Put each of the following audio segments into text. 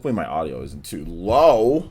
Hopefully my audio isn't too low. All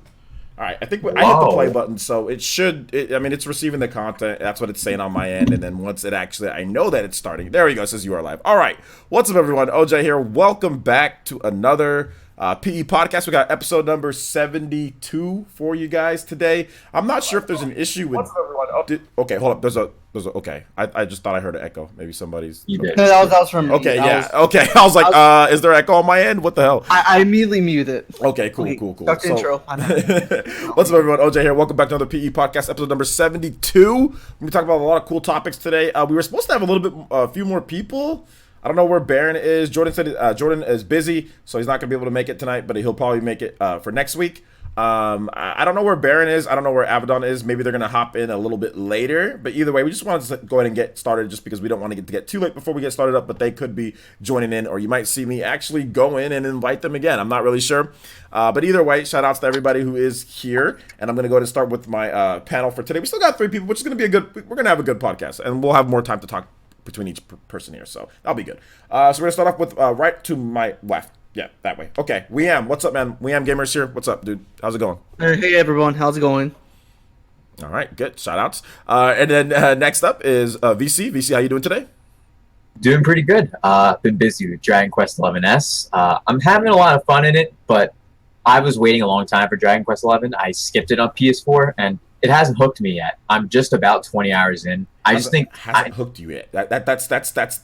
right, I think I hit the play button, so it should. I mean, it's receiving the content. That's what it's saying on my end, and then once it actually, I know that it's starting. There we go. It says you are live. All right, what's up, everyone? OJ here. Welcome back to another PE podcast. We got episode number 72 for you guys today. I'm not sure if there's an issue with. What's up, everyone? Okay, hold up. There's a. Okay. I just thought I heard an echo. Maybe somebody's. You did. Okay. No, that was from me. Okay, yeah. Okay. I was like, is there echo on my end? What the hell? I immediately muted it. Okay, cool. Duck intro. What's up, everyone? OJ here. Welcome back to another PE podcast, episode number 72. We're going to talk about a lot of cool topics today. We were supposed to have a few more people. I don't know where Baron is. Jordan said Jordan is busy, so he's not going to be able to make it tonight, but he'll probably make it for next week. I don't know where Baron is. I don't know where Abaddon is. Maybe they're going to hop in a little bit later. But either way, we just wanted to go ahead and get started just because we don't want to get too late before we get started up. But they could be joining in, or you might see me actually go in and invite them again. I'm not really sure. But either way, shout outs to everybody who is here. And I'm going to go ahead and start with my panel for today. We still got 3 people, which is going to be we're going to have a good podcast. And we'll have more time to talk between each person here. So that'll be good. So we're going to start off with right to my left. Yeah, that way. Okay, Weam, what's up, man? Weam Gamers here. What's up, dude? How's it going? Hey, everyone. How's it going? All right, good. Shout-outs. And then next up is VC. VC, how you doing today? Doing pretty good. Been busy with Dragon Quest XI. I'm having a lot of fun in it, but I was waiting a long time for Dragon Quest XI. I skipped it on PS4, and it hasn't hooked me yet. I'm just about 20 hours in. I just think hasn't hooked you yet. That's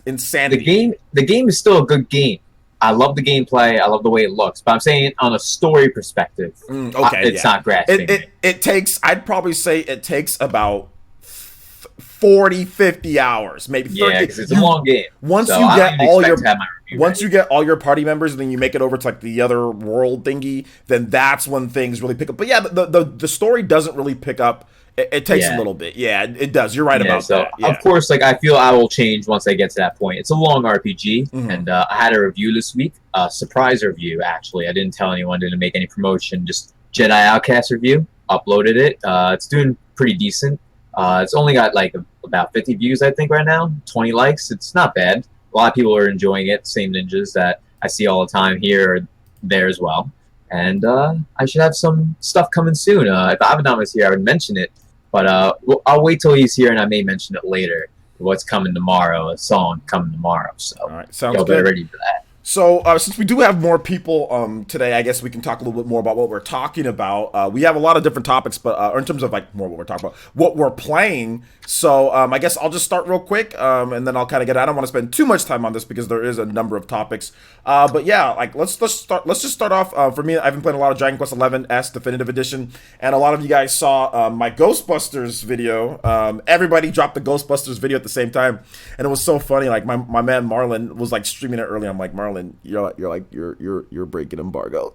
insanity. The game is still a good game. I love the gameplay. I love the way it looks. But I'm saying on a story perspective, it's not grasping. It takes, I'd probably say it takes about 40, 50 hours, maybe 30. Yeah, because it's a long game. Once you get all your party members and then you make it over to like the other world thingy, then that's when things really pick up. But yeah, the story doesn't really pick up. It takes a little bit. Yeah, it does. You're right about that. Yeah. Of course, like I feel I will change once I get to that point. It's a long RPG, and I had a review this week, a surprise review, actually. I didn't tell anyone, didn't make any promotion, just Jedi Outcast review, uploaded it. It's doing pretty decent. It's only got like about 50 views, I think, right now, 20 likes. It's not bad. A lot of people are enjoying it, same ninjas that I see all the time here or there as well. And I should have some stuff coming soon. If Abaddon was here, I would mention it. But I'll wait till he's here, and I may mention it later. What's coming tomorrow? A song coming tomorrow. So, all right, sounds good. Get ready for that. So, since we do have more people today, I guess we can talk a little bit more about what we're talking about. We have a lot of different topics, but or in terms of like more what we're talking about, what we're playing. So, I guess I'll just start real quick, and then I'll kind of get. I don't want to spend too much time on this because there is a number of topics. But yeah, like let's just start off. For me, I've been playing a lot of Dragon Quest XI S Definitive Edition, and a lot of you guys saw my Ghostbusters video. Everybody dropped the Ghostbusters video at the same time, and it was so funny. Like my man Marlon was like streaming it early. I'm like, Marlon, you're breaking embargo.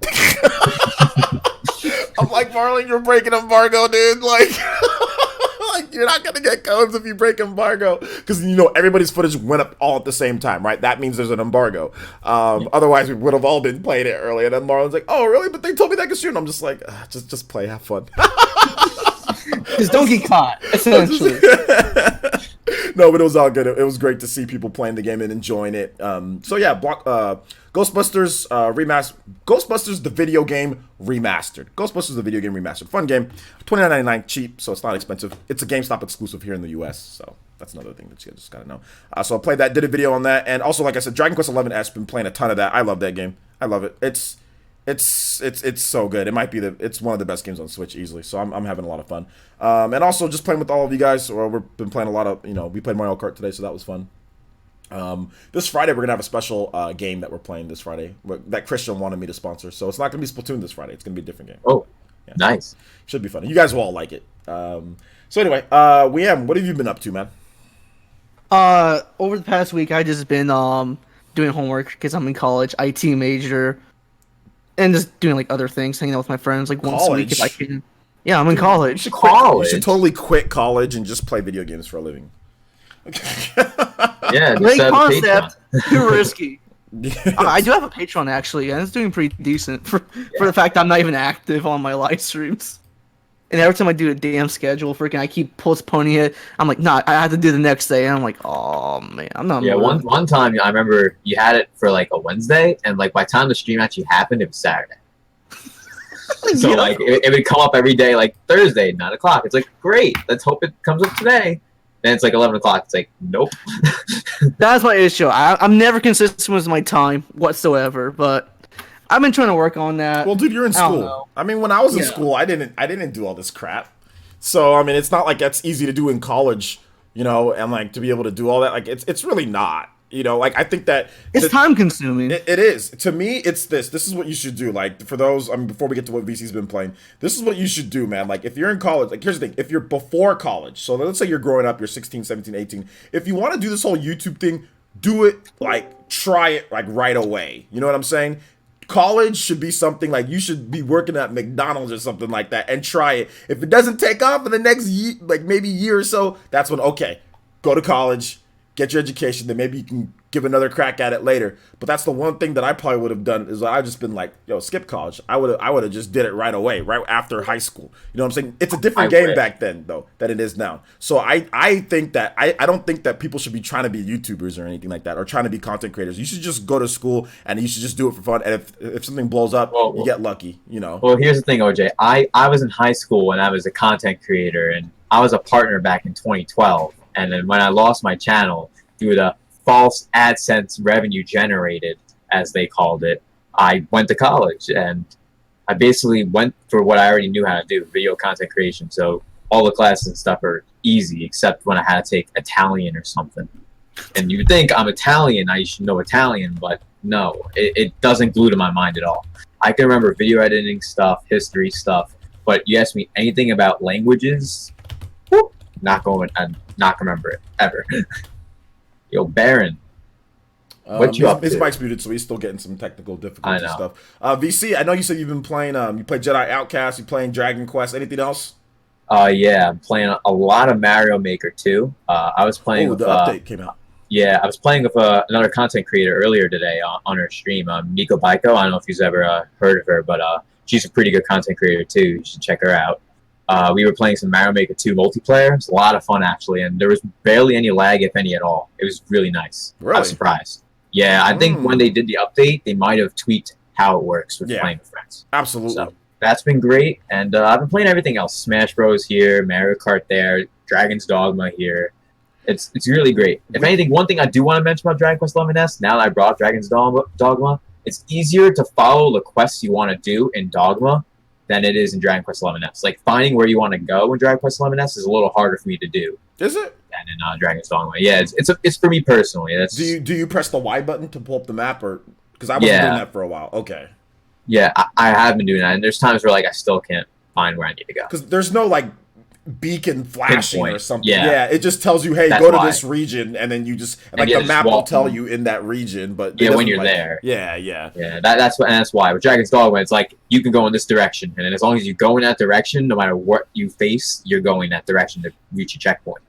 I'm like, Marlon, you're breaking embargo, dude. Like, like you're not gonna get codes if you break embargo, because everybody's footage went up all at the same time, right? That means there's an embargo. Otherwise, we would have all been playing it early. And then Marlon's like, oh, really? But they told me that I could shoot. And I'm just like, just play, have fun. Just don't get caught, essentially. No, but it was all good. It was great to see people playing the game and enjoying it. So yeah, Ghostbusters remastered. Ghostbusters the video game remastered. Ghostbusters the video game remastered. Fun game. $29.99, cheap, so it's not expensive. It's a GameStop exclusive here in the US, so that's another thing that you just gotta know. So I played that, did a video on that, and also like I said, Dragon Quest XI S, been playing a ton of that. I love that game. I love it. It's so good. It might be it's one of the best games on Switch easily. So I'm having a lot of fun. And also just playing with all of you guys. Or we've been playing a lot of we played Mario Kart today, so that was fun. This Friday we're gonna have a special game that we're playing this Friday that Christian wanted me to sponsor. So it's not gonna be Splatoon this Friday. It's gonna be a different game. Oh, yeah. Nice. Should be fun. You guys will all like it. So anyway, what have you been up to, man? Over the past week, I just been doing homework because I'm in college, IT major. And just doing like other things, hanging out with my friends like once a week if I can. Yeah, I'm in college. You should totally quit college and just play video games for a living. Yeah, great concept. Too risky. I do have a Patreon actually, and it's doing pretty decent for the fact I'm not even active on my live streams. And every time I do a damn schedule, I keep postponing it. I'm like, nah, I have to do the next day. And I'm like, oh man, I'm not. Yeah, one time I remember you had it for like a Wednesday, and like by the time the stream actually happened, it was Saturday. So Yeah. like it would come up every day, like Thursday, 9 o'clock. It's like, great, let's hope it comes up today. Then it's like 11 o'clock. It's like, nope. That's my issue. I'm never consistent with my time whatsoever, but I've been trying to work on that. Well, dude, you're in I don't school. know. I mean, when I was in Yeah. school, I didn't do all this crap. So I mean, it's not like that's easy to do in college, you know, and like to be able to do all that. Like it's really not. You know, like I think that It's time consuming. it is. To me, it's this. This is what you should do. Like for those, I mean, before we get to what VC's been playing, this is what you should do, man. Like if you're in college, like here's the thing. If you're before college, so let's say you're growing up, you're 16, 17, 18. If you want to do this whole YouTube thing, do it, like try it like right away. You know what I'm saying? College should be something like you should be working at McDonald's or something like that and try it. If it doesn't take off in the next year, like maybe year or so, that's when, okay, go to college, get your education, then maybe you can give another crack at it later. But that's the one thing that I probably would have done is I've just been like, yo, skip college. I would have just did it right away, right after high school. You know what I'm saying? It's a different game back then though than it is now. So I think that I don't think that people should be trying to be YouTubers or anything like that or trying to be content creators. You should just go to school and you should just do it for fun. And if something blows up, you get lucky, you know. Well, here's the thing, OJ. I was in high school and I was a content creator, and I was a partner back in 2012. And then when I lost my channel due to the false AdSense revenue generated, as they called it, I went to college and I basically went for what I already knew how to do, video content creation. So all the classes and stuff are easy, except when I had to take Italian or something. And you would think I'm Italian, I should know Italian, but no, it doesn't glue to my mind at all. I can remember video editing stuff, history stuff, but you ask me anything about languages, whoop, not going, I'm not gonna remember it ever. Yo, Baron, what you up his to? mic's muted, so he's still getting some technical difficulties I and know. stuff. VC, I know you said you've been playing. You play Jedi Outcast. You playing Dragon Quest. Anything else? Yeah, I'm playing a lot of Mario Maker 2. I was playing with the update came out. yeah, I was playing with another content creator earlier today on her stream, Nico Baiko. I don't know if you've ever heard of her, but she's a pretty good content creator too. You should check her out. We were playing some Mario Maker 2 multiplayer. It was a lot of fun actually, and there was barely any lag, if any at all. It was really nice. Really? I was surprised. Yeah, I think when they did the update, they might have tweaked how it works with playing with friends. Absolutely. So that's been great, and I've been playing everything else. Smash Bros here, Mario Kart there, Dragon's Dogma here. It's really great. If anything, one thing I do want to mention about Dragon Quest XI, now that I brought Dragon's Dogma, it's easier to follow the quests you want to do in Dogma than it is in Dragon Quest XI. Like finding where you want to go in Dragon Quest XI is a little harder for me to do Is it? than in Dragon's Dogma. Yeah, it's for me personally. That's Do you press the Y button to pull up the map, or because I wasn't doing that for a while? Okay. yeah, I have been doing that, and there's times where like I still can't find where I need to go. Because there's no like beacon flashing or Pinpoint. something. Yeah. It just tells you, hey, That's go to why. this region, and then you just And like you the just map will walk tell them. you in that region. But it Yeah, when doesn't, you're like- there. Yeah. Yeah, that's why. With Dragon's Dogma, it's like you can go in this direction, and then as long as you go in that direction, no matter what you face, you're going that direction to reach a checkpoint.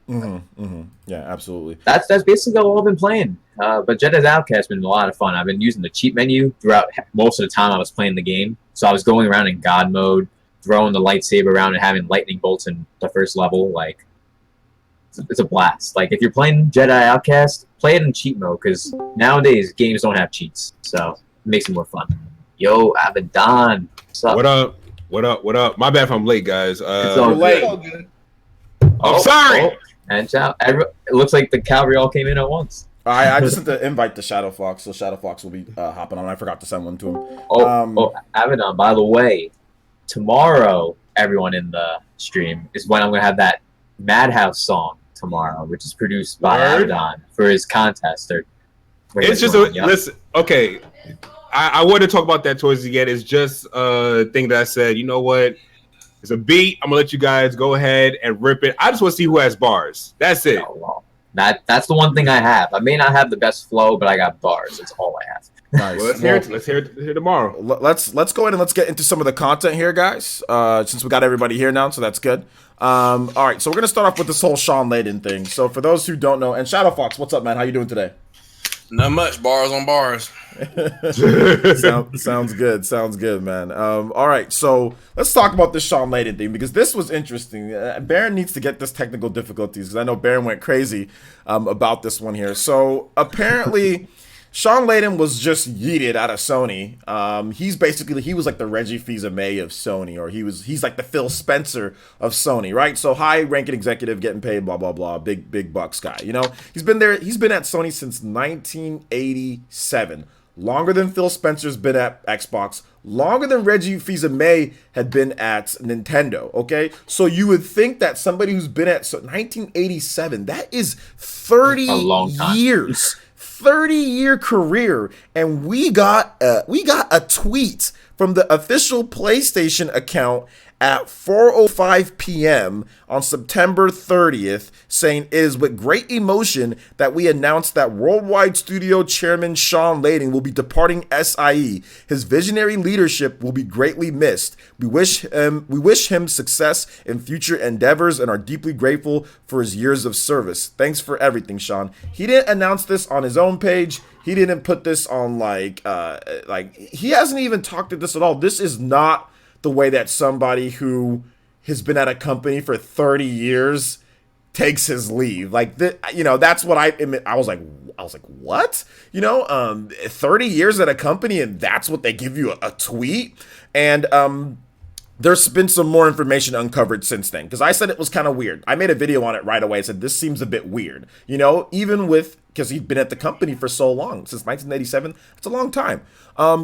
Yeah, absolutely. That's basically all I've been playing. But Jedi's Outcast has been a lot of fun. I've been using the cheat menu throughout most of the time I was playing the game. So I was going around in God mode, throwing the lightsaber around and having lightning bolts in the first level. Like, it's a blast. Like, if you're playing Jedi Outcast, play it in cheat mode, because nowadays games don't have cheats. So it makes it more fun. Yo, Abaddon. What's up? What up? My bad if I'm late, guys. It's all late. good. I'm sorry. And it looks like the cavalry all came in at once. I just sent the invite to Shadow Fox, so Shadow Fox will be hopping on. I forgot to send one to him. Abaddon, by the way, tomorrow, everyone in the stream, is when I'm going to have that Madhouse song tomorrow, which is produced by Abaddon for his contest. It's just listen. Okay, I want to talk about that towards the end. It's just a thing that I said. You know what? It's a beat. I'm gonna let you guys go ahead and rip it. I just want to see who has bars. That's it. Oh, well, that's the one thing I have. I may not have the best flow, but I got bars. That's all I have. Nice. Well, let's hear it tomorrow. Let's go ahead and let's get into some of the content here, guys. Since we got everybody here now, so that's good. All right, so we're gonna start off with this whole Shawn Layden thing. So for those who don't know, and Shadow Fox, what's up, man? How you doing today? Not much. Bars on bars. Sounds good, man. All right, so let's talk about this Shawn Layden thing, because this was interesting. Baron needs to get this technical difficulties, because I know Baron went crazy about this one here. So apparently Shawn Layden was just yeeted out of Sony. He was like the Reggie Fils-Aimé of Sony, or he's like the Phil Spencer of Sony, right? So high-ranking executive getting paid, blah blah blah, big bucks guy. You know, he's been there. He's been at Sony since 1987, longer than Phil Spencer's been at Xbox, longer than Reggie Fils-Aimé had been at Nintendo. Okay, so you would think that somebody who's been at 1987, that is 30 years. 30-year career, and we got a tweet from the official PlayStation account at 4:05 p.m. on September 30th, saying, "It is with great emotion that we announce that Worldwide Studio Chairman Shawn Layden will be departing SIE. His visionary leadership will be greatly missed. We wish him success in future endeavors and are deeply grateful for his years of service. Thanks for everything, Shawn." He didn't announce this on his own page. He didn't put this on like he hasn't even talked to this at all. This is not the way that somebody who has been at a company for 30 years takes his leave. Like, that's what I was like, what? 30 years at a company and that's what they give you a tweet? And there's been some more information uncovered since then, because I said it was kind of weird. I made a video on it right away. I said, this seems a bit weird, even because he'd been at the company for so long, since 1987. It's a long time.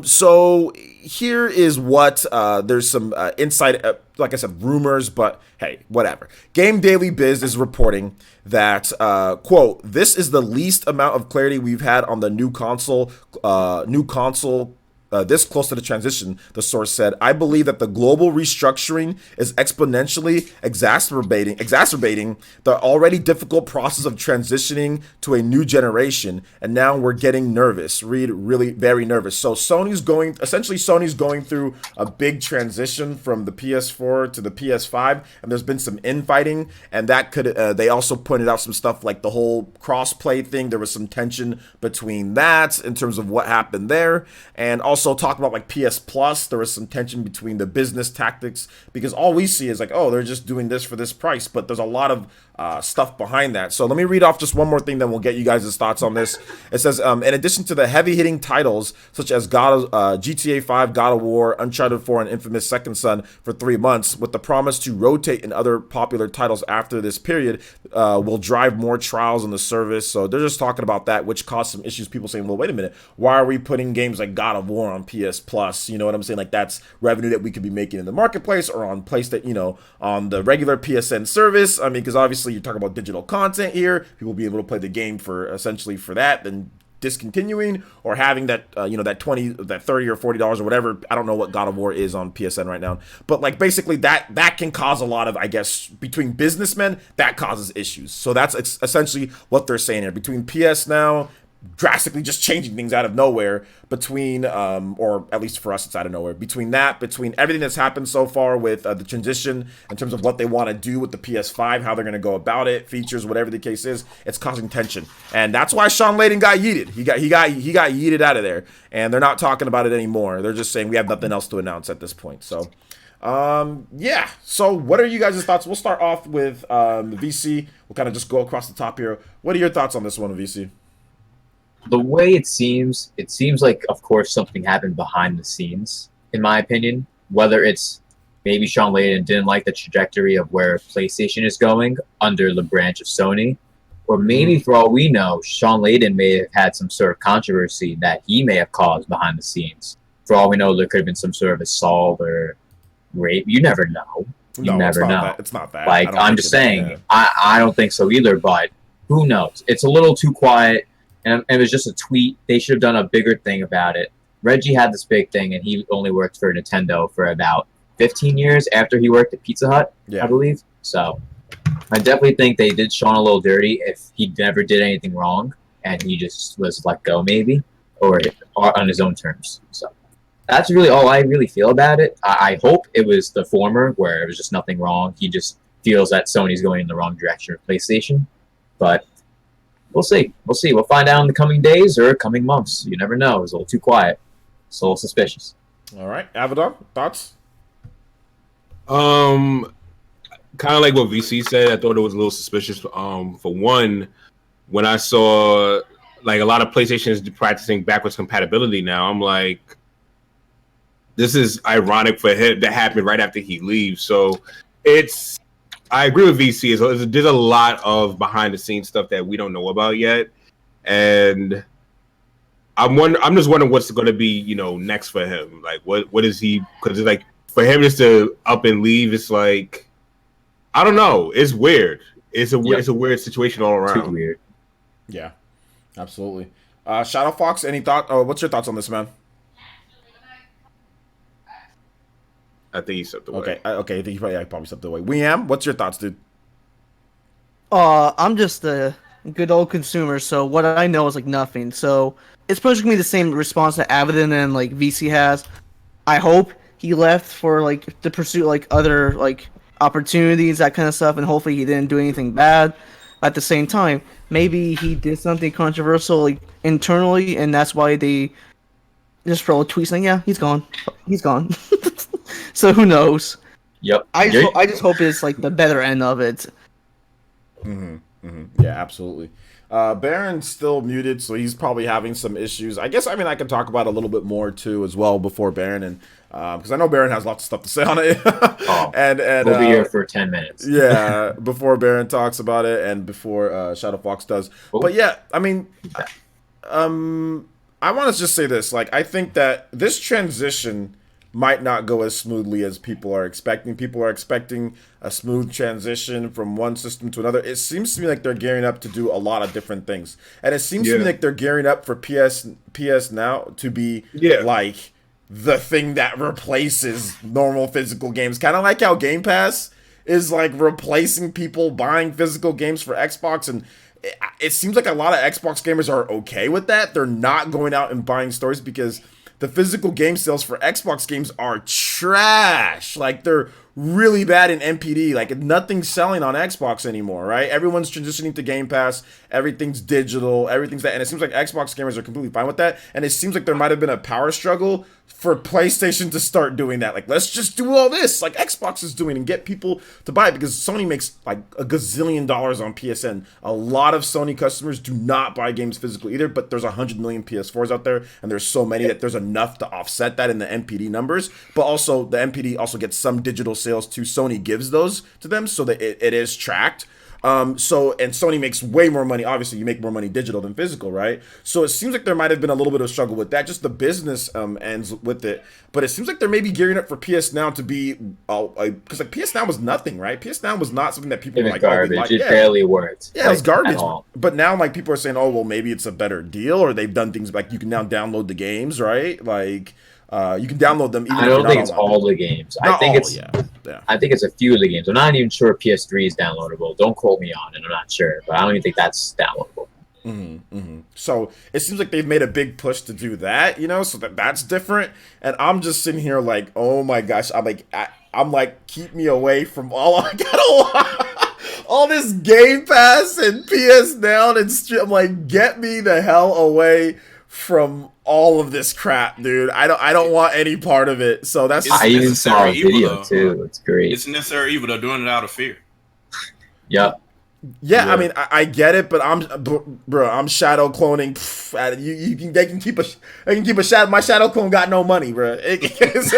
So here is what, there's some inside, like I said, rumors, but hey, whatever. Game Daily Biz is reporting that, quote, "This is the least amount of clarity we've had on the new console, this close to the transition," the source said. "I believe that the global restructuring is exponentially exacerbating the already difficult process of transitioning to a new generation, and now we're getting nervous, really very nervous." So Sony's going through a big transition from the PS4 to the PS5, and there's been some infighting, and that could, they also pointed out some stuff like the whole cross-play thing. There was some tension between that in terms of what happened there, and also talk about like PS Plus. There was some tension between the business tactics, because all we see is like, oh, they're just doing this for this price, but there's a lot of stuff behind that. So let me read off just one more thing, then we'll get you guys' thoughts on this. It says, in addition to the heavy-hitting titles such as GTA 5, God of War, Uncharted 4, and Infamous Second Son for 3 months, with the promise to rotate in other popular titles after this period, will drive more trials in the service. So they're just talking about that, which caused some issues. People saying, well, wait a minute, why are we putting games like God of War on PS Plus? You know what I'm saying? Like, that's revenue that we could be making in the marketplace or on PlayStation, on the regular PSN service. I mean, because obviously you're talking about digital content here, people being able to play the game for essentially for that, then discontinuing or having that that 20, that 30 or $40 or whatever. I don't know what God of War is on PSN right now, but like basically that can cause a lot of, I guess, between businessmen, that causes issues. So that's essentially what they're saying here. Between PS Now drastically just changing things out of nowhere, between or at least for us it's out of nowhere, between everything that's happened so far with the transition in terms of what they want to do with the PS5, how they're going to go about it, features, whatever the case is, it's causing tension. And that's why Shawn Layden got yeeted. He got yeeted out of there, and they're not talking about it anymore. They're just saying we have nothing else to announce at this point. So yeah, so what are you guys' thoughts? We'll start off with VC. We'll kind of just go across the top here. What are your thoughts on this one, VC? The way it seems like, of course, something happened behind the scenes, in my opinion. Whether it's maybe Shawn Layden didn't like the trajectory of where PlayStation is going under the branch of Sony, or maybe, for all we know, Shawn Layden may have had some sort of controversy that he may have caused behind the scenes. For all we know, there could have been some sort of assault or rape. You never know. You never know. It's not that. Like, I'm just saying, yeah. I don't think so either, but who knows? It's a little too quiet. And it was just a tweet. They should have done a bigger thing about it. Reggie had this big thing, and he only worked for Nintendo for about 15 years after he worked at Pizza Hut, I believe. So I definitely think they did Shawn a little dirty if he never did anything wrong, and he just was let go maybe, or on his own terms. So that's really all I really feel about it. I hope it was the former, where it was just nothing wrong. He just feels that Sony's going in the wrong direction with PlayStation. But we'll see. We'll find out in the coming days or coming months. You never know. It was a little too quiet. It's a little suspicious. All right. Avedon, thoughts? Kind of like what VC said. I thought it was a little suspicious. For one, when I saw like a lot of PlayStation is practicing backwards compatibility now. I'm like, this is ironic for him that happened right after he leaves. So I agree with VC. There's a lot of behind the scenes stuff that we don't know about yet, and I'm just wondering what's going to be, next for him. Like, what is he? Because it's like for him just to up and leave, it's like, I don't know. It's weird. It's a weird situation all around. Too weird. Yeah, absolutely. Shadow Fox, any thought? Oh, what's your thoughts on this, man? I think he stepped away. Okay. I think he probably stepped away. Weam, what's your thoughts, dude? I'm just a good old consumer, so what I know is like nothing. So it's probably gonna be the same response that Avidin and like VC has. I hope he left for like to pursue like other like opportunities, that kind of stuff, and hopefully he didn't do anything bad. At the same time, maybe he did something controversial like internally, and that's why they just throw a tweet saying, "Yeah, he's gone. He's gone." So who knows? Yep. I just hope it's like the better end of it. Yeah, absolutely. Baron's still muted, so he's probably having some issues. I can talk about it a little bit more too as well before Baron, and because I know Baron has lots of stuff to say on it. and we'll be here for 10 minutes. Yeah, before Baron talks about it and before Shadow Fox does. Cool. But yeah, I mean, I want to just say this. Like, I think that this transition might not go as smoothly as people are expecting. People are expecting a smooth transition from one system to another. It seems to me like they're gearing up to do a lot of different things. And it seems to me like they're gearing up for PS Now to be like the thing that replaces normal physical games. Kind of like how Game Pass is like replacing people buying physical games for Xbox. And it seems like a lot of Xbox gamers are okay with that. They're not going out and buying stores because the physical game sales for Xbox games are trash. Like, they're really bad in NPD. Like, nothing's selling on Xbox anymore, right? Everyone's transitioning to Game Pass. Everything's digital. Everything's that. And it seems like Xbox gamers are completely fine with that. And it seems like there might have been a power struggle for PlayStation to start doing that. Like, let's just do all this like Xbox is doing and get people to buy it, because Sony makes like a gazillion dollars on PSN. A lot of Sony customers do not buy games physically either, but there's 100 million PS4s out there, and there's so many that there's enough to offset that in the NPD numbers. But also, the NPD also gets some digital sales too. Sony gives those to them so that it is tracked. And Sony makes way more money. Obviously, you make more money digital than physical, right? So it seems like there might have been a little bit of struggle with that. Just the business ends with it. But it seems like they're maybe gearing up for PS Now to be, because like PS Now was nothing, right? PS Now was not something that people were like, garbage. It barely worked. Yeah, it was garbage. But now, like, people are saying, oh, well, maybe it's a better deal, or they've done things like you can now download the games, right? Like, you can download them. Even I don't think it's all the games. I think it's a few of the games. I'm not even sure PS3 is downloadable. Don't quote me on it. I'm not sure, but I don't even think that's downloadable. So it seems like they've made a big push to do that, so that's different. And I'm just sitting here like, oh my gosh, I'm like, keep me away from all this Game Pass and PS Now and I'm like, get me the hell away from all of this crap, dude. I don't want any part of it. So that's I even saw a video too. It's great. It's necessary evil. They're doing it out of fear. Yep. Yeah, I mean, I get it, but I'm shadow cloning. They can keep a shadow. My shadow clone got no money, bro. It's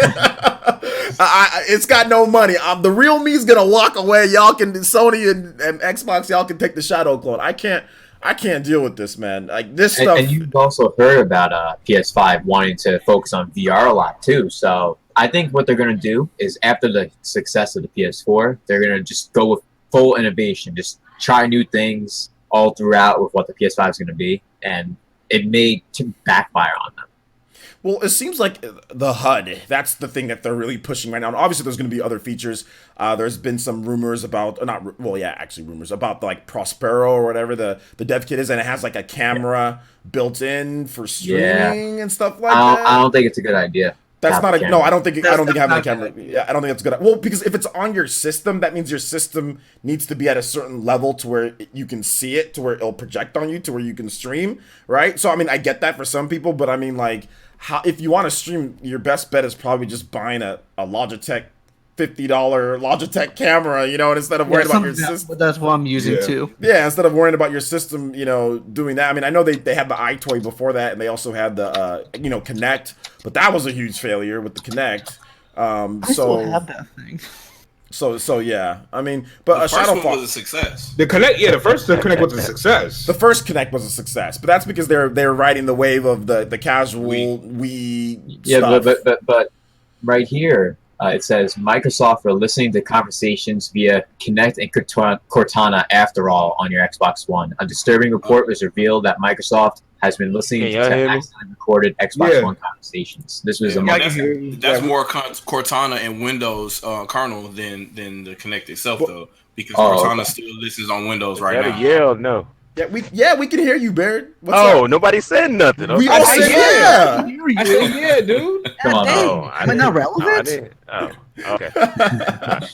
got no money. The real me's gonna walk away. Y'all can Sony and Xbox. Y'all can take the shadow clone. I can't deal with this, man. Like this stuff. And you've also heard about PS5 wanting to focus on VR a lot too. So I think what they're gonna do is after the success of the PS4, they're gonna just go with full innovation. Just try new things all throughout with what the PS5 is going to be, and it may backfire on them. Well, it seems like the HUD, that's the thing that they're really pushing right now. And obviously, there's going to be other features. There's been some rumors about, rumors about like Prospero or whatever the dev kit is, and it has like a camera built in for streaming and stuff like that. I don't think it's a good idea. That's not a no. I don't think having a camera. Yeah, I don't think that's good. Well, because if it's on your system, that means your system needs to be at a certain level to where you can see it, to where it'll project on you, to where you can stream, right? So I mean, I get that for some people, but I mean, like, if you want to stream, your best bet is probably just buying a Logitech $50 Logitech camera, you know, and instead of worrying about your system. That's what I'm using too. Yeah, instead of worrying about your system, you know, doing that. I mean, I know they had the iToy before that, and they also had the, you know, Kinect, but that was a huge failure with the Kinect. I still have that thing. So yeah, I mean, but the first Shadow one Fox was a success. The Kinect was a success. The first Kinect was a success, but that's because they're riding the wave of the casual Wii stuff. But right here it says Microsoft are listening to conversations via Kinect and Cortana after all on your Xbox One. A disturbing report was revealed that Microsoft has been listening to accidentally recorded Xbox One conversations. This was that's more Cortana and Windows kernel than the Kinect itself, though, because Cortana still listens on Windows right now. Yeah or no? Yeah, we can hear you, Baird. What's up? Nobody said nothing. We all said yeah. I said yeah, dude. Come on. Am I not relevant? Okay.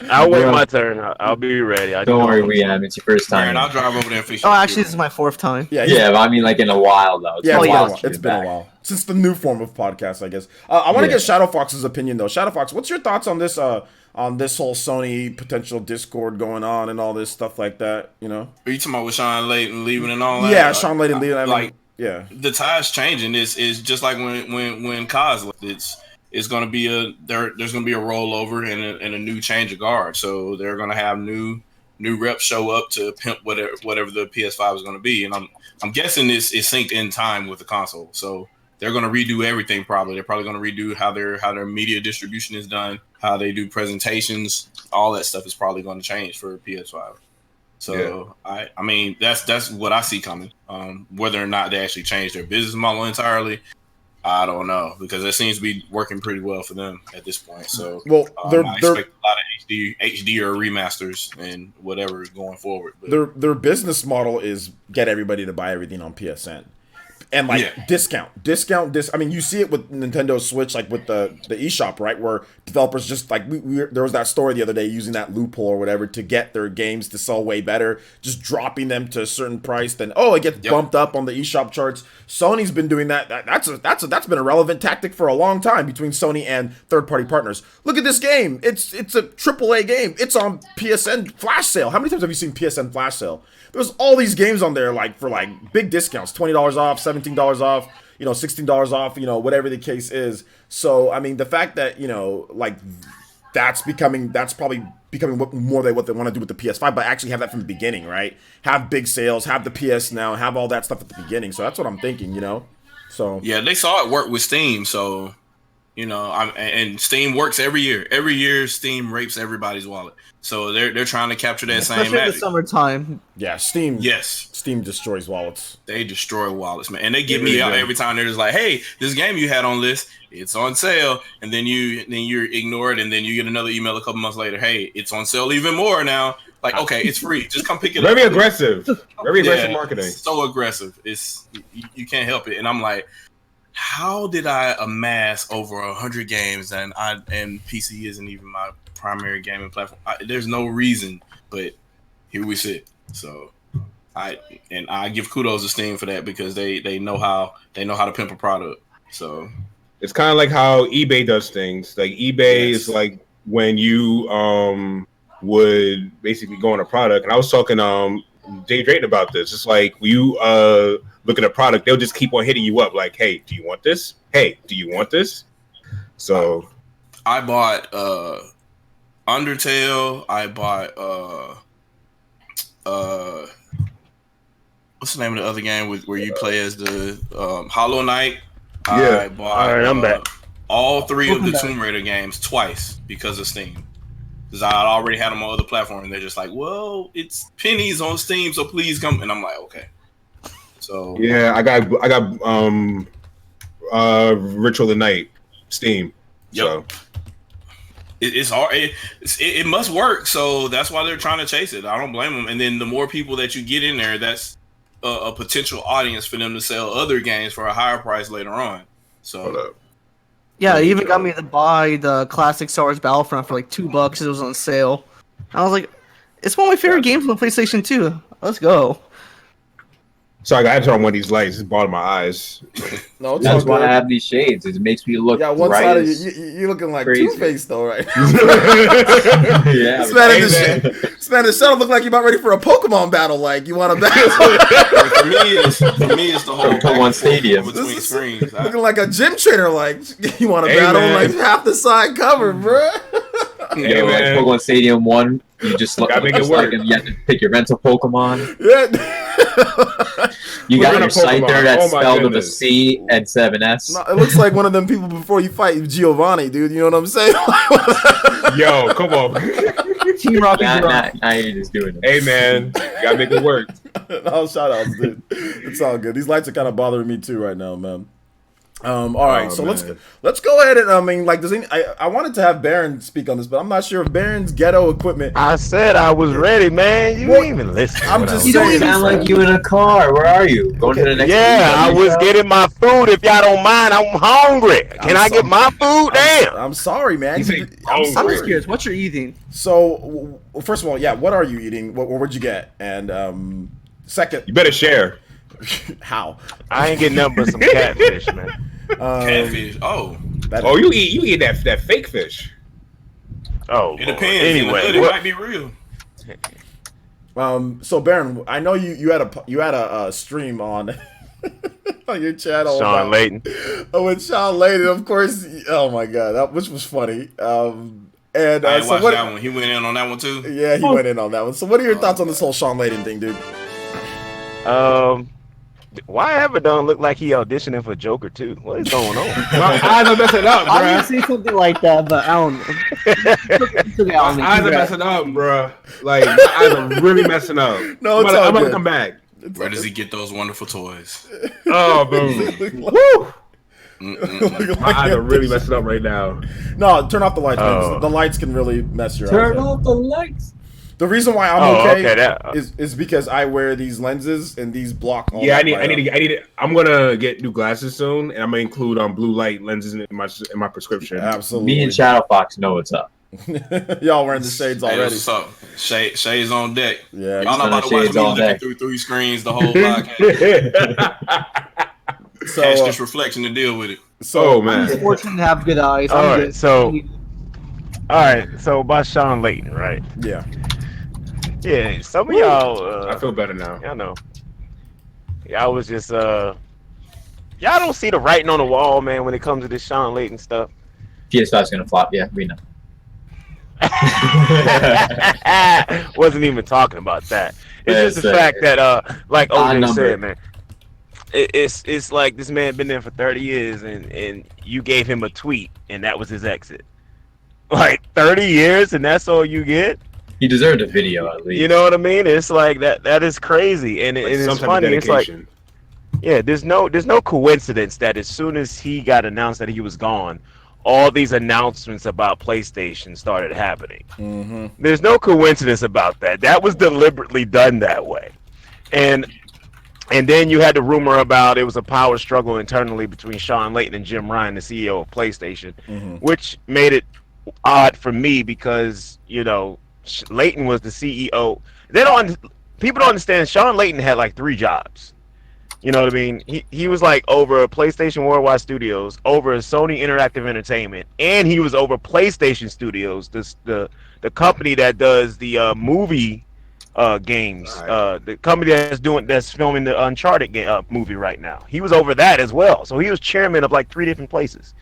I'll wait my turn. I'll be ready. Don't worry, Liam. It's your first time. Aaron, I'll drive over there and fix. Oh, actually, this is my 4th time. Yeah, but I mean, like in a while though. It's been a while since the new form of podcast, I guess. I want to get Shadow Fox's opinion though. Shadow Fox, what's your thoughts on this? On this whole Sony potential Discord going on and all this stuff like that, you know? Are you talking about with Shawn Layden leaving and all that? Yeah, Shawn Layden leaving. I mean, yeah, the tide's changing. It's just like when Kaz left. It's going to be there's going to be a rollover and a new change of guard. So they're going to have new reps show up to pimp whatever the PS5 is going to be. And I'm guessing this is synced in time with the console. So they're going to redo everything. Probably they're probably going to redo how their media distribution is done, how they do presentations. All that stuff is probably going to change for PS5. So I mean that's what I see coming. Whether or not they actually change their business model entirely, I don't know, because it seems to be working pretty well for them at this point. So I expect a lot of HD or remasters and whatever going forward. But their business model is get everybody to buy everything on PSN. And discount. I mean, you see it with Nintendo Switch, like with the eShop, right? Where developers just there was that story the other day using that loophole or whatever to get their games to sell way better, just dropping them to a certain price. Then it gets bumped up on the eShop charts. Sony's been doing that. That's been a relevant tactic for a long time between Sony and third-party partners. Look at this game. It's a AAA game. It's on PSN flash sale. How many times have you seen PSN flash sale? There's all these games on there for big discounts, $20 off, $17 off, $16 off, whatever the case is. So I mean, the fact that that's probably becoming what they want to do with the PS5, but actually have that from the beginning, right? Have big sales, have the PS Now, have all that stuff at the beginning. So that's what I'm thinking, So yeah, they saw it work with Steam, so and Steam works every year. Every year, Steam rapes everybody's wallet. So they're trying to capture that same magic. Especially in the summertime. Yeah, Steam. Yes, Steam destroys wallets. They destroy wallets, man. And they give me out every time. They're just like, "Hey, this game you had on list, it's on sale." And then you ignore it, and then you get another email a couple months later. Hey, it's on sale even more now. Like, okay, it's free. Just come pick it up. Very aggressive marketing. So aggressive. It's you can't help it. And I'm like, how did I amass over 100 games and PC isn't even my primary gaming platform? There's no reason, but here we sit. So I give kudos to Steam for that, because they know how to pimp a product. So it's kind of like how eBay does things. Like eBay is like when you would basically go on a product, and I was talking Jay Drayton about this. It's like you look at a product, they'll just keep on hitting you up like, "Hey, do you want this? Hey, do you want this?" So I bought Undertale. I bought what's the name of the other game where you play as the Hollow Knight? Yeah. I bought I'm back. all 3 of the Tomb Raider games twice because of Steam. Because I already had them on other platforms, and they're just like, "Well, it's pennies on Steam, so please come." And I'm like, "Okay." So yeah, I got Ritual of the Night, Steam. Yep. So it's hard. It must work, so that's why they're trying to chase it. I don't blame them. And then the more people that you get in there, that's a potential audience for them to sell other games for a higher price later on. So yeah, it even got me to buy the classic Star Wars Battlefront for like $2. It was on sale. I was like, it's one of my favorite games on the PlayStation 2. Let's go. Sorry, I had to turn on one of these lights. It's bothering my eyes. No, it's That's all why I good. have these shades. It makes me look. Yeah, one bright side of as you're looking like crazy. Two-Face though, right? Yeah, This man in the shadow look like you about ready for a Pokemon battle. Like you want to battle? For me, it's the whole Pokemon Stadium. between screens. Looking like a gym trainer. Like you want to Hey, battle? man. Like half the side covered, bro. Hey, Yo, like man. Pokemon Stadium 1, you just look Gotta make it just like work. him. You have to pick your mental Pokemon. Yeah. You What got kind your of Scyther Pokemon? that's Oh my spelled with a goodness. C and 7S. No, it looks like one of them people before you fight Giovanni, dude. You know what I'm saying? Yo, come on. Team Rocket Now you're just doing it. Hey, man. You gotta make it work. No, shout outs, dude. It's all good. These lights are kind of bothering me too right now, man. All right, Oh, so man. let's go ahead and I wanted to have Baron speak on this, but I'm not sure if Baron's ghetto equipment. I said I was ready, man. You What? didn't even listen. I'm what I just was You don't saying. sound like you in a car. Where are you? Going to the next Yeah, I AEW was show? getting my food. If y'all don't mind, I'm hungry. Can I get my food? Damn. I'm sorry, man. He said I'm hungry. I'm just sorry. curious. What you're eating? So, first of all, yeah, what are you eating? Where'd you get? And second, You better share. how? I ain't getting nothing but some catfish, man. Catfish. Oh, Oh, you eat that fake fish. Oh, it Lord. depends. Anyway, it what- might be real. So Baron, I know you had a stream on on your channel. Shawn about- Layden. Oh, with Shawn Layden, of course. Oh my god, which was funny. And I ain't so watched what? that one. He went in on that one too. Yeah, he went in on that one. So, what are your thoughts on this whole Shawn Layden thing, dude? Why Abaddon look like he auditioning for Joker too? What is going on? My eyes are messing up, I was bruh. gonna say something like that, but I don't know. It's okay, I don't My know. eyes are Congrats. messing up, bruh. Like, my eyes are really messing up. No, it's all I'm about good. to come back. Where does he get those wonderful toys? Oh, boom. Woo! My eyes are really messing up right now. No, turn off the lights. man. Oh. The lights can really mess your Turn eyes. off the lights. The reason why I'm Oh, okay, okay, that- is because I wear these lenses and these block. All Yeah, I that need to. I'm gonna get new glasses soon, and I'm gonna include blue light lenses in my prescription. Absolutely. Me and Shadow Fox know what's up. Y'all wearing the shades Hey, already. what's up? Shades on deck. Yeah. Y'all not about to watch Shades me all looking day. through 3 screens the whole podcast. So, Catch this reflection to deal with it. so Oh man, I'm fortunate to have good eyes. All I'm right, good. so about Shawn Layden, right? yeah. Yeah, some of y'all, I feel better now. y'all know, y'all was just y'all don't see the writing on the wall, man, when it comes to this Shawn Layden stuff. PS5's gonna flop. Yeah, we know. Wasn't even talking about that. It's Yeah, just the so- fact that, like Odd OJ number. said, man, it's like this man been there for 30 years, and you gave him a tweet, and that was his exit. Like 30 years, and that's all you get. He deserved a video at least. You know what I mean? It's like that is crazy, and, Like and some it's type of funny. It's like, dedication. yeah, there's no coincidence that as soon as he got announced that he was gone, all these announcements about PlayStation started happening. Mm-hmm. There's no coincidence about that. That was deliberately done that way. And then you had the rumor about it was a power struggle internally between Shawn Layden and Jim Ryan, the CEO of PlayStation, Mm-hmm. which made it odd for me because, you know, Layden was the CEO. People don't understand Shawn Layden had like 3 jobs. You know what I mean? He was like over PlayStation Worldwide Studios, over Sony Interactive Entertainment, and he was over PlayStation Studios, the company that does the movie games, Right. the company that's filming the Uncharted movie right now. He was over that as well. So he was chairman of like 3 different places.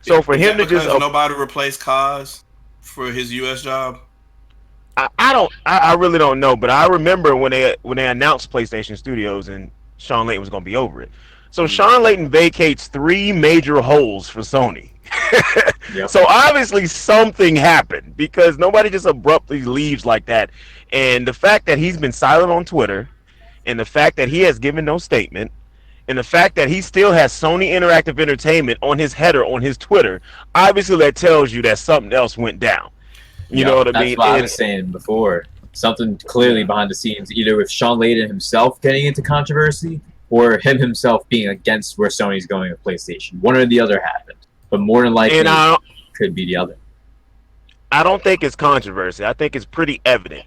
So for Is him that to just because nobody replaced Kaz for his U.S. job. I really don't know, but I remember when they announced PlayStation Studios and Shawn Layden was going to be over it. So Shawn Layden vacates 3 major holes for Sony. Yep. So obviously something happened because nobody just abruptly leaves like that. And the fact that he's been silent on Twitter, and the fact that he has given no statement, and the fact that he still has Sony Interactive Entertainment on his header on his Twitter, obviously that tells you that something else went down. You know what I That's mean? what I And- was saying before. Something clearly behind the scenes, either with Shawn Layden himself getting into controversy, or him himself being against where Sony's going with PlayStation. One or the other happened, but more than likely, And could be the other. I don't think it's controversy. I think it's pretty evident.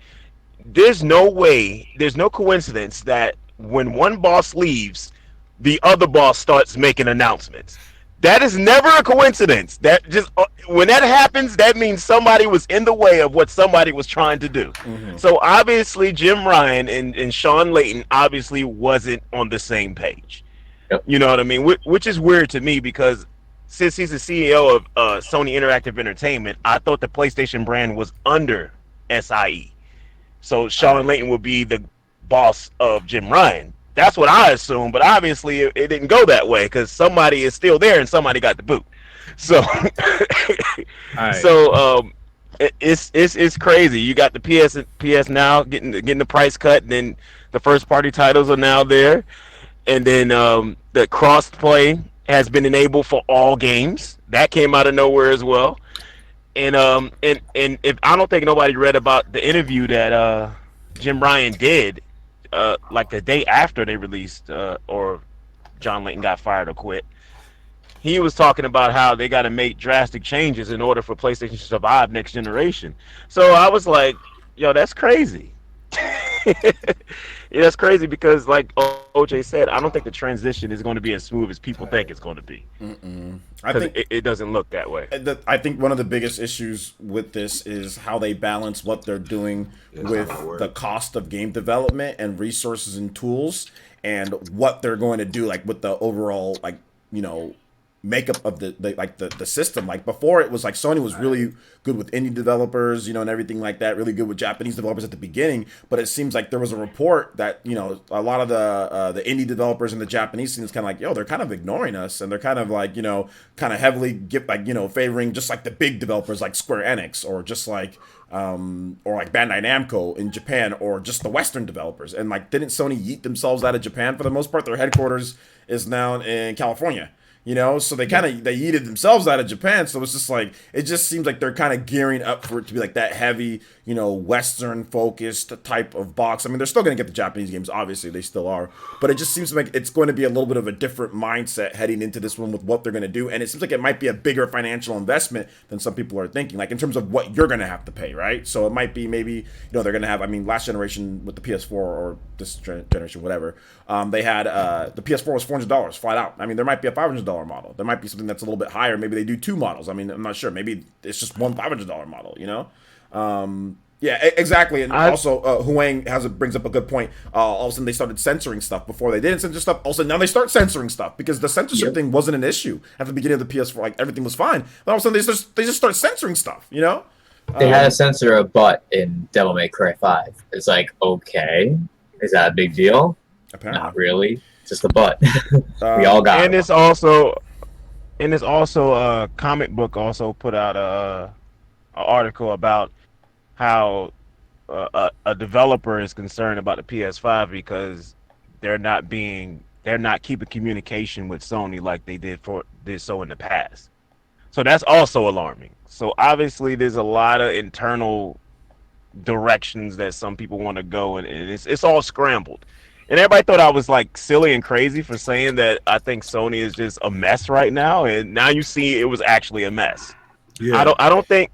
There's no way, there's no coincidence that when one boss leaves, the other boss starts making announcements. That is never a coincidence. That just when that happens, that means somebody was in the way of what somebody was trying to do. Mm-hmm. So obviously, Jim Ryan and Shawn Layden obviously wasn't on the same page. Yep. You know what I mean? Which is weird to me because since he's the CEO of Sony Interactive Entertainment, I thought the PlayStation brand was under SIE. So Shawn Layden would be the boss of Jim Ryan. That's what I assumed, but obviously it didn't go that way because somebody is still there and somebody got the boot. So, it's crazy. You got the PS now getting the price cut, and then the first party titles are now there, and then the cross play has been enabled for all games. That came out of nowhere as well. And if I don't think nobody read about the interview that Jim Ryan did. Like the day after they released, or John Layton got fired or quit, he was talking about how they got to make drastic changes in order for PlayStation to survive next generation. So I was like, yo, that's crazy. Yeah, that's crazy because, like OJ said, I don't think the transition is going to be as smooth as people think it's going to be. I think it doesn't look that way. I think one of the biggest issues with this is how they balance what they're doing with the cost of game development and resources and tools, and what they're going to do, like with the overall, like, you know, makeup of the system. Like before, it was like Sony was really good with indie developers, you know, and everything like that, really good with Japanese developers at the beginning. But it seems like there was a report that, you know, a lot of the indie developers in the Japanese scene is kind of like, yo, they're kind of ignoring us, and they're kind of like, you know, kind of heavily favoring just like the big developers like Square Enix, or just like or like Bandai Namco in Japan, or just the Western developers. And like, didn't Sony yeet themselves out of Japan for the most part? Their headquarters is now in California. You know, so they yeeted themselves out of Japan. So it's just like, it just seems like they're kind of gearing up for it to be like that heavy, you know, Western focused type of box. I mean, they're still going to get the Japanese games, obviously they still are, but it just seems like it's going to be a little bit of a different mindset heading into this one with what they're going to do. And it seems like it might be a bigger financial investment than some people are thinking, like in terms of what you're going to have to pay, right? So it might be maybe, you know, they're going to have, I mean, last generation with the PS4 or this generation, whatever, they had the PS4 was $400 flat out. I mean, there might be a $500 model. There might be something that's a little bit higher. Maybe they do two models. I mean, I'm not sure. Maybe it's just one $500 model, you know? Yeah, exactly. And also, Huang brings up a good point. All of a sudden, they started censoring stuff. Before they didn't censor stuff. Also, now they start censoring stuff because the censorship thing wasn't an issue at the beginning of the PS4. Like, everything was fine. Then all of a sudden, they just start censoring stuff, you know? They had to censor a butt in Devil May Cry 5. It's like, okay, is that a big deal? Apparently. Not really. Just a butt. We all got it. And it's also comic book also put out an article about how a developer is concerned about the PS5 because they're not keeping communication with Sony like they did so in the past. So that's also alarming. So obviously there's a lot of internal directions that some people want to go, and it's all scrambled. And everybody thought I was like silly and crazy for saying that I think Sony is just a mess right now, and now you see it was actually a mess. Yeah. I don't think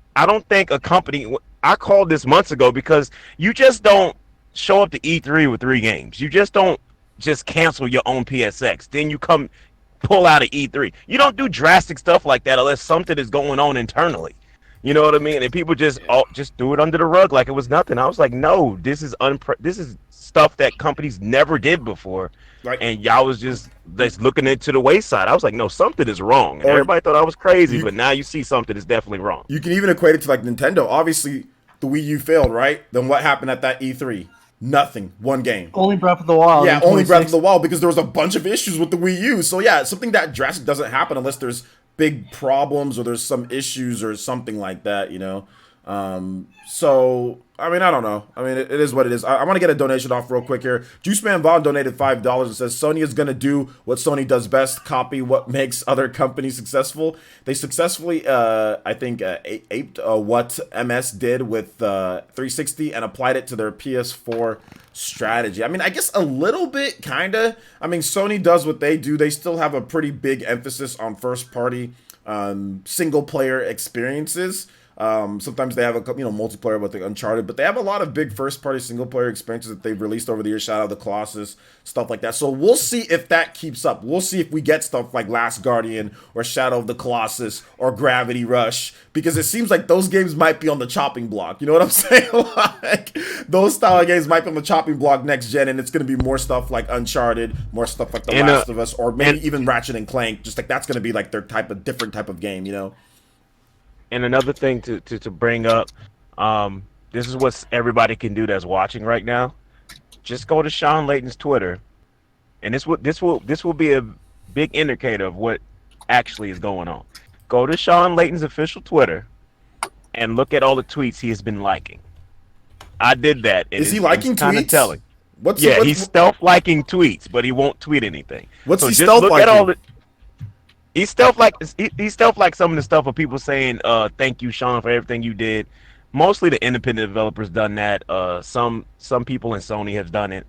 a company. I called this months ago because you just don't show up to E3 with 3 games. You just don't just cancel your own PSX. Then you come pull out of E3. You don't do drastic stuff like that unless something is going on internally. You know what I mean? And people just threw it under the rug like it was nothing. I was like, no, this is stuff that companies never did before, and y'all was just looking into the wayside. I was like, no, something is wrong. And everybody thought I was crazy, but now you see something is definitely wrong. You can even equate it to like Nintendo. Obviously, the Wii U failed, right? Then what happened at that E3? Nothing. One game. Only Breath of the Wild. Yeah, only Breath of the Wild because there was a bunch of issues with the Wii U. So yeah, something that drastic doesn't happen unless there's big problems or there's some issues or something like that, you know? So, I mean, I don't know. I mean, it is what it is. I want to get a donation off real quick here. Juiceman Vaughn donated $5 and says, Sony is going to do what Sony does best, copy what makes other companies successful. They successfully, I think, aped what MS did with 360 and applied it to their PS4 strategy. I mean, I guess a little bit, kind of. I mean, Sony does what they do. They still have a pretty big emphasis on first-party single-player experiences. Sometimes they have a multiplayer with the Uncharted, but they have a lot of big first-party single-player experiences that they've released over the years. Shadow of the Colossus, stuff like that. So we'll see if that keeps up. We'll see if we get stuff like Last Guardian or Shadow of the Colossus or Gravity Rush, because it seems like those games might be on the chopping block. You know what I'm saying? Like those style of games might be on the chopping block next gen, and it's going to be more stuff like Uncharted, more stuff like The Last of Us, or maybe even Ratchet and Clank. Just like that's going to be like their different type of game. And another thing to bring up, this is what everybody can do that's watching right now. Just go to Shawn Layden's Twitter, and this will be a big indicator of what actually is going on. Go to Shawn Layden's official Twitter and look at all the tweets he has been liking. I did that. Is he liking tweets? Kind of telling. He's stealth liking tweets, but he won't tweet anything. What's he stealth liking? He's stealth like some of the stuff of people saying, "Thank you, Shawn, for everything you did." Mostly the independent developers done that. Some people in Sony have done it,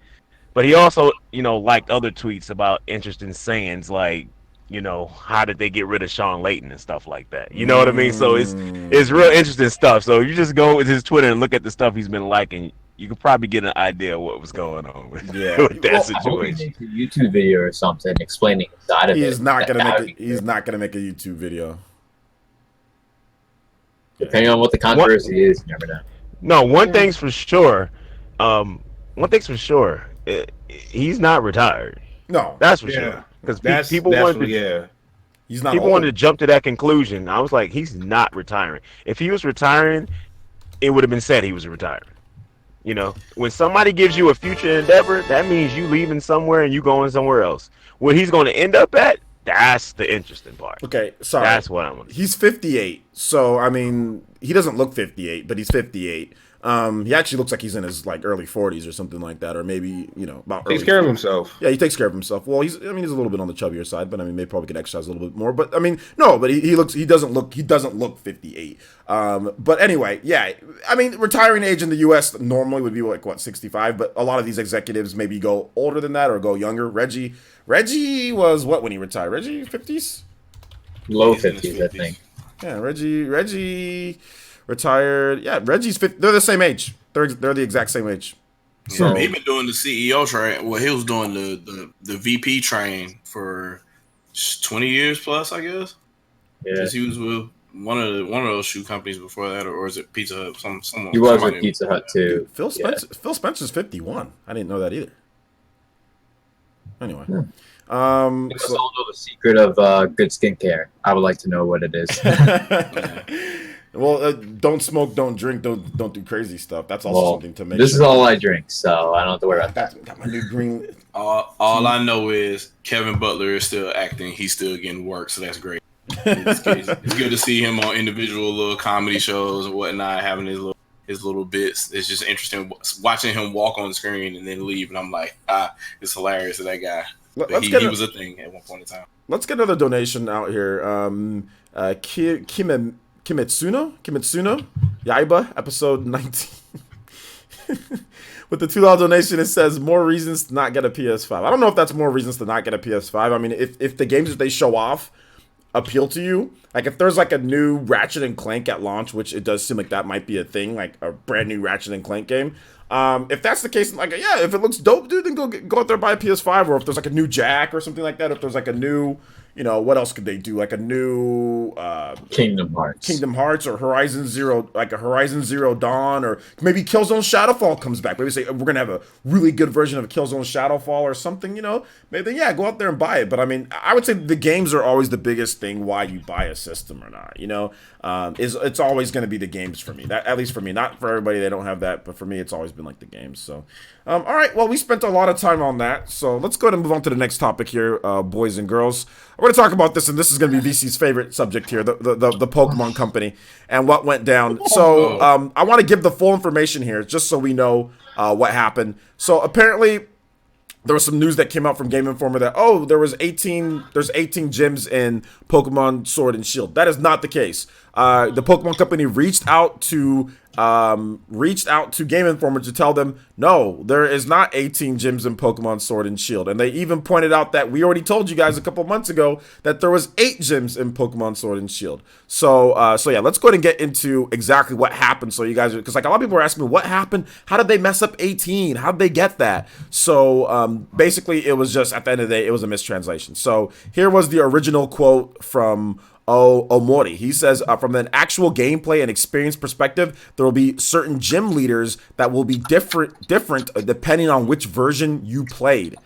but he also, liked other tweets about interesting sayings like, how did they get rid of Shawn Layden and stuff like that. You know what I mean? So it's real interesting stuff. So you just go with his Twitter and look at the stuff he's been liking. You could probably get an idea of what was going on with that situation. A YouTube video or something explaining the side of it. He's not gonna make a YouTube video. Depending on what the controversy is, you never know. No, one thing's for sure. He's not retired. No, that's for sure. Because people wanted to jump to that conclusion. I was like, he's not retiring. If he was retiring, it would have been said he was retiring. When somebody gives you a future endeavor, that means you leaving somewhere and you going somewhere else. Where he's going to end up at, that's the interesting part. Okay, sorry. That's what I'm. He's 58, so I mean, he doesn't look 58, but he's 58. He actually looks like he's in his early 40s or something like that, or maybe about. Takes care of himself. Yeah, he takes care of himself. Well, he's a little bit on the chubbier side, but I mean, maybe probably could exercise a little bit more. But I mean, no, but he doesn't look 58. But anyway, yeah, I mean, retiring age in the U.S. normally would be 65, but a lot of these executives maybe go older than that or go younger. Reggie was what when he retired? Reggie 50s, low 50s, I think. Yeah, Reggie. Retired. Yeah, Reggie's 50. They're the same age. They're the exact same age. So he been doing the CEO train. Well, he was doing the VP train for 20 years plus, I guess. Yeah, because he was with one of those shoe companies before that, or is it Pizza Hut? Someone. He was with Pizza Hut too. Phil Spencer's 51. I didn't know that either. Anyway. Yeah. Let's all know the secret of good skincare. I would like to know what it is. Well, don't smoke, don't drink, don't do crazy stuff. That's also something to make. This is all I drink, so I don't have to worry about that. Got my new green. All I know is Kevin Butler is still acting. He's still getting work, so that's great. It's good to see him on individual little comedy shows and whatnot, having his little bits. It's just interesting watching him walk on the screen and then leave, and I'm like, it's hilarious to that guy. But he was a thing at one point in time. Let's get another donation out here. Kimitsuno, Yaiba, episode 19. With the $2 donation, it says more reasons to not get a PS5. I don't know if that's more reasons to not get a PS5. I mean, if the games that they show off appeal to you, like if there's a new Ratchet and Clank at launch, which it does seem like that might be a thing, like a brand new Ratchet and Clank game. If that's the case, if it looks dope, dude, then go out there and buy a PS5. Or if there's a new Jack or something like that, if there's a new, what else could they do? Like a new Kingdom Hearts or Horizon Zero, like a Horizon Zero Dawn, or maybe Killzone Shadowfall comes back. Maybe say we're gonna have a really good version of Killzone Shadowfall or something. Maybe go out there and buy it. But I mean, I would say the games are always the biggest thing why you buy a system or not. It's always gonna be the games for me. That, at least for me, not for everybody. They don't have that, but for me, it's always been the games. So, all right. Well, we spent a lot of time on that. So let's go ahead and move on to the next topic here, boys and girls. We're going to talk about this, and this is going to be VC's favorite subject here, the Pokemon Company and what went down. So I want to give the full information here, just so we know what happened. So apparently, there was some news that came out from Game Informer that there's 18 gyms in Pokemon Sword and Shield. That is not the case. the Pokemon Company reached out to Game Informer to tell them, no, there is not 18 gyms in Pokemon Sword and Shield. And they even pointed out that we already told you guys a couple months ago that there was 8 gyms in Pokemon Sword and Shield. So yeah, let's go ahead and get into exactly what happened. So you guys, because like a lot of people are asking me, what happened? How did they mess up 18? How did they get that? So basically, it was just, at the end of the day, it was a mistranslation. So here was the original quote from Omori. He says, from an actual gameplay and experience perspective, there will be certain gym leaders that will be different depending on which version you played.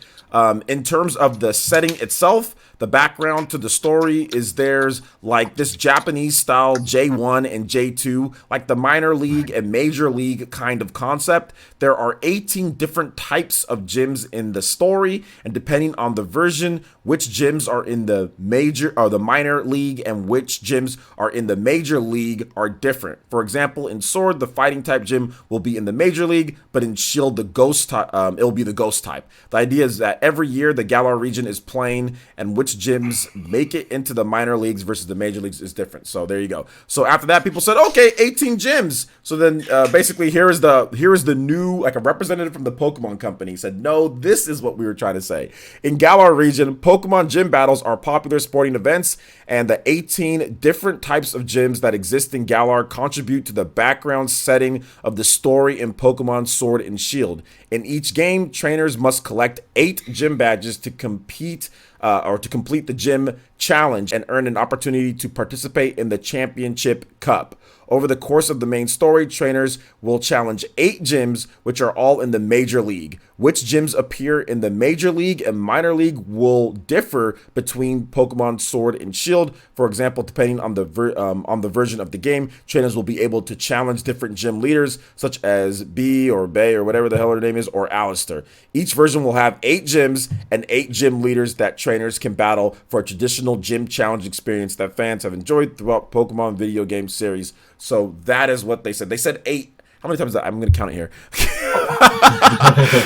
In terms of the setting itself, the background to the story is there's like this Japanese style J1 and J2, like the minor league and major league kind of concept. There are 18 different types of gyms in the story, and depending on the version, which gyms are in the major or the minor league and which gyms are in the major league are different. For example, in Sword, the fighting type gym will be in the major league, but in Shield, the ghost type, it'll be the ghost type. The idea is that every year the Galar region is playing, and which gyms make it into the minor leagues versus the major leagues is different. So there you go. So after that, people said, okay, 18 gyms. So then basically here is the new, like a representative from the Pokemon Company said, no, this is what we were trying to say. In Galar region, Pokemon gym battles are popular sporting events, and the 18 different types of gyms that exist in Galar contribute to the background setting of the story in Pokemon Sword and Shield. In each game, trainers must collect 8 gym badges to compete or to complete the gym challenge and earn an opportunity to participate in the Championship Cup. Over the course of the main story, trainers will challenge 8 gyms, which are all in the major league. Which gyms appear in the major league and minor league will differ between Pokemon Sword and Shield. For example, depending on the version of the game, trainers will be able to challenge different gym leaders, such as B or Bay or whatever the hell her name is, or Alistair. Each version will have 8 gyms and 8 gym leaders that trainers can battle for a traditional gym challenge experience that fans have enjoyed throughout Pokemon video game series. So that is what they said. They said 8. How many times is that? I'm going to count it here.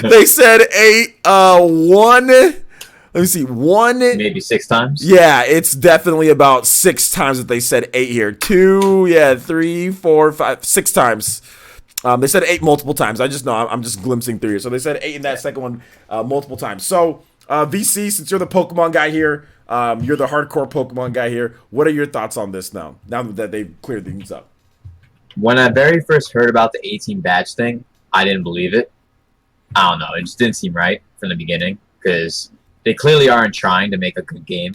They said 8. 1. Let me see. 1. Maybe 6 times. Yeah, it's definitely about 6 times that they said 8 here. 2. Yeah, 3, 4, 5, 6 times. They said 8 multiple times. I just know. I'm just glimpsing through here. So they said 8 in that second one multiple times. So VC, since you're the Pokemon guy here, you're the hardcore Pokemon guy here. What are your thoughts on this now that they've cleared things up? When I very first heard about the 18 badge thing, I didn't believe it. I don't know. It just didn't seem right from the beginning because they clearly aren't trying to make a good game.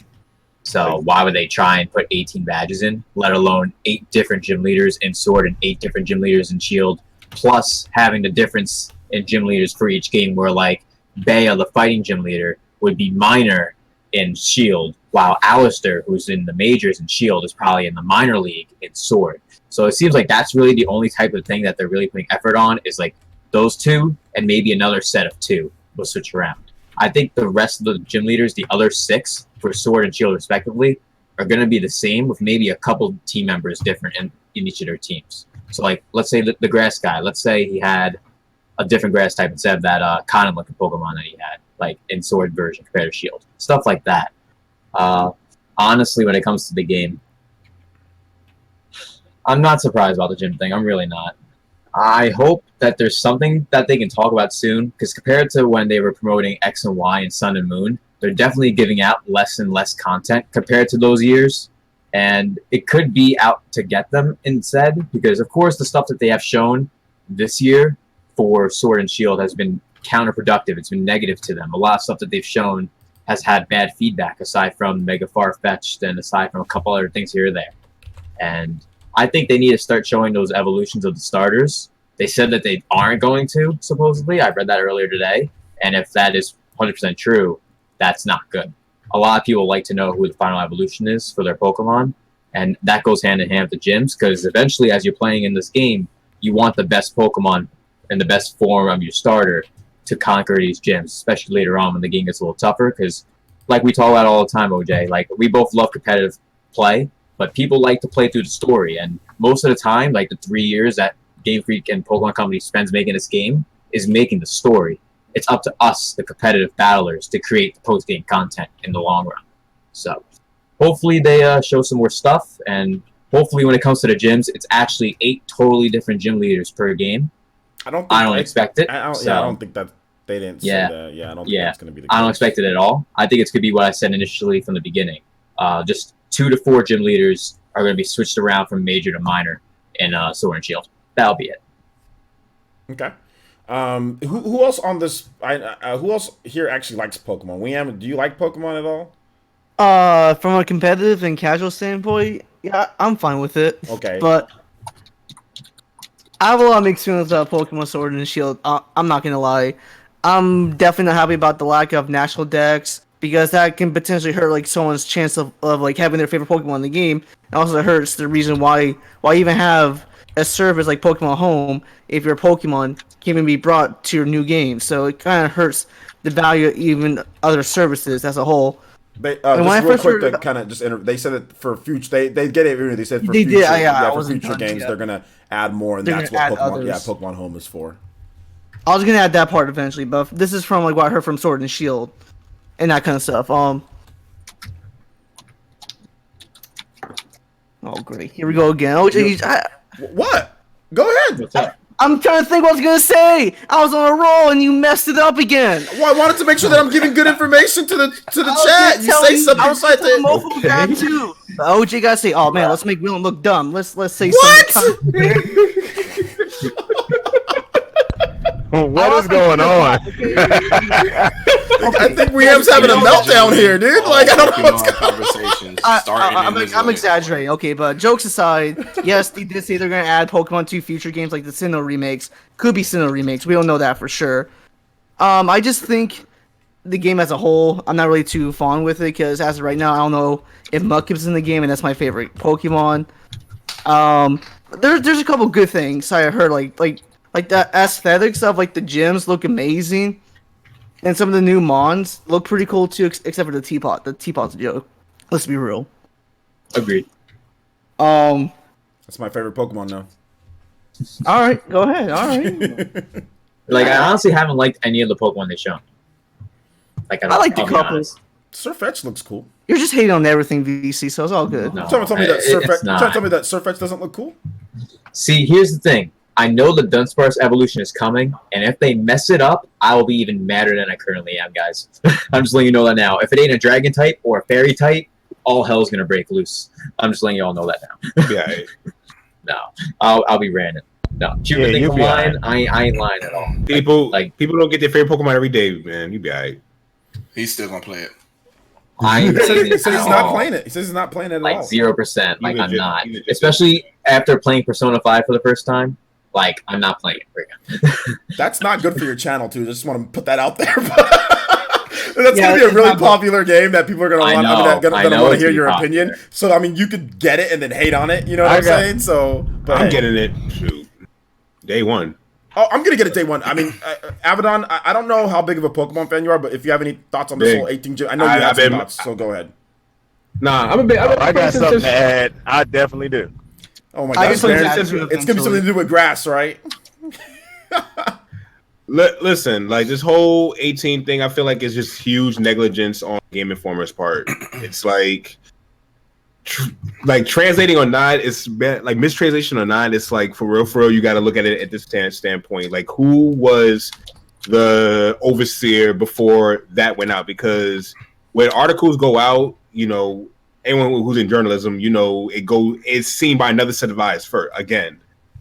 So why would they try and put 18 badges in, let alone 8 different gym leaders in Sword and 8 different gym leaders in Shield, plus having the difference in gym leaders for each game where, like, Bea, the fighting gym leader, would be minor in Shield, while Alistair, who's in the majors in Shield, is probably in the minor league in Sword. So it seems like that's really the only type of thing that they're really putting effort on is like those 2 and maybe another set of 2 will switch around. I think the rest of the gym leaders, the other 6 for Sword and Shield respectively, are going to be the same with maybe a couple team members different in each of their teams. So like, let's say the grass guy, let's say he had a different grass type instead of that common looking Pokemon that he had, like in Sword version compared to Shield. Stuff like that. Honestly, when it comes to the game, I'm not surprised about the gym thing. I'm really not. I hope that there's something that they can talk about soon, because compared to when they were promoting X and Y and Sun and Moon, they're definitely giving out less and less content compared to those years, and it could be out to get them instead, because of course the stuff that they have shown this year for Sword and Shield has been counterproductive. It's been negative to them. A lot of stuff that they've shown has had bad feedback, aside from Mega Farfetch'd and aside from a couple other things here or there. And I think they need to start showing those evolutions of the starters. They said that they aren't going to, supposedly. I read that earlier today. And if that is 100% true, that's not good. A lot of people like to know who the final evolution is for their Pokemon. And that goes hand in hand with the gyms, because eventually as you're playing in this game, you want the best Pokemon and the best form of your starter to conquer these gyms, especially later on when the game gets a little tougher. Because like we talk about all the time, OJ, like we both love competitive play, but people like to play through the story, and most of the time, like the 3 years that Game Freak and Pokemon Company spends making this game is making the story. It's up to us, the competitive battlers, to create the post-game content in the long run. So hopefully they show some more stuff, and hopefully when it comes to the gyms, it's actually 8 totally different gym leaders per game. I don't expect it. I don't think that they didn't say that. Yeah, I don't think that's going to be the case. I don't expect it at all. I think it's going to be what I said initially from the beginning. Just 2 to 4 gym leaders are going to be switched around from major to minor in Sword and Shield. That'll be it. Okay. Who else on this? Who else here actually likes Pokemon? Do you like Pokemon at all? From a competitive and casual standpoint, yeah, I'm fine with it. Okay. But I have a lot of mixed feelings about Pokemon Sword and Shield. I'm not gonna lie. I'm definitely not happy about the lack of national decks because that can potentially hurt like someone's chance of like having their favorite Pokemon in the game. It also hurts the reason why even have a service like Pokemon Home if your Pokemon can even be brought to your new game. So it kind of hurts the value of even other services as a whole. They just real quick to kind of just they said that for future they get it. They said for future for future games they're gonna add more, and that's what Pokemon Home is for. I was gonna add that part eventually, but this is from like what I heard from Sword and Shield and that kind of stuff. Oh great, here we go again. What? Go ahead. What's up? I'm trying to think what I was gonna say. I was on a roll and you messed it up again. Well, I wanted to make sure that I'm giving good information to the chat. You say something like that. Too. OJ gotta say, "Oh man, let's make Willem look dumb. Let's say something." What is going on? I think William's having a meltdown here, dude. Like, I don't know what's going on. I'm exaggerating, okay, but jokes aside, yes, they did say they're going to add Pokemon to future games like the Sinnoh remakes. Could be Sinnoh remakes. We don't know that for sure. I just think the game as a whole, I'm not really too fond with it because as of right now, I don't know if Mudkip's in the game, and that's my favorite Pokemon. There's a couple good things I heard, like the aesthetics of like the gyms look amazing, and some of the new mons look pretty cool too, except for the teapot. The teapot's a joke. Let's be real. Agreed. That's my favorite Pokemon now. All right, go ahead. All right. Like I honestly haven't liked any of the Pokemon they've shown. Like I like the couples. Sirfetch'd looks cool. You're just hating on everything VC, so it's all good. No, tell me that Sirfetch'd doesn't look cool. See, here's the thing. I know the Dunsparce evolution is coming, and if they mess it up, I will be even madder than I currently am, guys. I'm just letting you know that now. If it ain't a dragon type or a fairy type, all hell's gonna break loose. I'm just letting you all know that now. Yeah. No, I'll be ranting. No, you lying. I ain't lying at all. People don't get their favorite Pokemon every day, man. You be alright. He's still gonna play it. He says he's not playing it. He says he's not playing it at all. 0%. Like I'm not. Especially after playing Persona 5 for the first time. Like, I'm not playing it right now. That's not good for your channel, too. I just want to put that out there. That's going to be a really popular game that people are going to want to hear your opinion. So, I mean, you could get it and then hate on it. You know what I'm saying? So, but I'm getting it. Shoot. Day one. Oh, I'm going to get it day one. I mean, Abaddon, I don't know how big of a Pokemon fan you are, but if you have any thoughts on this whole 18 gym, I know you have some thoughts, so go ahead. Nah, I'm a bit. I got something to add. I definitely do. Oh my god! It's gonna be something to do with grass, right? Listen, like this whole 18 thing, I feel like is just huge negligence on Game Informer's part. It's like translating on 9 is like mistranslation on 9. It's like for real. You got to look at it at this standpoint. Like who was the overseer before that went out? Because when articles go out, you know. Anyone who's in journalism, you know, it's seen by another set of eyes again.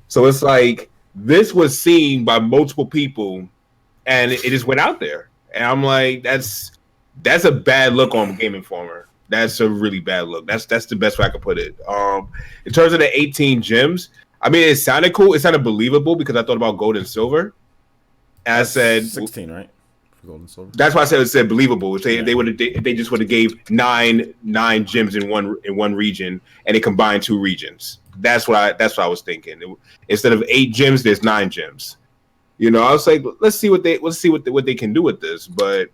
So it's like this was seen by multiple people, and it just went out there. And I'm like, that's a bad look on Game Informer. That's a really bad look. That's the best way I could put it. In terms of the 18 gyms, I mean, it sounded cool. It sounded believable because I thought about gold and silver. And I said 16, right? Gold and silver. That's why I said believable. If they just would have gave nine gyms in one region and they combined 2 regions. That's what I was thinking. Instead of 8 gyms, there's 9 gyms. You know, I was like, let's see what they can do with this. But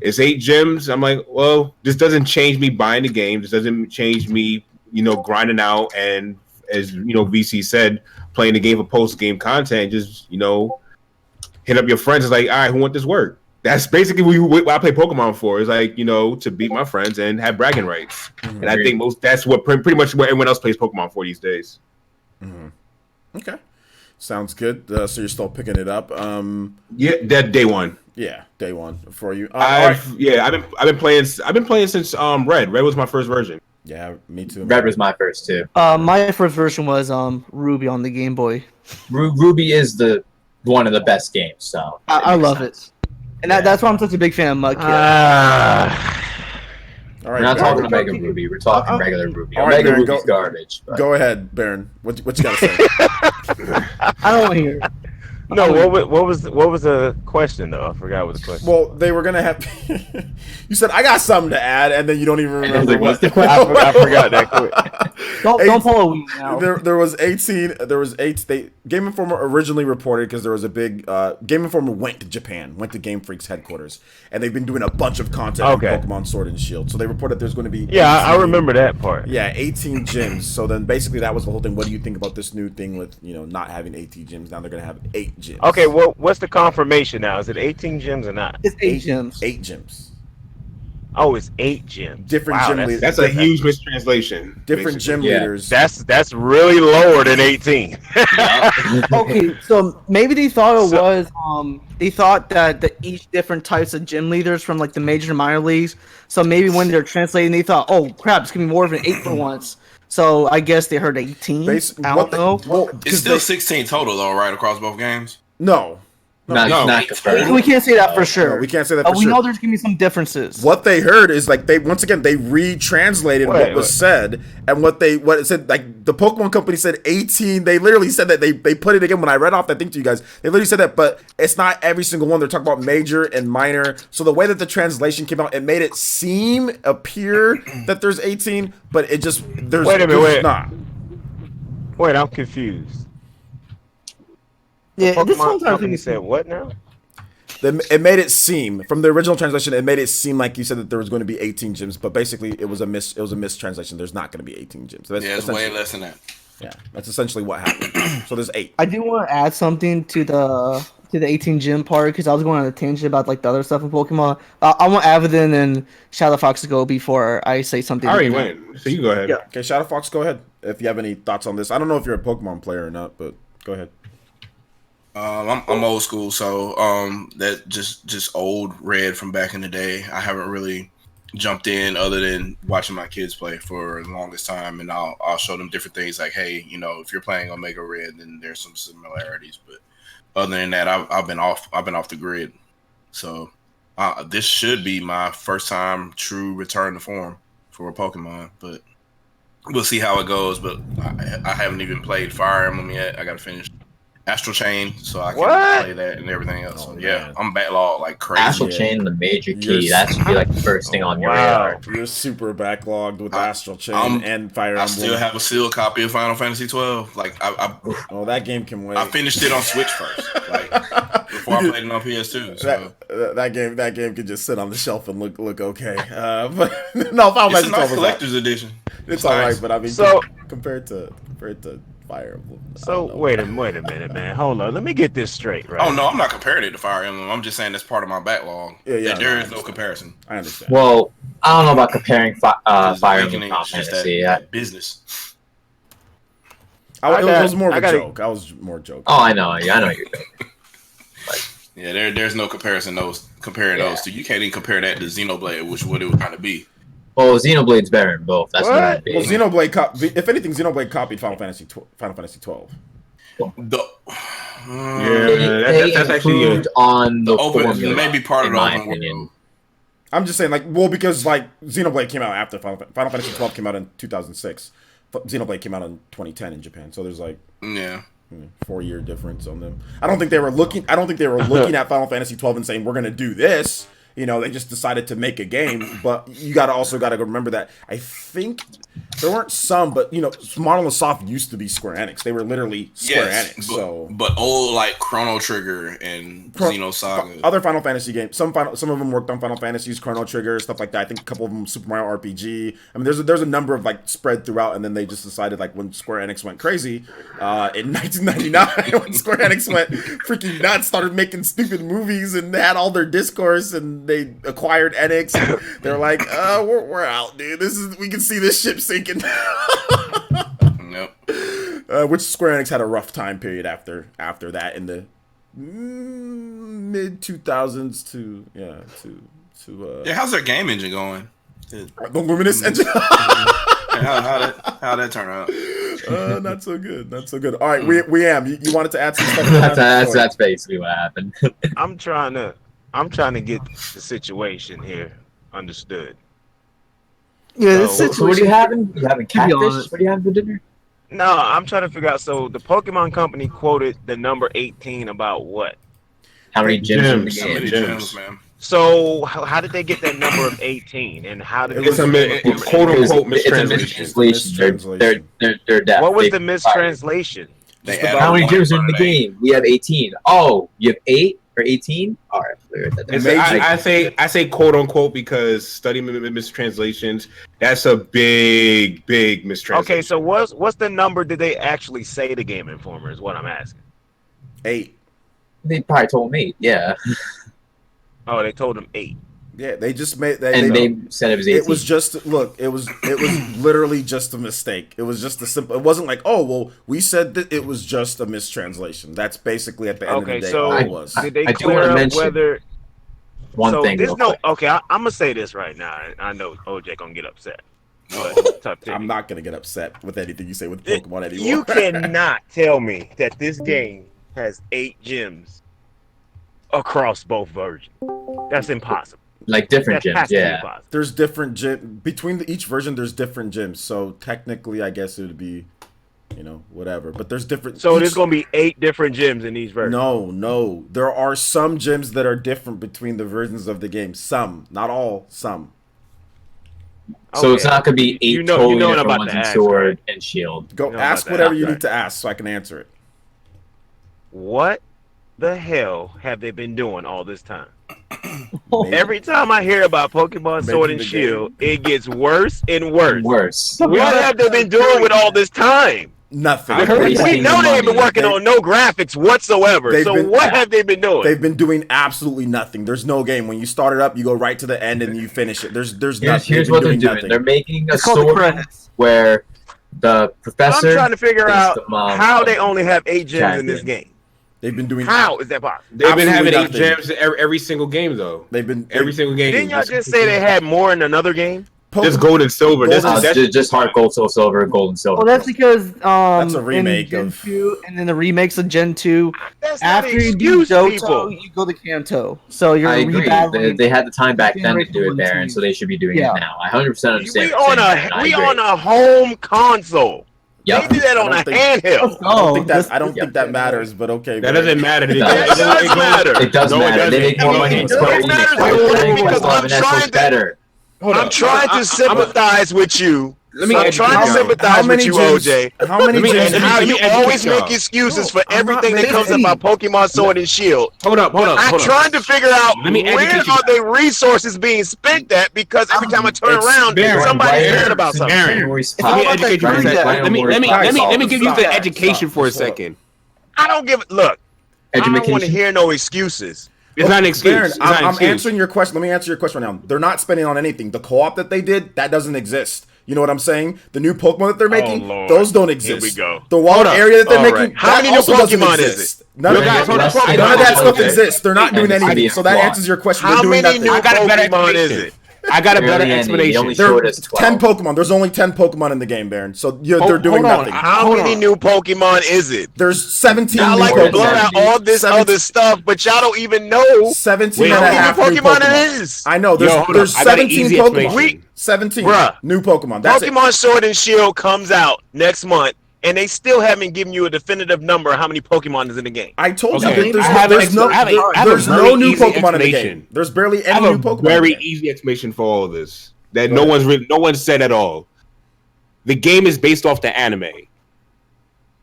it's 8 gyms. I'm like, well, this doesn't change me buying the game. This doesn't change me, you know, grinding out and as you know, VC said, playing the game for post game content. Just, you know, hit up your friends. It's like, all right, who want this work? that's basically what I play Pokemon for. Is like to beat my friends and have bragging rights. And I think that's what pretty much what everyone else plays Pokemon for these days. Okay, sounds good. So you're still picking it up. Yeah, that day one. Yeah, day one for you. I've been playing since Red. Red was my first version. Yeah, me too. Red was my first too. My first version was Ruby on the Game Boy. Ruby is one of the best games, so I love it, and that's why I'm such a big fan of Mudkip. All right, we're not Baron, talking Omega Ruby. We're talking regular Ruby. all right, Omega Baron, Ruby's garbage. But. Go ahead, Baron. What you got to say? I don't want to hear it. No, what was the question though? I forgot what the question. Well, they were gonna have. You said I got something to add, and then you don't even remember what's what. the question? I forgot that quick. Don't follow me now. There was 18. There was 8. Game Informer originally reported because there was a big Game Informer went to Japan, went to Game Freak's headquarters, and they've been doing a bunch of content on Pokemon Sword and Shield. So they reported there's going to be. Yeah, I remember that part. Yeah, 18 gyms. So then basically that was the whole thing. What do you think about this new thing with not having 18 gyms? Now they're going to have 8 gyms. Okay, well, what's the confirmation now? Is it 18 gyms or not? It's 8 gyms. 8 gyms. Oh, it's 8 gyms. Different gym leaders. That's a huge mistranslation. Different basically. gym leaders. That's really lower than 18. Okay, so maybe they thought it was they thought that each different types of gym leaders from like the major and minor leagues. So maybe when they're translating, they thought, oh crap, it's gonna be more of an 8 for once. So I guess they heard 18. I don't know. It's still 16 total though, right, across both games? No. Not confirmed. We can't say that for sure. No, we can't say that for we sure. know there's gonna be some differences. What they heard is like they retranslated what was said, and what it said, like the Pokemon company said 18. They literally said that they put it again when I read off that thing to you guys. They literally said that, but it's not every single one. They're talking about major and minor. So the way that the translation came out, it made it appear that there's 18, but it just there's not. Wait, I'm confused. Yeah, this Pokemon sometimes company said what now? It made it seem from the original translation. It made it seem like you said that there was going to be 18 gyms, but basically it was a mistranslation. There's not going to be 18 gyms. So it's way less than that. Yeah, that's essentially what happened. So there's 8. I do want to add something to the 18 gym part because I was going on a tangent about like the other stuff in Pokemon. I want Avidin and Shadow Fox to go before I say something. I already went, so you go ahead. Yeah. Okay, Shadow Fox, go ahead. If you have any thoughts on this, I don't know if you're a Pokemon player or not, but go ahead. I'm old school, so that just old Red from back in the day. I haven't really jumped in other than watching my kids play for the longest time, and I'll show them different things like, hey, if you're playing Omega Red, then there's some similarities. But other than that, I've been off the grid. So this should be my first time true return to form for a Pokemon, but we'll see how it goes. But I haven't even played Fire Emblem yet. I got to finish Astral Chain, so I can play that and everything else. So, yeah, I'm backlogged like crazy. Astral Chain, the major key. That should be like the first thing on your radar. You're super backlogged with Astral Chain and Fire Emblem. I still have a sealed copy of Final Fantasy 12. Like oh, that game can wait. I finished it on Switch first, like before I played it on PS2. So that game could just sit on the shelf and look okay. But no, Final Fantasy 12 it's a nice collector's edition. It's all right, but I mean, compared to Fire Emblem. So wait a minute, man. Hold on. Let me get this straight, right? Oh no, I'm not comparing it to Fire Emblem. I'm just saying that's part of my backlog. Yeah. There is no comparison. I understand. Well, I don't know about comparing Fire Emblem and Final Fantasy. That business. It was more of a joke. I was more joking. Oh, I know. Yeah, I know you're joking. Yeah, there's no comparison. Comparing those two, you can't even compare that to Xenoblade, which what it would kind of be. Well, Xenoblade's better than both. That's what I'd be. Well, Xenoblade, if anything, Xenoblade copied Final Fantasy 12. That's actually on the formula, maybe part of in the my open opinion. world. I'm just saying, because Xenoblade came out after Final Fantasy 12 came out in 2006. Xenoblade came out in 2010 in Japan. So there's 4-year difference on them. I don't think they were looking at Final Fantasy 12 and saying we're going to do this. They just decided to make a game, but you also got to remember that I think There weren't some, but Monolith Soft used to be Square Enix. They were literally Square Enix. But old like Chrono Trigger and Xenosaga, other Final Fantasy games. Some of them worked on Final Fantasies, Chrono Trigger, stuff like that. I think a couple of them Super Mario RPG. I mean, there's a number of like spread throughout, and then they just decided like when Square Enix went crazy in 1999, when Square Enix went freaking nuts, started making stupid movies, and they had all their discourse, and they acquired Enix. And they're like, we're out, dude. We can see this ship sinking. Nope. Which Square Enix had a rough time period after that in the mid 2000s to how's their game engine going? The Luminous engine. How that turn out? Not so good. All right, we am. You wanted to add some stuff? That's basically what happened. I'm trying to get the situation here understood. Yeah, so what are you having? You having catfish? What are you having for dinner? No, I'm trying to figure out. So the Pokemon Company quoted the number 18 about what? How many gyms in the So game? many gyms, man. So how did they get that number of 18? And how did It's a quote unquote mistranslation. They're deaf. What was the mistranslation? How many gyms are in the game? We have 18. Oh, you have 8 or 18? All right. I say quote unquote because studying mistranslations, that's a big mistranslation. Okay, so what's the number did they actually say to Game Informer is what I'm asking. 8. They probably told me, yeah. Oh, they told him 8. Yeah, they just made that. And they said it was 18. It was just it was literally just a mistake. It was just a simple. It wasn't like, oh well, we said that it was just a mistranslation. That's basically at the end of the day all it was. Did they clear up whether one thing? Okay, I'm gonna say this right now. I know OJ gonna get upset. But I'm not gonna get upset with anything you say with Pokemon anymore. You cannot tell me that this game has 8 gyms across both versions. That's impossible. Like different gyms, yeah. There's different gym between each version. There's different gyms, so technically, I guess it would be, whatever. But there's different. So there's gonna be 8 different gyms in each version. No, there are some gyms that are different between the versions of the game. Some, not all. Some. So it's not gonna be 8 totally different ones in Sword and Shield. Go ask whatever you need to ask, so I can answer it. What the hell have they been doing all this time? Every time I hear about Pokemon Sword and Shield, it gets worse and worse. What have they been doing with all this time? Nothing. We know they ain't been working on no graphics whatsoever. What have they been doing? They've been doing absolutely nothing. There's no game. When you start it up, you go right to the end and you finish it. There's nothing. Here's what they're doing. Nothing. They're making a story where the professor. I'm trying to figure out how they only have 8 gyms in this game. They've been doing. How is that possible? They've been having 8 gyms every single game, though. Every single game. Didn't y'all just say they had more in another game? Just gold and silver. Just hard gold, soul silver, gold and silver. Well, that's because that's a remake Gen of 2, and then the remakes of Gen 2. That's after you do Johto, you go to Kanto. So you're I agree. They had the time back then to do it there, and so they should be doing it now. I 100% understand. We on a home console. Yep. They do that on a handheld. I don't think that matters, but okay. That doesn't matter. It does matter. It does matter. They make more money in Square Enix. I'm trying to sympathize with you. I'm trying to sympathize with you, OJ. How many gyms? And how you always make excuses for everything that comes about Pokemon Sword and Shield. Hold up. I'm trying to figure out where are the resources being spent at, because every time I turn around, somebody's hearing about something. Let me give you the education for a second. I don't want to hear no excuses. It's not an excuse. I'm answering your question. Let me answer your question right now. They're not spending on anything. The co-op that they did, that doesn't exist. You know what I'm saying? The new Pokemon that they're making, those don't exist. Here we go. The wild area that they're making, how many new Pokemon is it? None of that stuff exists. They're not doing anything. So that answers your question. How many new Pokemon is it? I got a better explanation. There's 10 Pokemon. There's only 10 Pokemon in the game, Baron. So they're doing nothing. How many new Pokemon is it? There's 17 y'all new Pokemon. Blur out all this other stuff, but y'all don't even know 17 and a half new Pokemon it is. I know. There's 17 Pokemon. 17 new Pokemon. That's Pokemon Sword and Shield comes out next month, and they still haven't given you a definitive number of how many Pokemon is in the game. I told you that there's no new Pokemon in the game. There's barely any new Pokemon. Very easy explanation for all of this that no one said at all. the game is based off the anime.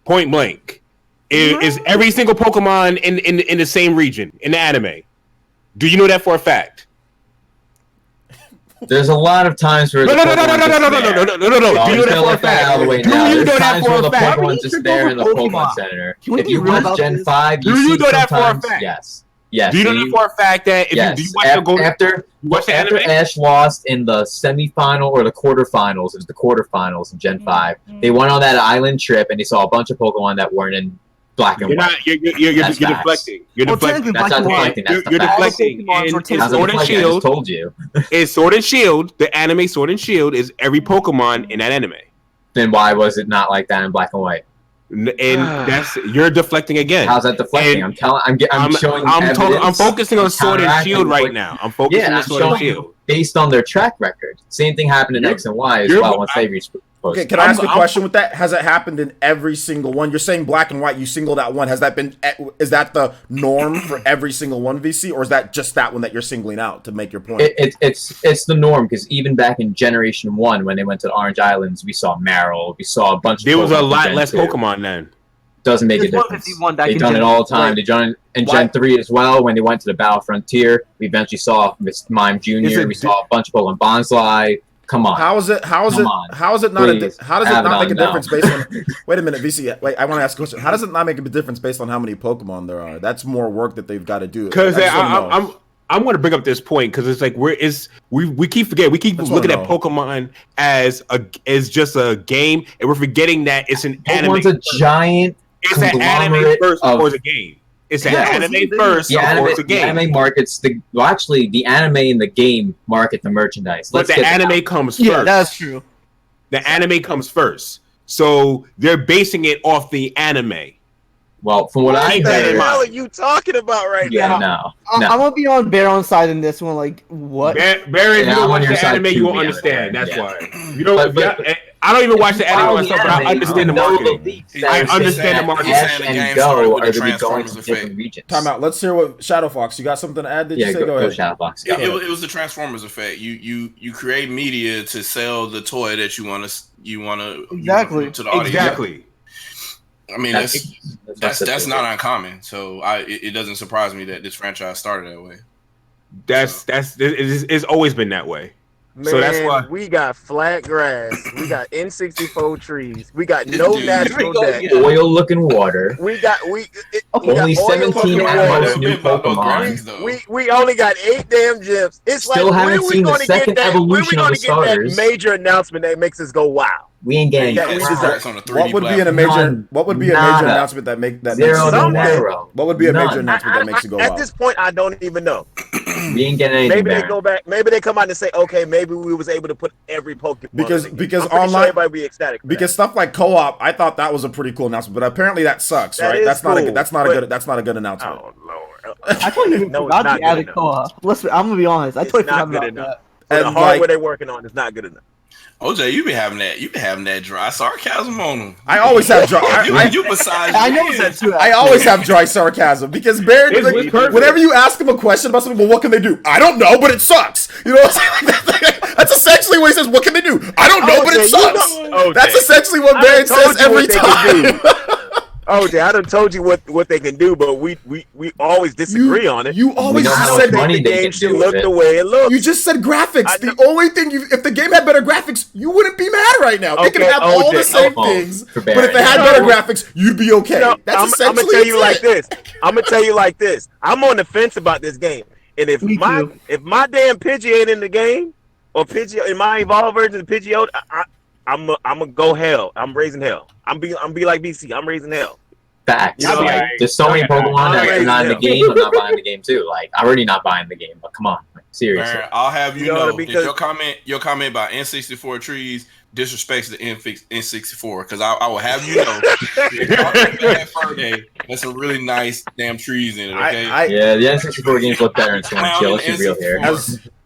Point blank. Is every single Pokemon in the same region in the anime? Do you know that for a fact? There's a lot of times where No. Do you know that for a fact? Do you know that for a fact? Pokemon's just there in the Pokemon Center. If you real watch Gen 5, do you know that for a fact? Yes. Yes. Do you know that for a fact that if you watch the after anime? Ash lost in the semifinal or the quarterfinals, it was the quarterfinals in Gen 5. They went on that island trip and they saw a bunch of Pokemon that weren't in black and white. You're deflecting. You're deflecting. That's not deflecting. That's You're deflecting. That's Sword and Shield. I just told you. It's Sword and Shield. The anime Sword and Shield is every Pokemon in that anime. Then why was it not like that in black and white? And you're deflecting again. How's that deflecting? I'm showing. I'm focusing on Sword and Shield right now. I'm focusing on Sword and Shield based on their track record. Same thing happened in X and Y as well once they reached. Okay, can I ask a question with that? Has it happened in every single one? You're saying black and white. You singled out one. Is that the norm for every single one VC, or is that just that one that you're singling out to make your point? It's the norm because even back in Generation 1, when they went to the Orange Islands, we saw Marill, we saw a bunch. There was a lot less Pokemon then. Doesn't make a difference. They've done it all the time. They've done it in Gen 3 as well. When they went to the Battle Frontier, we eventually saw Miss Mime Jr. We saw a bunch of Pokemon Bonsly. Come on. How does it not make a difference based on Wait a minute, VC. Wait, I want to ask a question. How does it not make a difference based on how many Pokemon there are? That's more work that they've got to do. Because I'm going to bring up this point because it's like we keep forgetting. We keep looking at Pokemon as just a game, and we're forgetting that it's an anime. Pokemon's a giant. It's an anime first before the game. It's an anime first before the game. The anime markets the anime and the game market the merchandise. But the anime comes first. Yeah, that's true. The anime comes first. So they're basing it off the anime. Well, from what I heard, what the hell are you talking about right now? No. I'm gonna be on Baron's side in this one. Like, what? Baron, if you don't watch the anime, you won't understand. That's why. You don't. I don't even watch the anime myself, but I understand the marketing. I understand the marketing. Ash and Go are going to be going to different regions. Time out. Let's hear what Shadow Fox. You got something to add? Did you say? Go ahead. Shadow Fox. It was the Transformers effect. You create media to sell the toy that you want to exactly to the audience. Exactly. I mean that's not uncommon. So it doesn't surprise me that this franchise started that way. It's always been that way. Man, so that's why we got flat grass, we got N64 trees, we got no natural deck, oil-looking water. We got only 17 most new Pokemon. We only got 8 damn gyms. It's still like haven't seen the second evolution of the starters. That major announcement that makes us go wow. We ain't getting what would be a major announcement that makes what would be a major announcement that makes you go wow? At this point, I don't even know. We ain't getting anything. Maybe they go back. Maybe they come out and say, "Okay, maybe we was able to put every Pokemon." Because online, sure everybody be ecstatic. Because stuff like co-op, I thought that was a pretty cool announcement, but apparently that sucks, right? That's not a good announcement. Oh Lord! I totally forgot the added co-op. Listen, I'm gonna be honest. I totally forgot about that. And the hardware they're working on is not good enough. OJ, you be having that dry sarcasm on them. I always have dry. I know that too. I always have dry sarcasm because Baron, whenever you ask him a question about something, well, what can they do? I don't know, but it sucks. You know what I'm saying? That's essentially what he says. What can they do? I don't know, but it sucks. That's essentially what Baron says every time. OJ, I done told you what they can do, but we always disagree on it. You always said the game should look the way it looks. You just said graphics. The only thing, if the game had better graphics, you wouldn't be mad right now. They can have all the same things, but if they had better graphics, you'd be okay. That's essentially I'm gonna tell you like this. I'm gonna tell you like this. I'm on the fence about this game, and if my damn Pidgey ain't in the game, or Pidgey in my evolved version of Pidgeot, I'm gonna go hell. I'm raising hell. I'm be like BC. I'm raising hell. Facts. There's so many Pokemon that are not in the game. I'm not buying the game too. Like, I'm already not buying the game. But come on, seriously. Man, I'll have you know that your comment about N64 trees disrespects the N64 because I will have you know that's some really nice damn trees in it. Okay. The N64 games look better in Sword and Shield. Let's be real here.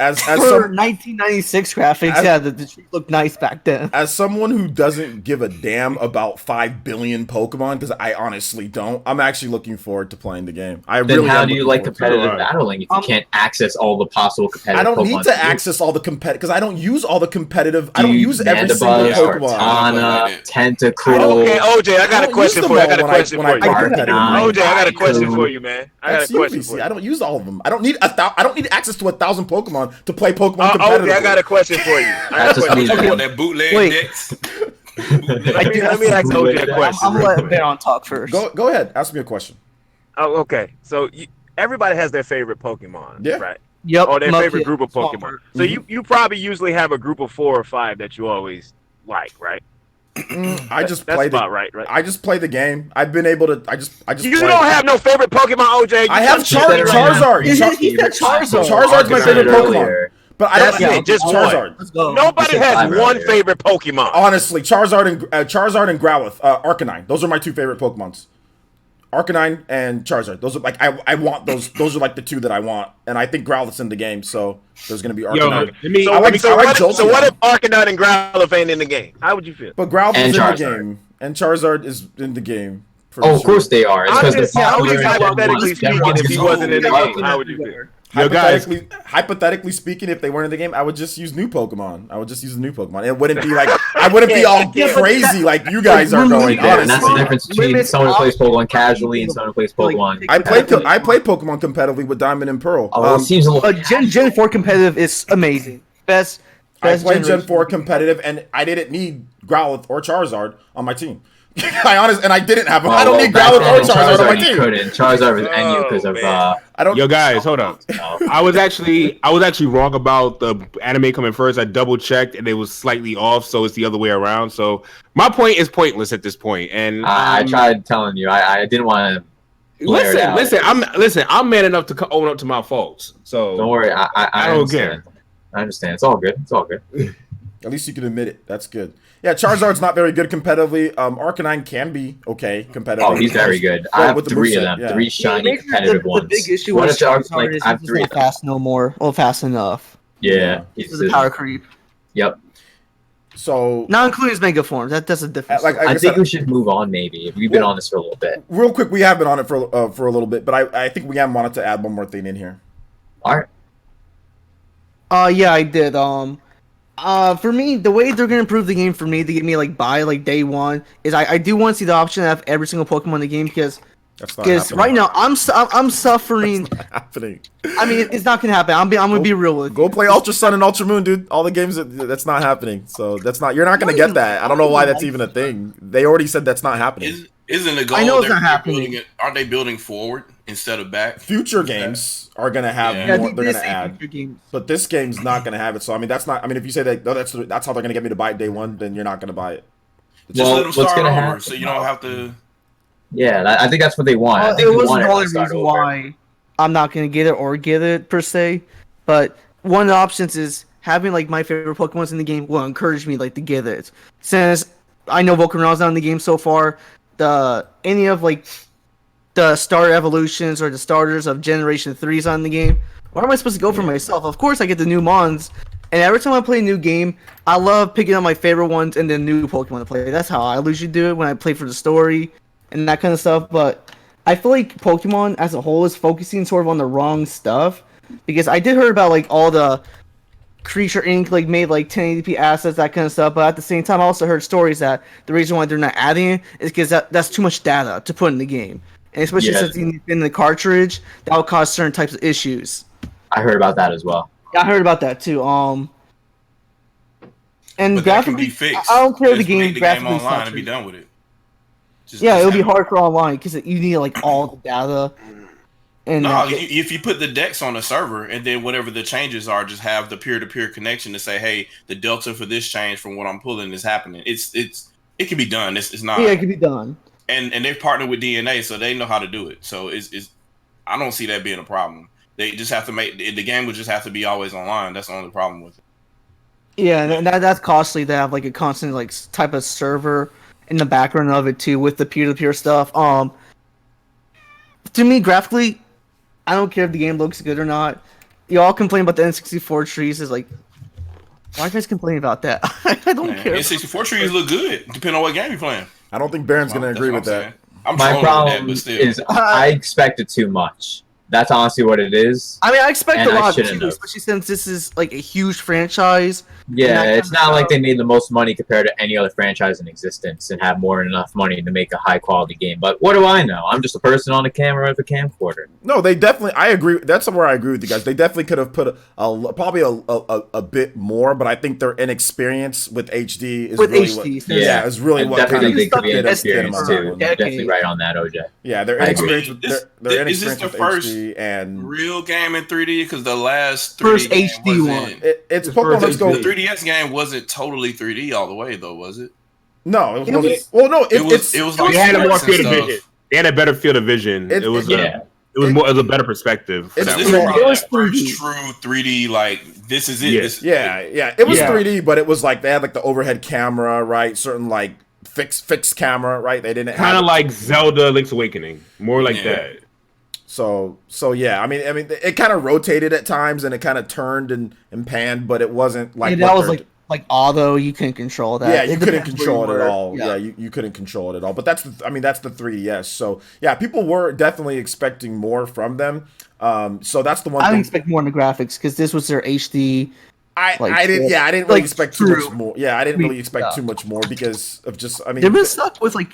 For 1996 graphics, the trees looked nice back then. As someone who doesn't give a damn about 5 billion Pokemon, because I honestly don't, I'm actually looking forward to playing the game. Then how do you like competitive battling if you can't access all the possible competitive Pokemon? I don't need to access all the competitive, because I don't use all the competitive. I don't use every single Pokemon. Kartana, Tentacruel. Okay, OJ, I got a question for you. OJ, I got a question for you, man. I got a question for you. I don't use all of them. I don't need access to 1,000 Pokemon to play Pokemon competitively. Okay, I got a question for you. That bootleg decks. Let me ask OJ a question. I'm gonna let Baron talk first. Go ahead. Ask me a question. Oh, okay. So everybody has their favorite Pokemon, right? Yep. Or their favorite group of Pokemon. So you probably usually have a group of 4 or 5 that you always like, right? I just play right. I just play the game. I've been able to. I just. You don't have no favorite Pokemon, OJ. I have Charizard. He said Charizard. Charizard's my favorite Pokemon. But I don't just Charizard. Nobody has one favorite Pokemon. Honestly, Charizard and Growlithe, Arcanine. Those are my 2 favorite Pokemons. Arcanine and Charizard. Those are like I want those. Those are like the 2 that I want, and I think Growlithe's in the game, so there's gonna be Arcanine. So what if Arcanine and Growlithe ain't in the game? How would you feel? But Growlithe is in the game, and Charizard is in the game. Of course they are. It's because they're popular. Hypothetically speaking, if he wasn't in the game, how would you feel? Hypothetically speaking, if they weren't in the game, I would just use new Pokemon. I would just use a new Pokemon. It wouldn't be like I wouldn't be all crazy like you guys are going. And that's the difference between someone who plays Pokemon casually and someone who plays Pokemon. I played Pokemon competitively with Diamond and Pearl. It seems a little. Gen 4 competitive is amazing. Best I played Gen 4 competitive, and I didn't need Growlithe or Charizard on my team. I didn't have them. I don't need Growlithe or Charizard on my team. Charizard was NU because of Yo, guys, hold on. I was actually wrong about the anime coming first. I double checked and it was slightly off, so it's the other way around. So my point is pointless at this point. And I tried telling you, I didn't want to. Listen. I'm man enough to own up to my faults. So don't worry. I don't care. I understand. It's all good. At least you can admit it. That's good. Yeah, Charizard's not very good competitively. Arcanine can be okay competitively. Oh, he's very good. I have 3 of them. Yeah. 3 shiny competitive ones. The big issue with Charizard is he's not fast no more. Well, fast enough. Yeah. He's the power creep. Yep. So not including his Mega Form. That's a difference. I think we should move on. Maybe we've been on this for a little bit. Real quick, we have been on it for a little bit, but I think we wanted to add one more thing in here. All right. Yeah, I did. For me, the way they're gonna improve the game for me to get me by day one is I do want to see the option to have every single Pokemon in the game because right now I'm suffering. That's not happening. I mean, it's not gonna happen. I'm gonna be real with you. Go play Ultra Sun and Ultra Moon, dude. All the games that's not happening. So you're not gonna get that. I don't know why that's even a thing. They already said that's not happening. Isn't the goal? I know it's not happening. Aren't they building forward instead of back? Future games are gonna have more. They're gonna add, but this game's not gonna have it. So I mean, that's not. I mean, if you say that that's how they're gonna get me to buy it day one, then you're not gonna buy it. Just let them start over, so you don't have to. Yeah, I think that's what they want. I think it wasn't the only reason why I'm not gonna get it per se, but one of the options is having my favorite Pokemon's in the game will encourage me to get it. Since I know Volcaron's not in the game so far, any of the starter evolutions or the starters of Generation 3's on the game. Where am I supposed to go for myself? Of course, I get the new Mons, and every time I play a new game, I love picking up my favorite ones and then new Pokemon to play. That's how I usually do it when I play for the story and that kind of stuff. But I feel like Pokemon as a whole is focusing sort of on the wrong stuff because I did hear about all the Creature Inc. made 1080p assets, that kind of stuff, but at the same time I also heard stories that the reason why they're not adding it is because that's too much data to put in the game, and especially since it's in the cartridge, that will cause certain types of issues. I heard about that as well. Yeah, I heard about that too. And but that can be fixed. I don't care if the game graphically online and be done with it. It'll be hard for online because you need all the data. And if you put the decks on a server and then whatever the changes are, just have the peer-to-peer connection to say, hey, the delta for this change from what I'm pulling is happening. It can be done. It's not. Yeah, it can be done. And they've partnered with DNA, so they know how to do it. So I don't see that being a problem. They just have to the game would just have to be always online. That's the only problem with it. Yeah, and that's costly to have a constant type of server in the background of it too with the peer-to-peer stuff. To me, graphically, I don't care if the game looks good or not. you all complain about the N64 trees. Is like, why are you guys complaining about that? I don't care. N64 trees look good, depending on what game you're playing. I don't think Baron's gonna agree with that. My problem is I expected too much. That's honestly what it is. I mean, I expect a lot too, especially since this is like a huge franchise. Yeah, it's not like they made the most money compared to any other franchise in existence and have more than enough money to make a high quality game. But what do I know? I'm just a person on the camera with a camcorder. No, they definitely. I agree. That's where I agree with you guys. They definitely could have put probably a bit more, but I think their inexperience with HD is really is really what definitely they could be inexperienced too. Definitely right on that, OJ. Yeah, their inexperience with their is this the first and real game in 3D? Because the last 3D first HD one, it's Pokemon Let's Go. The 3DS game wasn't totally 3D all the way though, was it? No, it was. Well, no, it was. Like they had a more field of vision. They had a better field of vision. It was more as a better perspective. This is probably the first true 3D. Like this is it. Yeah. It was 3D, but it was like they had like the overhead camera, right? Certain like fixed camera, right? They didn't kind of like Zelda Link's Awakening, more like that. So yeah, I mean, it kind of rotated at times and it kind of turned and panned, but it wasn't like that was like auto. You couldn't control that. Yeah, you couldn't control it at all. Yeah, you couldn't control it at all. But that's the 3DS. So yeah, people were definitely expecting more from them. So that's the one. I didn't expect more in the graphics because this was their HD. I didn't really expect too much more. Yeah, I didn't really expect too much more because of just. I mean, they've been stuck with like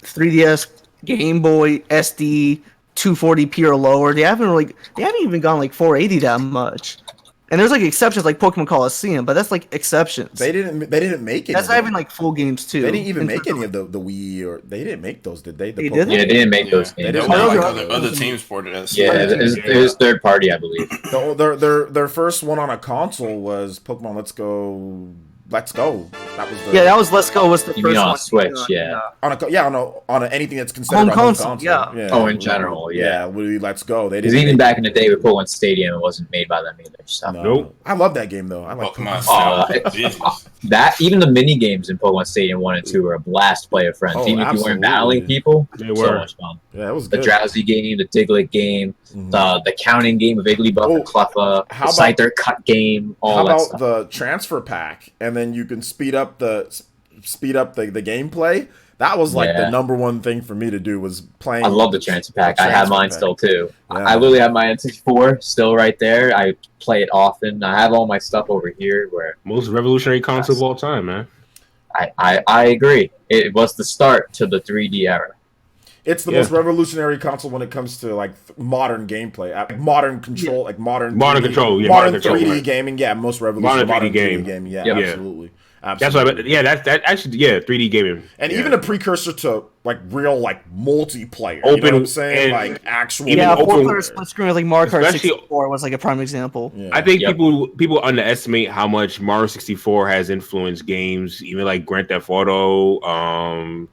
3DS, Game Boy, SD. 240p or lower. They haven't even gone like 480 that much. And there's like exceptions like Pokemon Coliseum, but that's like exceptions. They didn't make it. That's not even like full games too. They didn't even make any of the Wii or they didn't make those, did they? They didn't? Yeah, they didn't make those games. Other teams ported it. Yeah, it was third party, I believe. Their first one on a console was Pokemon Let's Go. That was that was Let's Go was the you first mean on one. Switch, on anything that's considered home a console. Yeah. Oh, in general, yeah. Let's Go. They because even back in the day with Pokemon Stadium, it wasn't made by them either. So. Nope. I love that game though. I like Pokemon. That even the mini games in Pokemon Stadium 1 and 2 were a blast to play with friends. Even if you weren't battling people, they were so much fun. Yeah, it was the good. Drowsy game, the Diglett game, the counting game of Igglybuff and Cleffa, the Scyther cut game, all that stuff. How about the transfer pack, and then you can speed up the gameplay? That was like the number one thing for me to do was playing. I love the transfer pack. I have mine still too. Yeah. I literally have my N64 still right there. I play it often. I have all my stuff over here. Where most revolutionary console of all time, man. I agree. It was the start to the 3D era. It's the most revolutionary console when it comes to like modern gameplay, modern control, like modern 3D gaming. Yeah, most revolutionary modern 3D gaming. Yeah, absolutely. That's what 3D gaming. And even a precursor to like real like multiplayer. Open, you know what I'm saying? Like actual four-player split screen like Mario Kart 64 was like a prime example. Yeah. I think people underestimate how much Mario 64 has influenced games, even like Grand Theft Auto.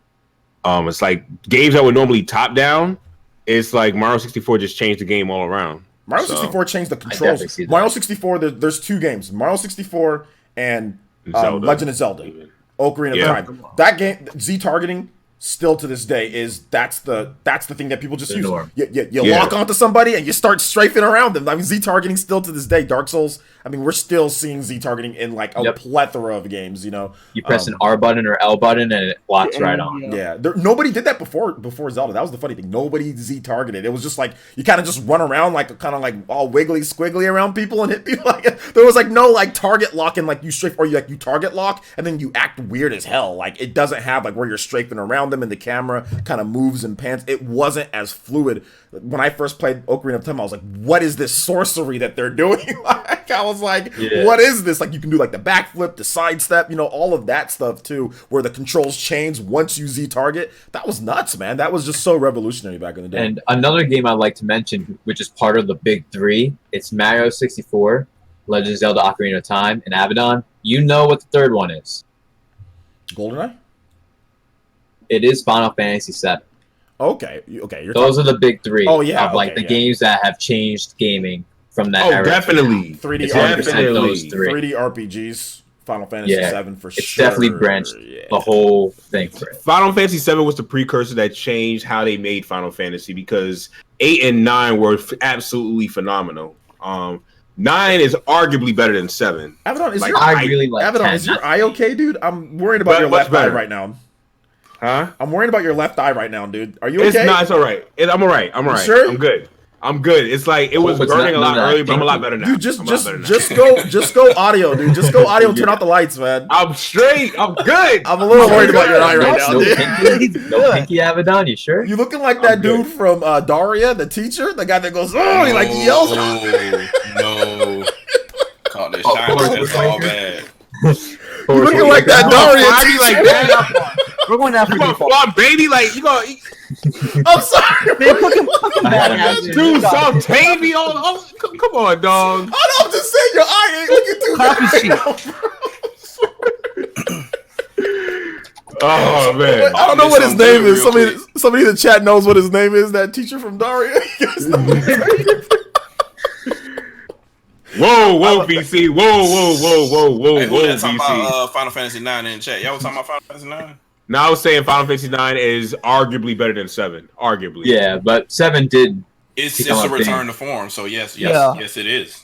It's like games that were normally top down. It's like Mario 64 just changed the game all around. Mario 64 changed the controls. Mario 64, there's two games: Mario 64 and Legend of Zelda, Ocarina of Time. That game, Z targeting, still to this day that's the thing that people just use. You lock onto somebody and you start strafing around them. I mean, Z targeting still to this day. Dark Souls. I mean, we're still seeing Z targeting in like a plethora of games. You know, you press an R button or L button and it locks right on. Yeah, nobody did that before Zelda. That was the funny thing. Nobody Z targeted. It was just like you kind of just run around like kind of like all wiggly squiggly around people and hit people. Like there was like no like target lock and like you strafe or you target lock and then you act weird as hell. Like it doesn't have like where you're strafing around them and the camera kind of moves and pans. It wasn't as fluid. When I first played Ocarina of Time, I was like, what is this sorcery that they're doing? Like, I was like, what is this? Like, you can do like the backflip, the sidestep, you know, all of that stuff too, where the controls change once you Z-target. That was nuts, man. That was just so revolutionary back in the day. And another game I'd like to mention, which is part of the big three, it's Mario 64, Legend of Zelda Ocarina of Time, and Abaddon. You know what the third one is. GoldenEye? It is Final Fantasy VII. Okay. Those are the big three. Oh yeah, of the games that have changed gaming from that era. Definitely. 3D RPGs. Final Fantasy VII for sure. It's definitely branched the whole thing for it. Final Fantasy VII was the precursor that changed how they made Final Fantasy because 8 and 9 were absolutely phenomenal. 9 is arguably better than 7. Abaddon, is Like, your I really like Abaddon, 10. is your eye okay, dude? I'm worried about your much left eye better. right now. Huh? I'm worried about your left eye right now, dude. Are you okay? It's all right. I'm all right. I'm all right. Sure? I'm good. I'm good. It's like it was It's burning not a lot none of that earlier, but I'm a lot better now. Dude, just I'm a lot better now. just go audio, dude. Just go audio and turn off the lights, man. I'm straight. I'm good. I'm a little worried about your eye right now, No dude. pinky, no pinky Abaddon, you sure? You looking like that I'm dude good. from Daria, the teacher, the guy that goes, oh, he like yells. No. Caught this Oh, shine. That's all bad. You looking like that Daria Fly me like teacher. that. We're going after You gonna default. fly, baby? Like you gonna I'm sorry. Man, fucking bad. do some Tavy on? Oh, come on, dog. I don't just say your eye ain't looking too Copy bad. sheet. Oh man. I don't know what his Something name is. real Somebody in the chat knows what his name is. That teacher from Daria. Whoa, BC. Whoa, Hey, who that talking BC. about Final Fantasy 9 in the chat? Y'all was talking about Final Fantasy 9? Now I was saying Final Fantasy 9 is arguably better than 7. Arguably. Yeah, but 7 did. It's Become a a return thing. to form. So yes, Yeah. yes, it is.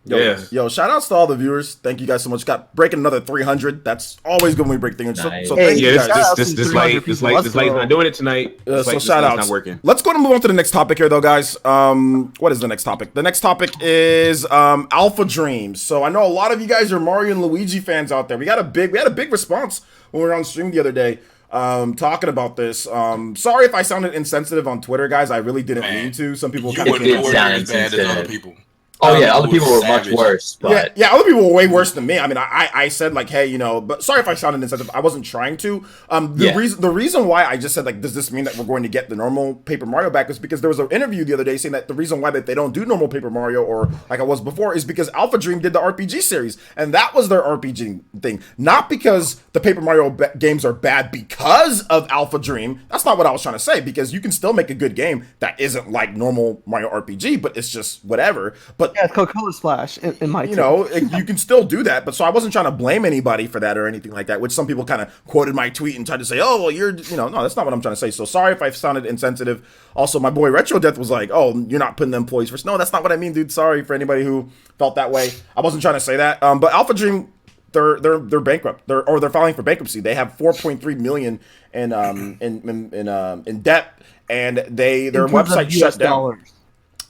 Yo, shout outs to all the viewers. Thank you guys so much. Got breaking another 300. That's always good when we break things. Nice. So Hey, thank you Yeah, guys. this light's not doing it tonight. So This shout light's outs. not working. Let's go and move on to the next topic here, though, guys. What is the next topic? The next topic is Alphadream. So I know a lot of you guys are Mario and Luigi fans out there. We had a big response when we were on stream the other day, talking about this. Sorry if I sounded insensitive on Twitter, guys. I really didn't Man, mean to. Some people You kind of wouldn't did know sound as bad as other insensitive. people. Oh yeah, other was people were much savage. worse. But Yeah, other people were way worse than me. I mean, I said like, hey, but sorry if I sounded insensitive. I wasn't trying to. The reason why I just said like, does this mean that we're going to get the normal Paper Mario back is because there was an interview the other day saying that the reason why that they don't do normal Paper Mario or like I was before is because Alphadream did the RPG series and that was their RPG thing, not because the Paper Mario games are bad because of Alphadream. That's not what I was trying to say because you can still make a good game that isn't like normal Mario RPG, but it's just whatever. But Yeah, it's Coca-Cola Splash in my you know, you can still do that. But so I wasn't trying to blame anybody for that or anything like that, which some people kind of quoted my tweet and tried to say, oh, well, no, that's not what I'm trying to say. So sorry if I sounded insensitive. Also, my boy Retro Death was like, oh, you're not putting the employees first. No, that's not what I mean, dude. Sorry for anybody who felt that way. I wasn't trying to say that. But Alphadream, they're bankrupt. They're filing for bankruptcy. They have 4.3 million in debt, and their website shut down. Dollars.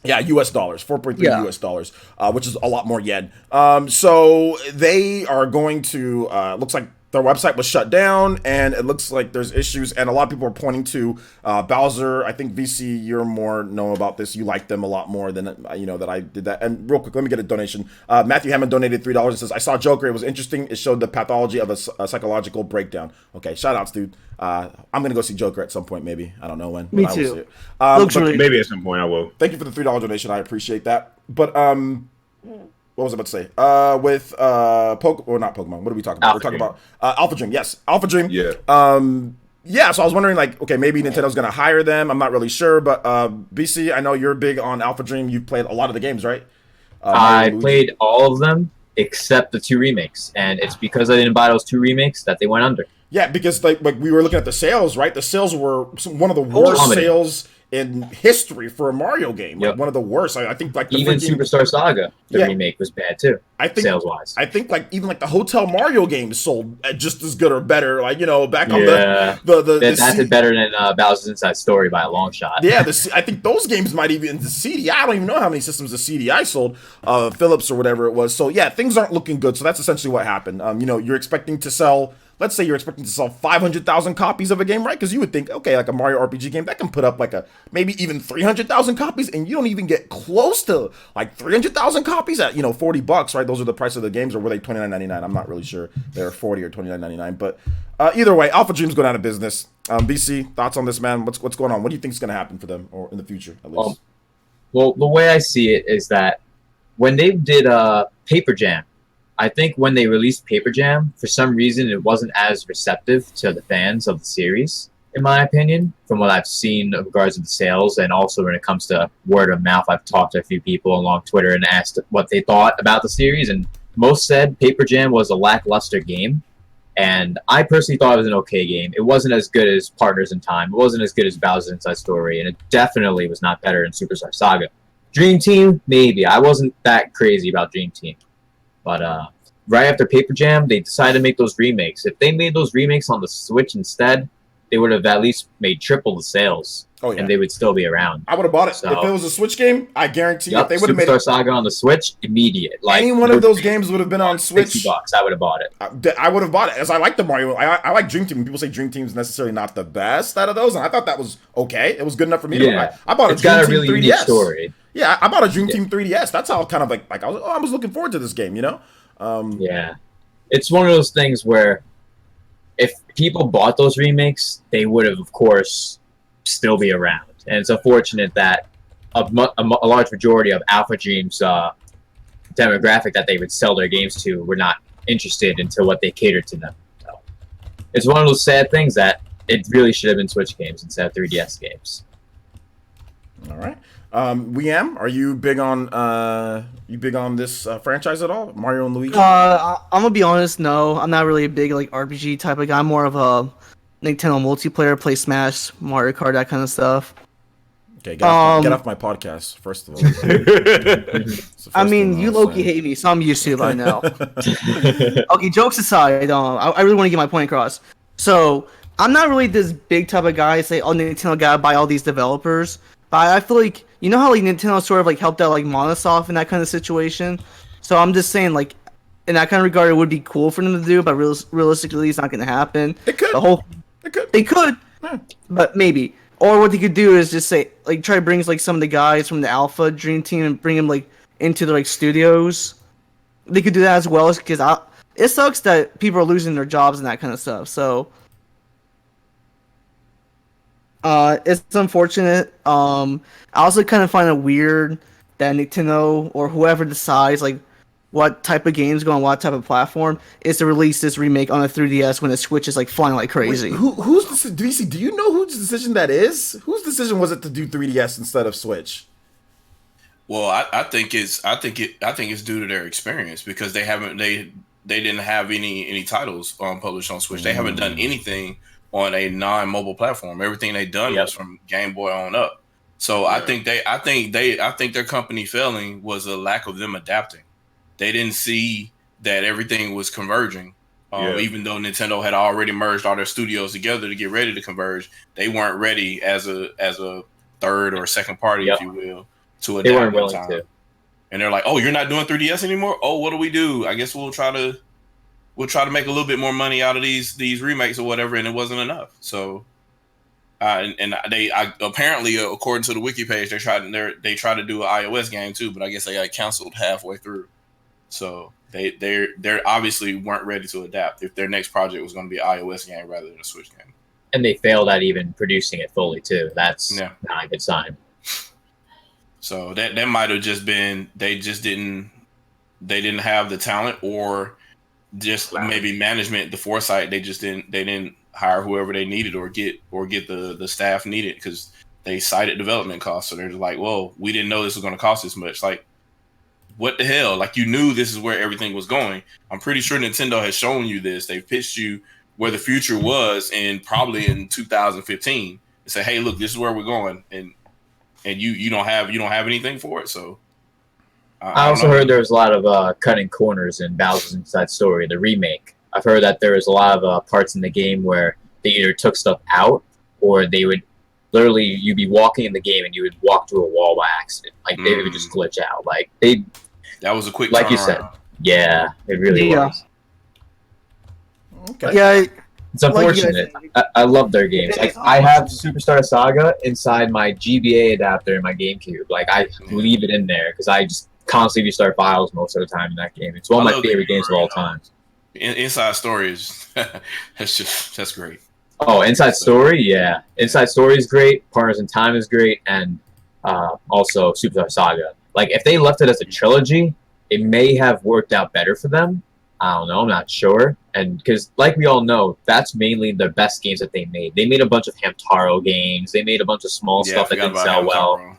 Yeah, US dollars, 4.3 US dollars, which is a lot more yen. So they are going to, looks like their website was shut down, and it looks like there's issues, and a lot of people are pointing to Bowser. I think VC, you're more know about this. You like them a lot more than, that I did that. And real quick, let me get a donation. Matthew Hammond donated $3 and says, I saw Joker. It was interesting. It showed the pathology of a psychological breakdown. Okay, shout outs, dude. I'm going to go see Joker at some point, maybe. I don't know when. Me but I will too. see it. Looks really Maybe at some point I will. Thank you for the $3 donation. I appreciate that. But what was I about to say? With not Pokemon. What are we talking about? We're talking about Alphadream. Yes, Alphadream. Yeah. Yeah. So I was wondering, like, okay, maybe Nintendo's gonna hire them. I'm not really sure, but BC, I know you're big on Alphadream. You've played a lot of the games, right? I played all of them except the 2 remakes, and it's because I didn't buy those 2 remakes that they went under. Yeah, because like we were looking at the sales, right? The sales were one of the worst Plummeting. sales in history for a Mario game. Like Yep. one of the worst. I think like the Even freaking- Superstar Saga, the Yeah. remake was bad too. I think sales wise. I think like even like the Hotel Mario games sold just as good or better. Like back on Yeah. That C- did better than Bowser's Inside Story by a long shot. Yeah, I think those games might even the CDI. I don't even know how many systems the CDI sold, Philips or whatever it was. So yeah, things aren't looking good. So that's essentially what happened. You're expecting to sell. Let's say you're expecting to sell 500,000 copies of a game, right? Because you would think, okay, like a Mario RPG game that can put up like maybe even 300,000 copies, and you don't even get close to like 300,000 copies at $40, right? Those are the price of the games, or were they $29.99? I'm not really sure. They're $40 or $29.99, but either way, Alphadream's going out of business. BC, thoughts on this, man? What's going on? What do you think is going to happen for them, or in the future at least? Well, the way I see it is that when they did Paper Jam, I think when they released Paper Jam, for some reason it wasn't as receptive to the fans of the series, in my opinion, from what I've seen in regards to the sales, and also when it comes to word of mouth. I've talked to a few people along Twitter and asked what they thought about the series, and most said Paper Jam was a lackluster game, and I personally thought it was an okay game. It wasn't as good as Partners in Time. It wasn't as good as Bowser's Inside Story, and it definitely was not better than Superstar Saga. Dream Team, maybe. I wasn't that crazy about Dream Team. But right after Paper Jam, they decided to make those remakes. If they made those remakes on the Switch instead, they would have at least made triple the sales. Oh, yeah. And they would still be around. I would have bought it. So, if it was a Switch game, I guarantee if they would have made Superstar Saga on the Switch, immediate. Like, any one of those games would have been on Switch. $60, I would have bought it. I would have bought it, as I like the Mario. I like Dream Team. People say Dream Team is necessarily not the best out of those, and I thought that was okay. It was good enough for me to buy. I bought a it's Dream got a Team really 3DS. Unique story. Yeah, I bought a Dream Team 3DS. That's how kind of like I was looking forward to this game, you know? Yeah. It's one of those things where if people bought those remakes, they would have, of course, still be around. And it's unfortunate that a large majority of Alphadream's demographic that they would sell their games to were not interested into what they catered to them. So it's one of those sad things that it really should have been Switch games instead of 3DS games. All right. Weam, are you big on this franchise at all? Mario and Luigi? I'm gonna be honest, no. I'm not really a big like RPG type of guy. I'm more of a Nintendo multiplayer, play Smash, Mario Kart, that kind of stuff. Okay, get off my podcast, first of all. I mean, you low-key hate me, so I'm used to it by now. Okay, jokes aside, I really want to get my point across. So, I'm not really this big type of guy to say, oh, Nintendo gotta buy all these developers. But I feel like, you know how like Nintendo sort of like helped out like Monosoft in that kind of situation? So I'm just saying, like, in that kind of regard, it would be cool for them to do, but realistically, it's not going to happen. It could. They could, but maybe. Or what they could do is just say, like, try to bring like some of the guys from the Alphadream team and bring them like into their like studios. They could do that as well, because it sucks that people are losing their jobs and that kind of stuff. So it's unfortunate. I also kind of find it weird that Nintendo or whoever decides like what type of games go on what type of platform is to release this remake on a 3DS when the Switch is like flying like crazy. Wait, who's this? Do you know whose decision that is? Whose decision was it to do 3DS instead of Switch? Well, I think it's due to their experience, because they didn't have any titles published on Switch. They haven't done anything on a non-mobile platform. Everything they done was from Game Boy on up. So I think their company failing was a lack of them adapting. They didn't see that everything was converging. Even though Nintendo had already merged all their studios together to get ready to converge, they weren't ready as a third or second party, if you will, to adapt. They weren't willing to. And they're like, "Oh, you're not doing 3DS anymore? Oh, what do we do? I guess we'll try to make a little bit more money out of these remakes or whatever." And it wasn't enough. So, they apparently, according to the wiki page, they tried to do an iOS game too, but I guess they got canceled halfway through. So they obviously weren't ready to adapt if their next project was going to be an iOS game rather than a Switch game. And they failed at even producing it fully too. That's not a good sign. So that might have just been they didn't have the talent, or just maybe management, the foresight. They didn't hire whoever they needed or get the staff needed, because they cited development costs. So they're just like, well, we didn't know this was going to cost this much. Like, what the hell? Like, you knew this is where everything was going. I'm pretty sure Nintendo has shown you this. They've pitched you where the future was probably in 2015 and say, hey, look, this is where we're going. And you don't have anything for it. So I also heard there was a lot of cutting corners in Bowser's Inside Story, the remake. I've heard that there was a lot of parts in the game where they either took stuff out, or they would literally, you'd be walking in the game and you would walk through a wall by accident. Like, they would just glitch out. Like, that was a quick like turnaround. You said. Yeah, it really was. Okay. Yeah. It's unfortunate. I love their games. Like, I have Superstar Saga inside my GBA adapter in my GameCube. Like, I leave it in there because I just constantly restart files most of the time in that game. It's one of my favorite games of all time. Inside Story is that's great. Oh, Inside Story, yeah. Inside Story is great. Partners in Time is great, and also Superstar Saga. Like, if they left it as a trilogy, it may have worked out better for them. I don't know. I'm not sure. And because, like we all know, that's mainly the best games that they made. They made a bunch of Hamtaro games. They made a bunch of small stuff that didn't sell well.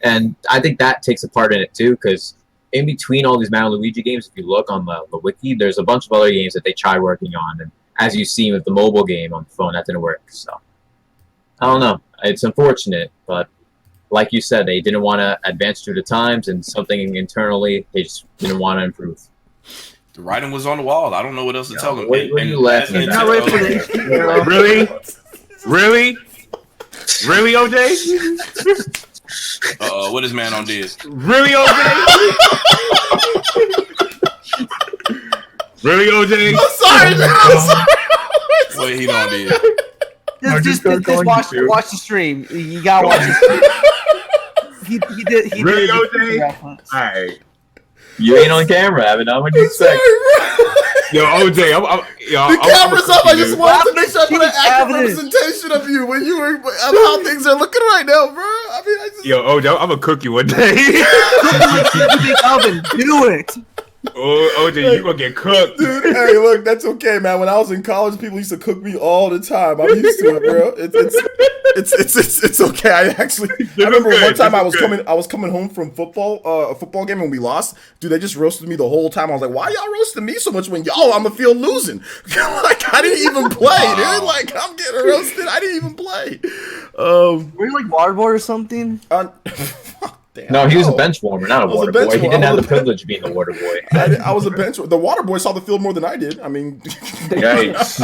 And I think that takes a part in it, too, because in between all these Mario and Luigi games, if you look on the wiki, there's a bunch of other games that they tried working on. And as you see with the mobile game on the phone, that didn't work. So, I don't know. It's unfortunate, but like you said, they didn't want to advance through the times, and something internally they just didn't want to improve. The writing was on the wall. I I don't know what else to tell them. What are you laughing at? Really? Really? Really, OJ? What this man on did? Really, OJ? Really, OJ? I'm sorry, man. I'm sorry. What he don't did? Just watch the stream. You gotta watch the stream. He did. Really, did OJ? All right. You ain't on camera, Evan. How would you expect? Yo, OJ, The camera's up. I just wanted to make sure I put an accurate representation of you when you were of how things are looking right now, bro. I mean, Yo, OJ, I'm gonna cook you one day. Oven, do it. Oh, OJ, you gonna get cooked, dude. Hey, look, that's okay, man. When I was in college, people used to cook me all the time. I'm used to it, bro. It's okay. I remember one time I was coming home from a football game and we lost. Dude, they just roasted me the whole time. I was like, why y'all roasting me so much when I'm gonna feel losing? Like I didn't even play, dude. Like I'm getting roasted. I didn't even play. Were you like waterboard or something? Damn, no, he was a bench warmer, not a water boy. He didn't have the privilege of being a water boy. I was a bench. The water boy saw the field more than I did. I mean, Yikes.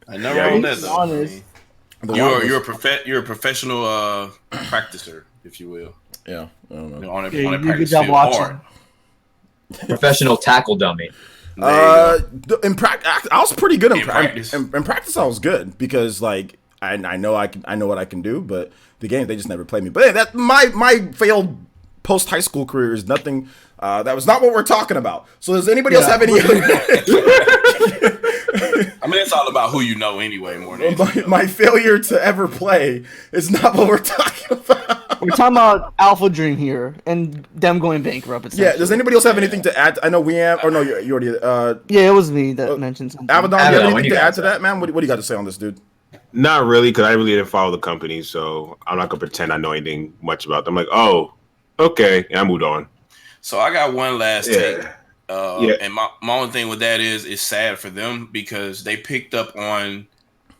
I never on that though. Honest. You're a professional practicer, if you will. Yeah, I don't know. On a Good practice job field watching. hard. Professional tackle dummy. In practice, I was pretty good in practice. In practice, I was good because like I know what I can do, but the game they just never played me. But hey, that my failed post high school career is nothing. That was not what we're talking about. So does anybody else have any? I mean, it's all about who you know anyway. More than my failure to ever play is not what we're talking about. We're talking about Alphadream here and them going bankrupt. Yeah. Does anybody else have anything to add? I know we have. Or no, you already. Yeah, it was me that mentioned something. Abaddon, do you have anything to add to that, man? What do you got to say on this, dude? Not really, because I really didn't follow the company, so I'm not gonna pretend I know anything much about them. I'm like, oh, okay, and I moved on. So I got one last take. Yeah. And my only thing with that is it's sad for them because they picked up on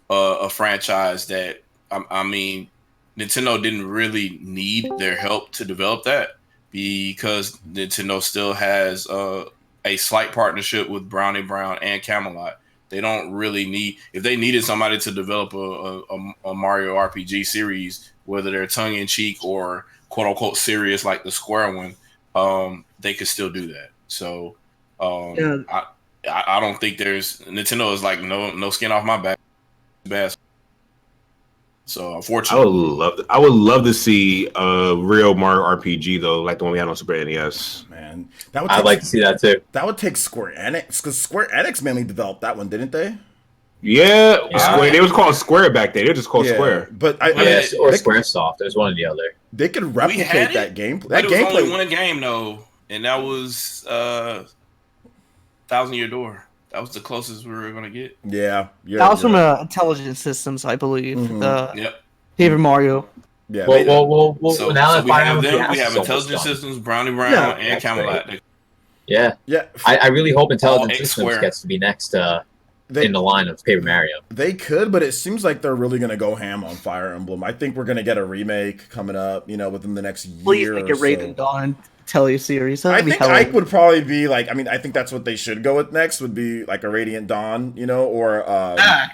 a franchise that I mean Nintendo didn't really need their help to develop that because Nintendo still has a slight partnership with Brownie Brown and Camelot. They don't really need if they needed somebody to develop a Mario RPG series, whether they're tongue in cheek or quote unquote serious like the Square one, they could still do that. So I don't think there's Nintendo is like no skin off my back. So unfortunately, I would love to see a real Mario RPG though, like the one we had on Super NES. Man, I'd like to see that too. That would take Square Enix because Square Enix mainly developed that one, didn't they? Yeah, Square. They was called Square back then. They were just called Square. But or Squaresoft. There's one or the other. They could replicate that game. That game was only one game though, and that was Thousand Year Door. That was the closest we were gonna get. Yeah, that was from Intelligent Systems, I believe. Mm-hmm. Yep. Paper Mario. Yeah. Well. So now we have them. We have Intelligent Systems, Brownie Brown, and Camelot. Great. Yeah. I really hope Intelligent Systems gets to be next in the line of Paper Mario. They could, but it seems like they're really gonna go ham on Fire Emblem. I think we're gonna get a remake coming up. Within the next year. Please make it Raven Dawn teleseries. I think Ike would probably be like. I mean, I think that's what they should go with next. Would be like a Radiant Dawn, or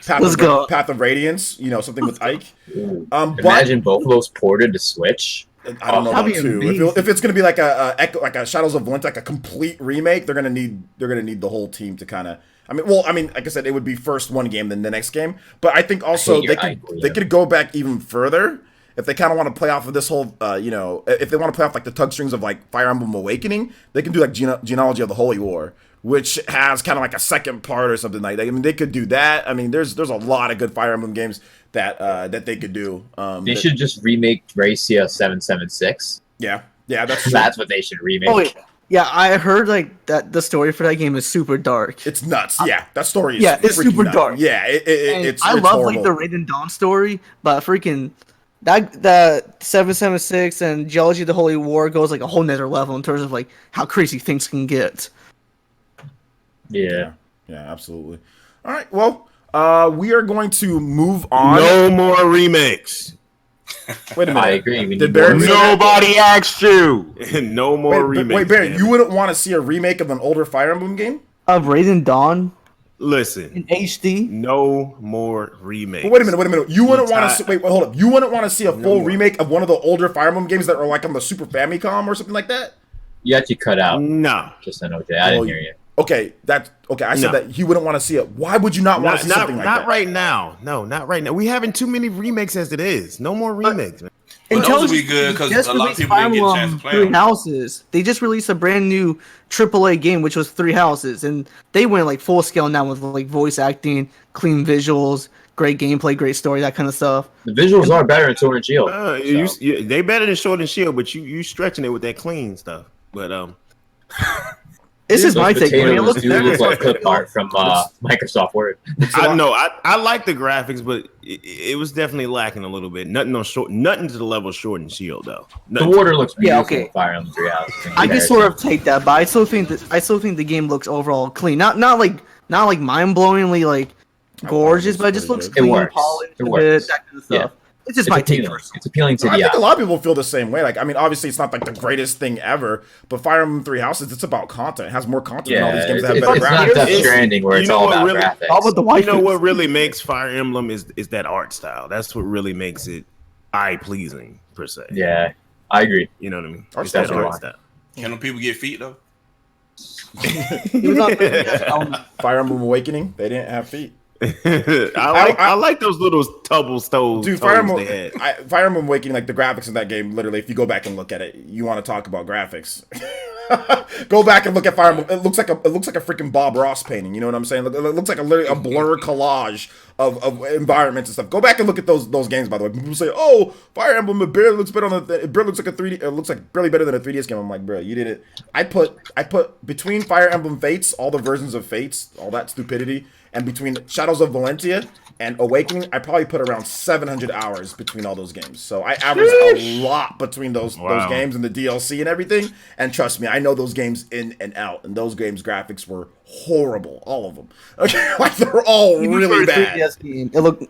Path of Radiance. Something with Ike. Imagine both of those ported to Switch. I don't know about two. If it's gonna be like a Shadows of Valente, like a complete remake, they're gonna need the whole team to kind of. Like I said, it would be first one game, then the next game. But I think also they could go back even further. If they kind of want to play off of this whole, if they want to play off like the tug strings of like Fire Emblem Awakening, they can do like Genealogy of the Holy War, which has kind of like a second part or something like that. I mean, they could do that. I mean, there's a lot of good Fire Emblem games that they could do. They should just remake Gracia 776. Yeah, that's true. That's what they should remake. Oh, wait. Yeah, I heard like that the story for that game is super dark. It's nuts. Yeah, that story is it's super dark. Yeah, it's I it's love horrible. like the Raiden Dawn story, but freaking that 776 and Geology of the Holy War goes like a whole nother level in terms of like how crazy things can get. Yeah, absolutely. All right, well, we are going to move on. No more remakes. Wait a minute. I agree. We Did need Baron more say that? Nobody asked you. No more remakes. Wait, Baron, damn you it. wouldn't want to see a remake of an older Fire Emblem game? Of Raiden Dawn Listen. in HD. No more remakes. But wait a minute. You wouldn't want to wait, hold up. You wouldn't want to see a full more. remake of one of the older Fire Emblem games that are like on the Super Famicom or something like that? You actually cut out. No. Just an OJ. I didn't hear you. Okay, I said No. that he wouldn't want to see it. Why would you not want to see something like not that? right now. No, not right now. We having too many remakes as it is. No more remakes, man. But those would be good because a lot of people didn't get a chance to play Three them. Houses. They just released a brand new AAA game, which was Three Houses, and they went like full scale now with like voice acting, clean visuals, great gameplay, great story, that kind of stuff. The visuals are better in Sword and Shield. They better than Sword and Shield, but you stretching it with that clean stuff. But This is my take. Potatoes It looks do look like clip art from Microsoft Word. I know I like the graphics, but it was definitely lacking a little bit. Nothing to the level of Sword and Shield though. The water looks beautiful. okay. In Fire Emblem 3 Houses. I can sort of take that, but I still think the game looks overall clean. Not like mind blowingly like gorgeous, but it just looks clean, works. polished, It a works. bit, that kind of stuff. Yeah. It's just It's my take appealing. first. It's appealing to I the think a eye. lot of people feel the same way. Like, I mean, obviously, it's not like the greatest thing ever, but Fire Emblem Three Houses, it's about content. It has more content than all these games that have better It's not graphics. Death Stranding where You it's know all what about really- graphics. How about the You wife? know what really makes Fire Emblem is that art style. That's what really makes it eye pleasing per se. Yeah, I agree. You know what I mean? Art It's that style. art style. Can them people get feet though? He was on Fire Emblem Awakening, they didn't have feet. I like those little tubble stoves. Dude, Fire they Emblem, had. Fire Emblem Awakening, like the graphics in that game, literally, if you go back and look at it, you want to talk about graphics. Go back and look at Fire Emblem. It looks like a freaking Bob Ross painting. You know what I'm saying? It looks like literally a blur collage of environments and stuff. Go back and look at those games. By the way, people say, "Oh, Fire Emblem, it barely looks better on the. It barely looks like a 3D. It looks like barely better than a 3DS game." I'm like, bro, you did it. I put between Fire Emblem Fates, all the versions of Fates, all that stupidity, and between Shadows of Valentia and Awakening, I probably put around 700 hours between all those games. So I averaged a lot between those games and the DLC and everything. And trust me, I know those games in and out. And those games' graphics were horrible, all of them. Okay, like they're all really bad. 3DS game,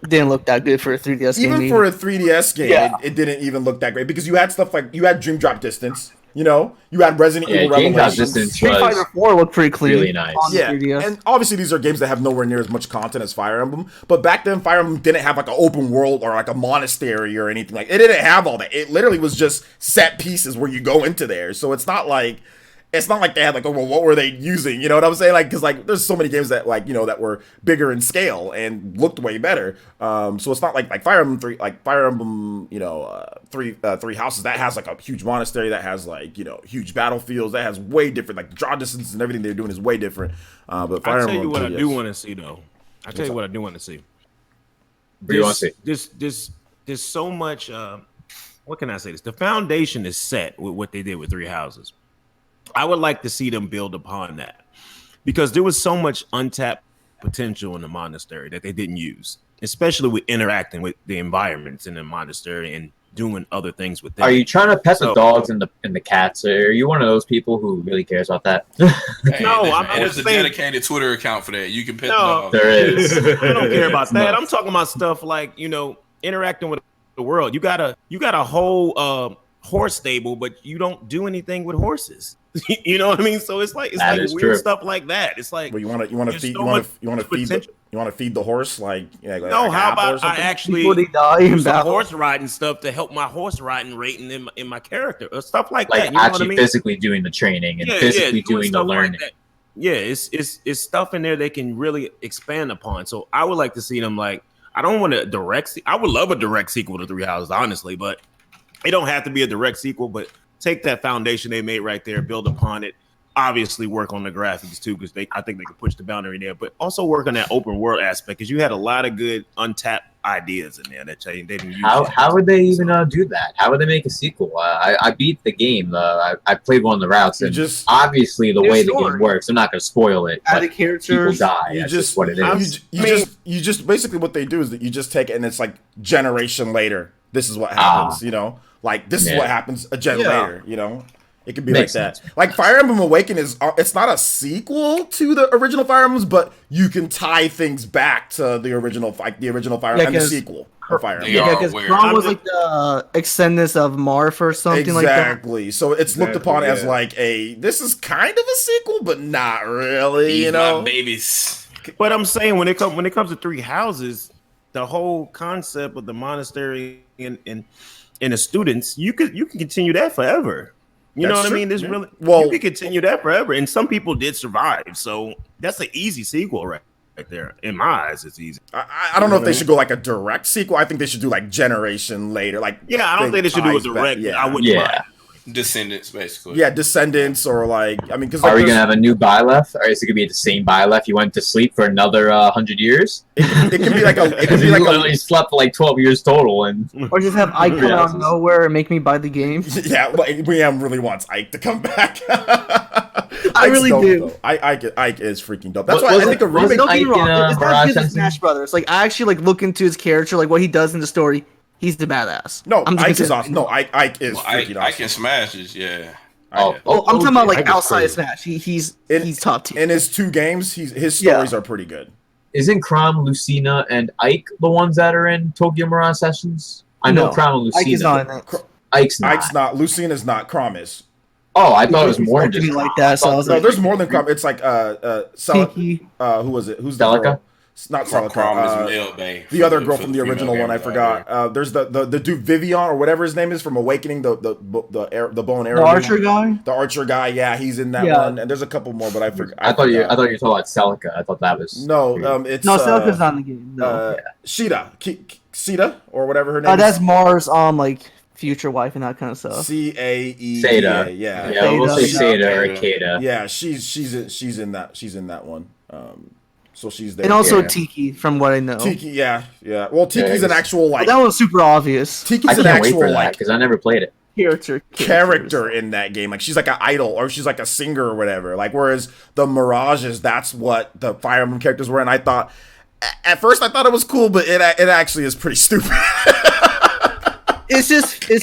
didn't look that good for a 3DS game. Even for a 3DS game, Yeah. it didn't even look that great because you had stuff like you had Dream Drop Distance. You know, you had Resident Yeah, Evil Dream Drop Revelations. Distance Street Fighter was 4 looked pretty clean. really nice. On the Yeah, 3DS. and obviously these are games that have nowhere near as much content as Fire Emblem. But back then, Fire Emblem didn't have like an open world or like a monastery or anything like. It didn't have all that. It literally was just set pieces where you go into there. So it's not like they had like, oh well, what were they using? You know what I'm saying? Like, because like there's so many games that like that were bigger in scale and looked way better. So it's not like Fire Emblem 3, like Fire Emblem, Three Houses that has like a huge monastery that has like huge battlefields that has way different like draw distances and everything they're doing is way different. But Fire I'll tell Emblem you what I 3DS. do want to see though. I'll tell you what I do want to see. What do you want to see? There's so much. What can I say? The foundation is set with what they did with Three Houses. I would like to see them build upon that because there was so much untapped potential in the monastery that they didn't use, especially with interacting with the environments in the monastery and doing other things with them. Are you trying to pet the dogs and the cats? Or are you one of those people who really cares about that? Hey, No, listen, I'm there's a saying- dedicated Twitter account for that. You can pet the No. dog. There is. I don't care about It's that. nuts. I'm talking about stuff like interacting with the world. You got a whole horse stable, but you don't do anything with horses. You know what I mean? So it's like That is weird true. stuff like that. It's like Well, you want to there's feed so much you want to feed potential. the horse like No, like how an apple or about I something? actually People, they die in do some battle. horse riding stuff to help my horse riding rating in my character or stuff like Like that. You know what I actually mean? physically doing the training and physically doing the stuff like learning. that. Yeah, it's stuff in there they can really expand upon. So I would like to see them like. I don't want a direct. I would love a direct sequel to Three Houses, honestly, but it don't have to be a direct sequel. But take that foundation they made right there, build upon it. Obviously, work on the graphics too, because I think they can push the boundary there. But also work on that open world aspect, because you had a lot of good untapped ideas in there that they didn't use. How would they even do that? How would they make a sequel? I beat the game. I played one of the routes, and obviously the There's way the story. game works, I'm not going to spoil it. Added But characters. people die. That's just what it is. You just basically what they do is that you just take it and it's like generation later. This is what happens. Like this is what happens a gen later. It could be Makes like that. sense. Like Fire Emblem Awakening it's not a sequel to the original Fire Emblems, but you can tie things back to the original Fire Emblem and the sequel. of Fire Emblem. They are because aware. Crom was like the extendedness of Marth or something like that. Exactly. So it's looked upon as like this is kind of a sequel, but not really. These You know, my babies. But I'm saying when it comes to Three Houses, the whole concept of the monastery and the students, you can continue that forever. You know That's what true. I mean? There's Yeah. really Well- you can continue that forever, and some people did survive. So that's an easy sequel right there. In my eyes, it's easy. I don't know if they should go like a direct sequel. I think they should do like generation later. Like Yeah, I don't think they should do a ties back- direct. Yeah, I wouldn't Yeah. mind. Descendants, basically. yeah, Descendants or like because Are we gonna have a new Byleth, or is it gonna be the same Byleth you went to sleep for another 100 years? it can be like a it can Because be you like literally slept for like 12 years total, and Or just have Ike come out of nowhere and make me buy the game. yeah. Like Liam really wants Ike to come back. I really do. Though. Ike is freaking dope. That's What- why I was think it- a was remake. it Don't get me Ike wrong. in, It's Mirage not just Sensei? Smash Brothers. Like I actually like look into his character, like what he does in the story. He's the badass. No, I'm just Ike gonna is say- awesome. No, Ike is Well, freaking I can awesome. smash this, yeah. oh, Oh, I'm talking about like Ike was outside of crazy. Smash. He's In- top tier. In his 2 games, his Yeah. stories are pretty good. Isn't Crom, Lucina, and Ike the ones that are in Tokyo Mirage Sessions? I know No, Crom and Lucina. Ike is not in it. Ike's not. Ike's not. Lucina's not. Crom is. Oh, I thought it was He's more than talking just like Crom. that, so I was No, like, there's more than Crom. It's like Tiki. who was it? Who's the Celica? girl? It's not Celica. Crom is male bay. The other girl from the original one, I forgot. There's the dude Vivian or whatever his name is from Awakening, the bow and arrow. The archer guy. The archer guy, yeah, he's in that Yeah. one. And there's a couple more, but I forgot. I thought you were talking about Celica. I thought that was No, weird. it's No, Celica's not in the game. No. Sheeta, Sheeta or whatever her name. That's is. Mars' like future wife and that kind of stuff. Cae. Seda. Yeah, Yeah, we'll say Seda. Seda or Kata. yeah. She's in that one. So she's there. And also Yeah. Tiki, from what I know. Tiki, yeah. Well, Tiki's Yeah, an actual But like that was super obvious. Tiki's I an can't wait actual for that like because I never played it. character in that game. Like she's like an idol or she's like a singer or whatever. Like whereas the Mirages, that's what the Fire Emblem characters were. And I thought at first I thought it was cool, but it actually is pretty stupid. It's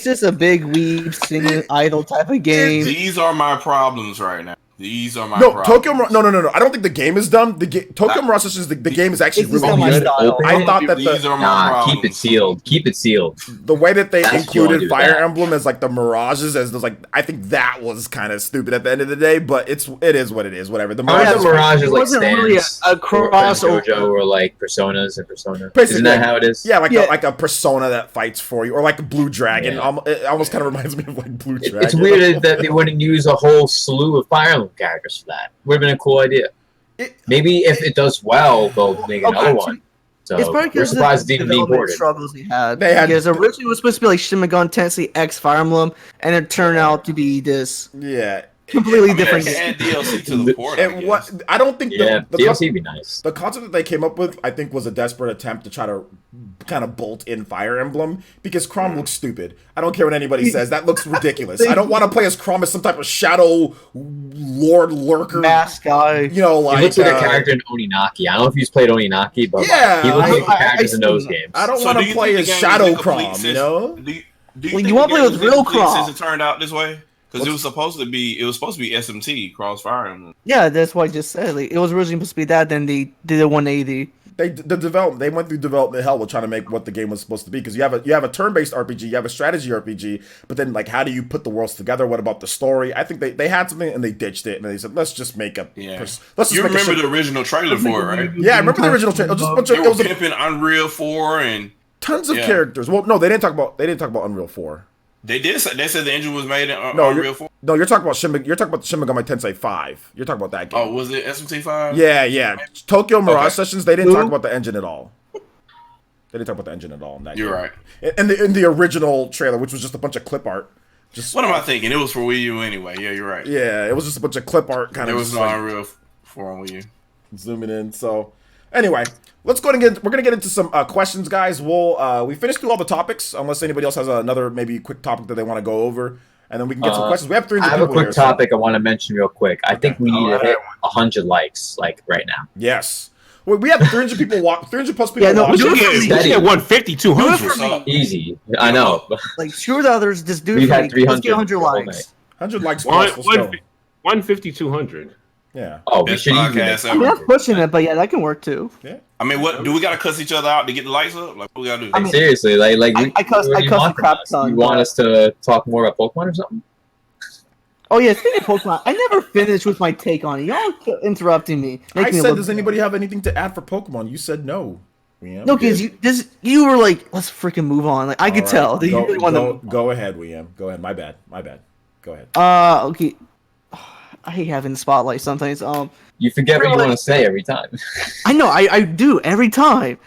just a big weeb singing idol type of game. These are my problems right now. These are my No, problems. Tokyo No. I don't think the game is dumb. Tokyo Mirage is the game is actually It's just really not my good. style. I thought that These are my Nah, problems. keep it sealed. Keep it sealed. the way that they That's what you wanna included do with Fire that. Emblem as like the Mirages as those like I think that was kind of stupid at the end of the day, but it is what it is. Whatever. The How Mirages are the Mirages It like wasn't really a stands? crossover. JoJo or like Personas and Persona. Basically, Isn't that how it is? Yeah, Yeah. like a persona that fights for you, or like a Blue Dragon. Yeah. It almost kind of reminds me of like Blue Dragon. It's weird that they wouldn't use a whole slew of Fire Emblem characters for that. Would have been a cool idea. Maybe if it does well, they'll make another one. So It's probably we're because of surprised the it's even being development ported. struggles they had. They had- Because originally it was supposed to be like Shin Megami Tensei X Fire Emblem, and it turned out to be this Yeah. completely I mean, different they game. add DLC to the port. And what I don't think Yeah, the DLC would be nice. the concept that they came up with, I think, was a desperate attempt to try to kind of bolt in Fire Emblem because Chrom looks stupid. I don't care what anybody says; that looks ridiculous. I don't want to play as Chrom as some type of shadow lord lurker. Mask guy. You know, He like looks like a character in Oninaki. I don't know if he's played Oninaki, but Yeah, he looks I- like the characters in I those still- games. I don't So want do to you play think as the game Shadow is incomplete Chrom. You since- know, Do you Well, think you wanna the play game with is real incomplete Chrom. since it turned out this way? Because it was supposed to be SMT Cross Fire Emblem. Yeah, that's what I just said. Like, it was originally supposed to be that, then they did a 180. they went through development hell with trying to make what the game was supposed to be because you have a turn-based RPG, you have a strategy RPG, but then like how do you put the worlds together? What about the story? I think they had something and they ditched it and they said let's just make a Yeah. let's just You make remember a the original trailer for it, right? yeah, I remember the original trailer. It was just a bunch of They it were was a, pimping Unreal 4 and tons of Yeah. characters. Well, no, they didn't talk about Unreal 4. they said the engine was made in No, Unreal 4. No, you're talking about Shin Megami Tensei 5. You're talking about that game. Oh, was it SMT 5? Yeah. Tokyo Mirage Okay. Sessions, they didn't Who? talk about the engine at all. They didn't talk about the engine at all in that You're game. right. In the original trailer, which was just a bunch of clip art. Just What am I thinking? It was for Wii U anyway. Yeah, you're right. Yeah, it was just a bunch of clip art kind There of was just no like Unreal 4 on Wii U. zooming in. So anyway, let's go and we're gonna get into some questions, guys. We finished through all the topics, unless anybody else has another maybe quick topic that they want to go over, and then we can get some questions. We have 300 I have a people quick here, so- topic I want to mention real quick. I think we need to hit 100 likes, like right now. Yes. We have 300 people 300 plus people Yeah, no, watching. do it for You me. get 150, Do it 200. for me. Easy. I know. Like, screw the others, just do it We've for had me. Let's 300 get 100 the whole likes. 100 likes One- plus. Let's go. 150, 200. Yeah. Oh, we Best should even. podcast I mean, ever. that's pushing it, but yeah, that can work too. I mean, what do we gotta cuss each other out to get the lights up? Like, what we gotta do? I mean, Seriously, like I cuss the crap ton. You want us to talk more about Pokemon or something? Oh yeah, speaking of Pokemon, I never finished with my take on it. Y'all kept interrupting me. I said, does anybody have anything to add for Pokemon? You said no. No, because you were like, let's freaking move on. Like I could tell that you really want to. Go ahead, William. Go ahead. My bad. Go ahead. Okay. I hate having the spotlight sometimes. You forget what you want to say every time. I know, I do every time.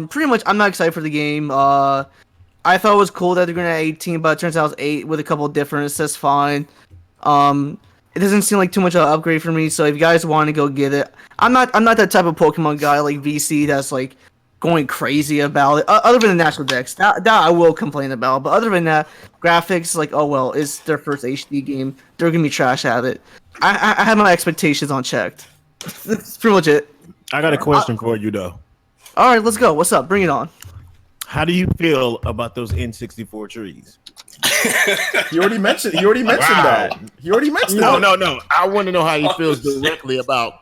Pretty much, I'm not excited for the game. I thought it was cool that they're gonna have 18, but it turns out it's 8 with a couple of differences. That's fine. It doesn't seem like too much of an upgrade for me. So if you guys want to go get it, I'm not that type of Pokemon guy like VC that's like going crazy about it. Other than the National Dex, that I will complain about. But other than that, graphics, like, oh well, it's their first HD game. They're gonna be trash at it. I have my expectations unchecked. That's pretty much it. I got a question for you though. All right, let's go. What's up? Bring it on. How do you feel about those N64 trees? He already mentioned that. He already mentioned No, that. no. I want to know how he feels directly about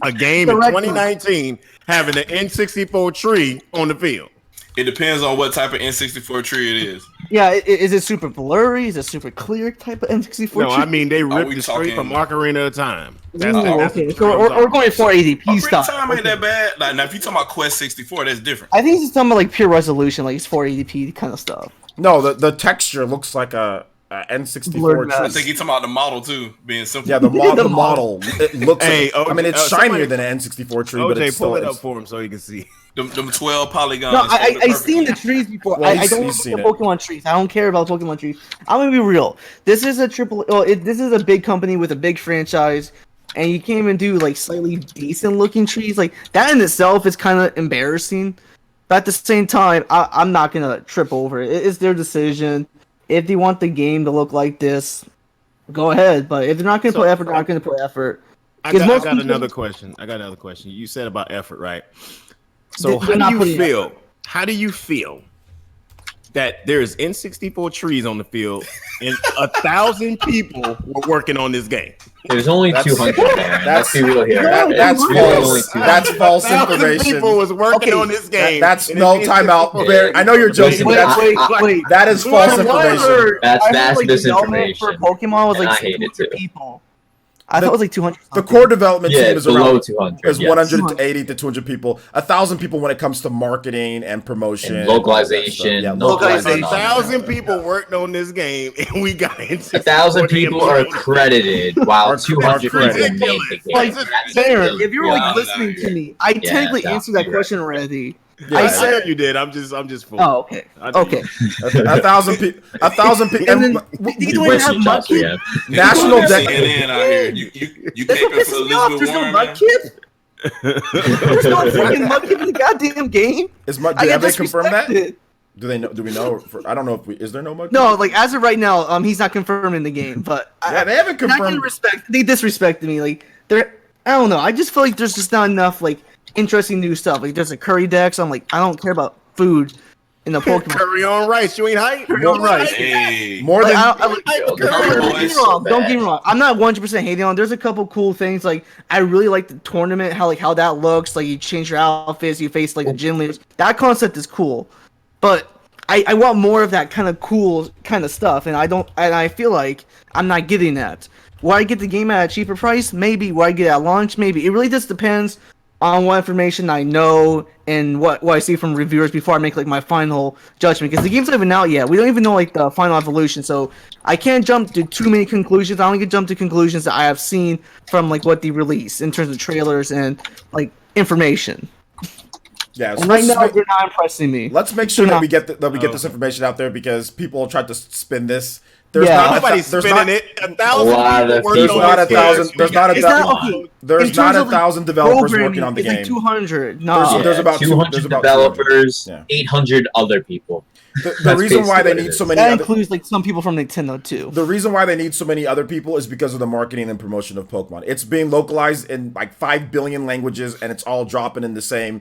a game in 2019 having an N64 tree on the field. It depends on what type of N64 tree it is. Yeah, is it super blurry? Is it super clear type of N64? No, I mean they ripped we it straight from talking- Ocarina of Time. That's Okay, so we're going 480p Ocarina stuff. Time ain't that bad. Like, now, if you talking about Quest 64, that's different. I think it's talking about like pure resolution, like it's 480p kind of stuff. No, the texture looks like a N64 Blurred I tree. think you talking about the model too, being simple. Yeah, the model. It looks. Hey, I mean, it's somebody- shinier than an N64 tree, but OJ, it's pull still. it up for him so he can see. Them 12 polygons. No, folded I've perfectly. seen the trees before. Well, I don't he's want seen the it. Pokemon trees. I don't care about Pokemon trees. I'm gonna be real. This is a this is a big company with a big franchise, and you can't even do like slightly decent looking trees. Like that in itself is kind of embarrassing. But at the same time, I'm not gonna trip over it. It's their decision. If they want the game to look like this, go ahead. But if they're not gonna put effort, they're not gonna put effort. I 'Cause got most people- another question. You said about effort, right? So They're not putting How do you feel that there's N64 trees on the field and 1,000 people were working on this game? There's only That's- 200 there. that's- Let's be real here. That's Really only false. 200. That's false 1,000 information. people was working Okay, on this game. That's and no it's timeout. N64. Barry, I know you're joking, Wait, but that's, wait. that is false I information. heard- That's I heard, vast like, development for misinformation. Pokemon was And like I hate it 200 too. people. I thought it was like 200. The core development Yeah, team is below around 200. is yes. 180 to 200 people. 1,000 people when it comes to marketing and promotion, And localization. Yeah, Localization. 1,000 people worked on this game, and we got into 1,000 people are credited, while Are 200 people credited. made the game. Like, That's Darren, if you're like Yeah, listening to me, I technically no, answered that you're question already. Yeah, I said you did. I'm just fooling. Oh, okay. I know Okay. you- 1,000 people. 1,000 people. And then, you don't even have Shots we Mudkip? have. National Dex. CNN out here. You That's what caping for pisses me off. Elizabeth There's no Warren, man? Mudkip. There's no freaking Mudkip in the goddamn game. Is Mud? I Have get they confirmed that? disrespected. Do they know? Do we know? I don't know if we. Is there no Mud? No, like as of right now, he's not confirmed in the game. But Yeah, they haven't not getting confirmed. respect. They disrespected me. Like they're. I don't know. I just feel like there's just not enough like interesting new stuff. Like there's a curry dex. I'm like I don't care about food in the Pokemon. Curry on rice. You ain't hype. Curry on rice. Hey. More Like, than Yo, the don't curry get me is so wrong. Don't get me bad. wrong. I'm not 100% hating on. There's a couple cool things. Like I really like the tournament. How that looks. Like you change your outfits. You face like the gym leaders. That concept is cool. But I want more of that kind of cool kind of stuff. And I feel like I'm not getting that. Will I get the game at a cheaper price? Maybe. Will I get it at launch? Maybe. It really just depends on what information I know and what I see from reviewers before I make like my final judgment. Because the game's not even out yet. We don't even know like the final evolution, so I can't jump to too many conclusions. I only can jump to conclusions that I have seen from like what they release in terms of trailers and like information. yeah. So And right let's now make- they're not impressing me. Let's make sure They're that not. we get this information out there because people tried to spin this. There's Yeah. not Nobody's there's spinning not, it. 1,000 A lot of people worked people on There's not this a thousand- game. there's not a It's thousand- not okay. There's not 1,000 developers working on the game. It's like 200. No, there's about 200 developers, 800 other people. The reason why they need so many includes like some people from Nintendo too. The reason why they need so many other people is because of the marketing and promotion of Pokemon. It's being localized in like 5 billion languages, and it's all dropping on the same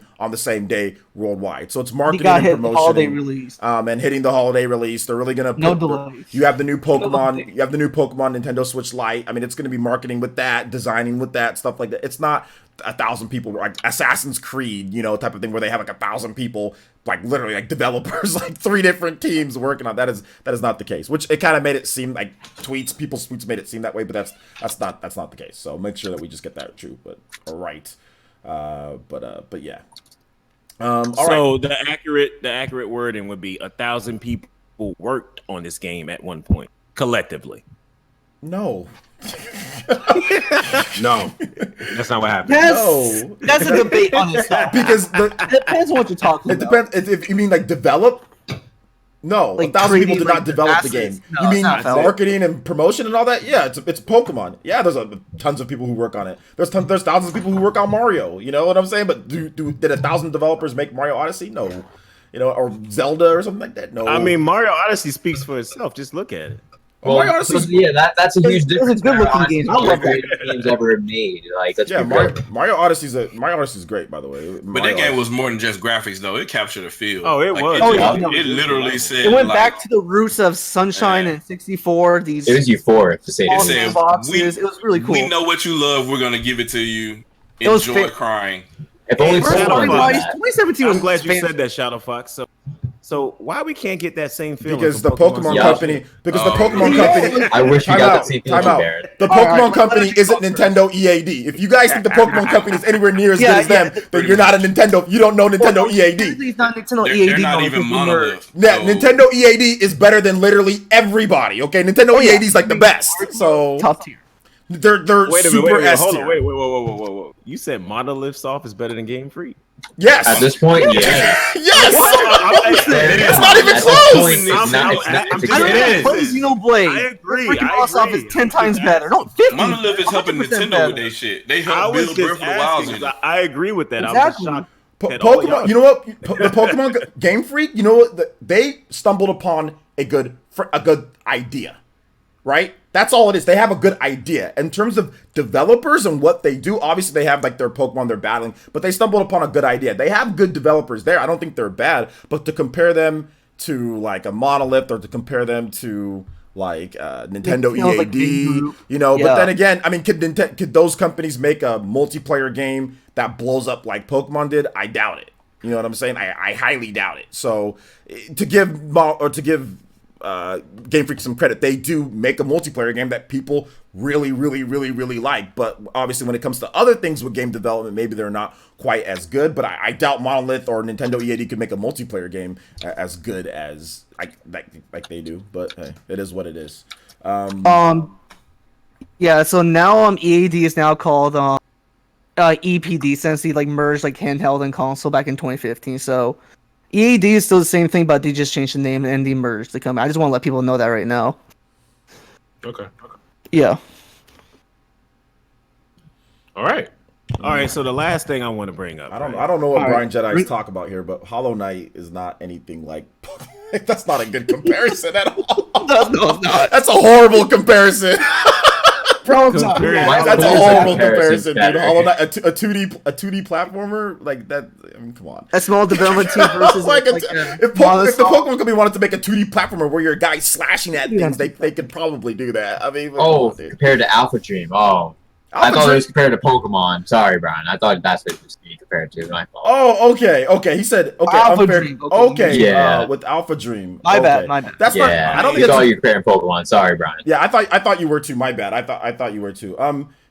day worldwide. So it's marketing and promotion. Holiday release. And hitting the holiday release. They're really gonna no delays. You have the new Pokemon. You have the new Pokemon Nintendo Switch Lite. I mean, it's gonna be marketing with that, designing with that, stuff like that. It's not 1,000 people like Assassin's Creed, type of thing where they have like 1,000 people, like literally like developers, like 3 different teams working on that. Is not the case. Which it kind of made it seem like people's tweets made it seem that way, but that's not the case. So make sure that we just get that true, but right. But yeah. So the accurate wording would be 1,000 people worked on this game at one point collectively. No. No, that's not what happened. That's a debate on this side. Because it depends on what you're talking about. Depends if you mean like develop. No, like 1,000 people did not develop the game. You mean marketing and promotion and all that? Yeah, it's Pokemon. Yeah, there's tons of people who work on it. There's thousands of people who work on Mario. You know what I'm saying? But did 1,000 developers make Mario Odyssey? No. Or Zelda or something like that? No. I mean, Mario Odyssey speaks for itself. Just look at it. Well, Mario Odyssey, that's a huge difference. It's a good looking game. I love that games ever made. Like, that's Mario Odyssey's great, by the way. But that game was more than just graphics, though. It captured a feel. Oh, it was. It literally said. It went back to the roots of Sunshine and 64. It was euphoric to say this. Boxes. It was really cool. We know what you love. We're gonna give it to you. Enjoy crying. If only 2017 was. I'm glad you said that, Shadow Fox. So why we can't get that same feeling? Because the Pokemon Company. I wish you got that same feeling. The Pokemon Company isn't Nintendo EAD. If you guys think the Pokemon Company is anywhere near as good as them, then you're not a Nintendo. You don't know Nintendo EAD. It's not Nintendo EAD. They're not even Monolith. Yeah, Nintendo EAD is better than literally everybody. Okay, Nintendo EAD is like the best. So top tier. They're super S tier. Hold on, wait. You said Monolith Soft is better than Game Freak? Yes. At this point, yeah. Yes. It's not even close. I play Xenoblade. I agree. Freaking Soft is 10 times better. No, 50. Monolith is helping Nintendo with their shit. They help build Breath of the Wild. I agree with that. Exactly. I was shocked. Pokemon, you know what? The Pokemon Game Freak, you know what? They stumbled upon a good idea, right? That's all it is. They have a good idea. In terms of developers and what they do, obviously they have like their Pokemon they're battling, but they stumbled upon a good idea. They have good developers there. I don't think they're bad, but to compare them to like a Monolith or to compare them to like Nintendo EAD, but then again, I mean, could those companies make a multiplayer game that blows up like Pokemon did? I doubt it. You know what I'm saying? I highly doubt it. So to give Game Freak some credit, they do make a multiplayer game that people really like, but obviously when it comes to other things with game development, maybe they're not quite as good. But I doubt Monolith or Nintendo EAD could make a multiplayer game as good as like they do. But hey, it is what it is. Yeah, so now EAD is now called EPD, since they like merged like handheld and console back in 2015. So EAD is still the same thing, but they just changed the name and they merged the company. I just want to let people know that right now. Okay. Yeah. All right. So the last thing I want to bring up. I don't know what Brian Jedi's talk about here, but Hollow Knight is not anything like. That's not a good comparison at all. No, it's not. That's a horrible comparison. Bro, that's a horrible comparison, dude. Hollow Knight, a 2D platformer like that. I mean, come on. A small development team versus if the Pokemon Company wanted to make a 2D platformer where you're a guy slashing at things, they could probably do that. I mean, compared to Alphadream. I thought it was compared to Pokemon. Sorry, Brian. I thought that's what it was being compared to. My fault. Oh, okay. He said Alphadream. With Alphadream. My bad. That's not. I don't think thought you were comparing Pokemon. Sorry, Brian. Yeah, I thought you were too. My bad. I thought you were too.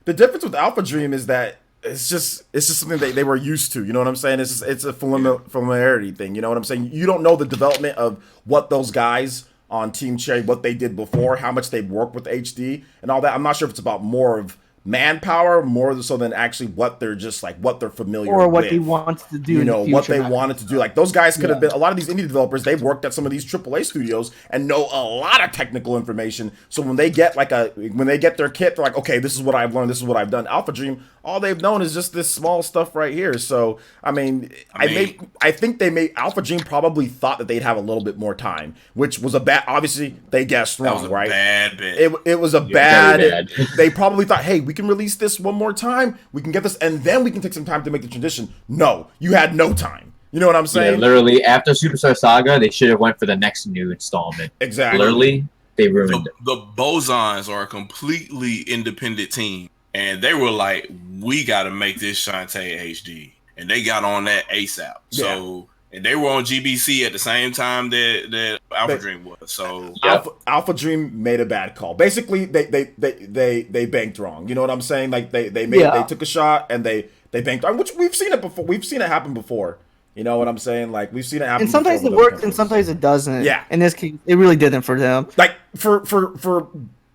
The difference with Alphadream is that it's just something they were used to. You know what I'm saying? It's a familiarity thing. You know what I'm saying? You don't know the development of what those guys on Team Cherry, what they did before, how much they worked with HD and all that. I'm not sure if it's about more of manpower more so than actually what they're just like what they're familiar or what with. they want to do. You know, in the what future. they wanted to do. Like those guys could have been a lot of these indie developers. They've worked at some of these AAA studios and know a lot of technical information. So when they get their kit, they're like, okay, this is what I've learned. This is what I've done. Alphadream, all they've known is just this small stuff right here. So I mean, I think Alphadream probably thought that they'd have a little bit more time, which was a bad. Obviously, they guessed wrong, That was a right? bad bit. It was a bad. They probably thought, hey, we can release this one more time. We can get this, and then we can take some time to make the transition. No, you had no time. You know what I'm saying? Yeah, literally, after Superstar Saga, they should have went for the next new installment. Exactly. Literally, they ruined it. The Bosons are a completely independent team, and they were like, we got to make this Shantae HD. And they got on that ASAP. So, and they were on GBC at the same time that Alphadream was. So, Alphadream made a bad call. Basically, they banked wrong. You know what I'm saying? Like they took a shot and they banked wrong, which we've seen it before. We've seen it happen before. You know what I'm saying? Like we've seen it happen. And sometimes it works, and sometimes it doesn't. Yeah. In this case, it really didn't for them. Like for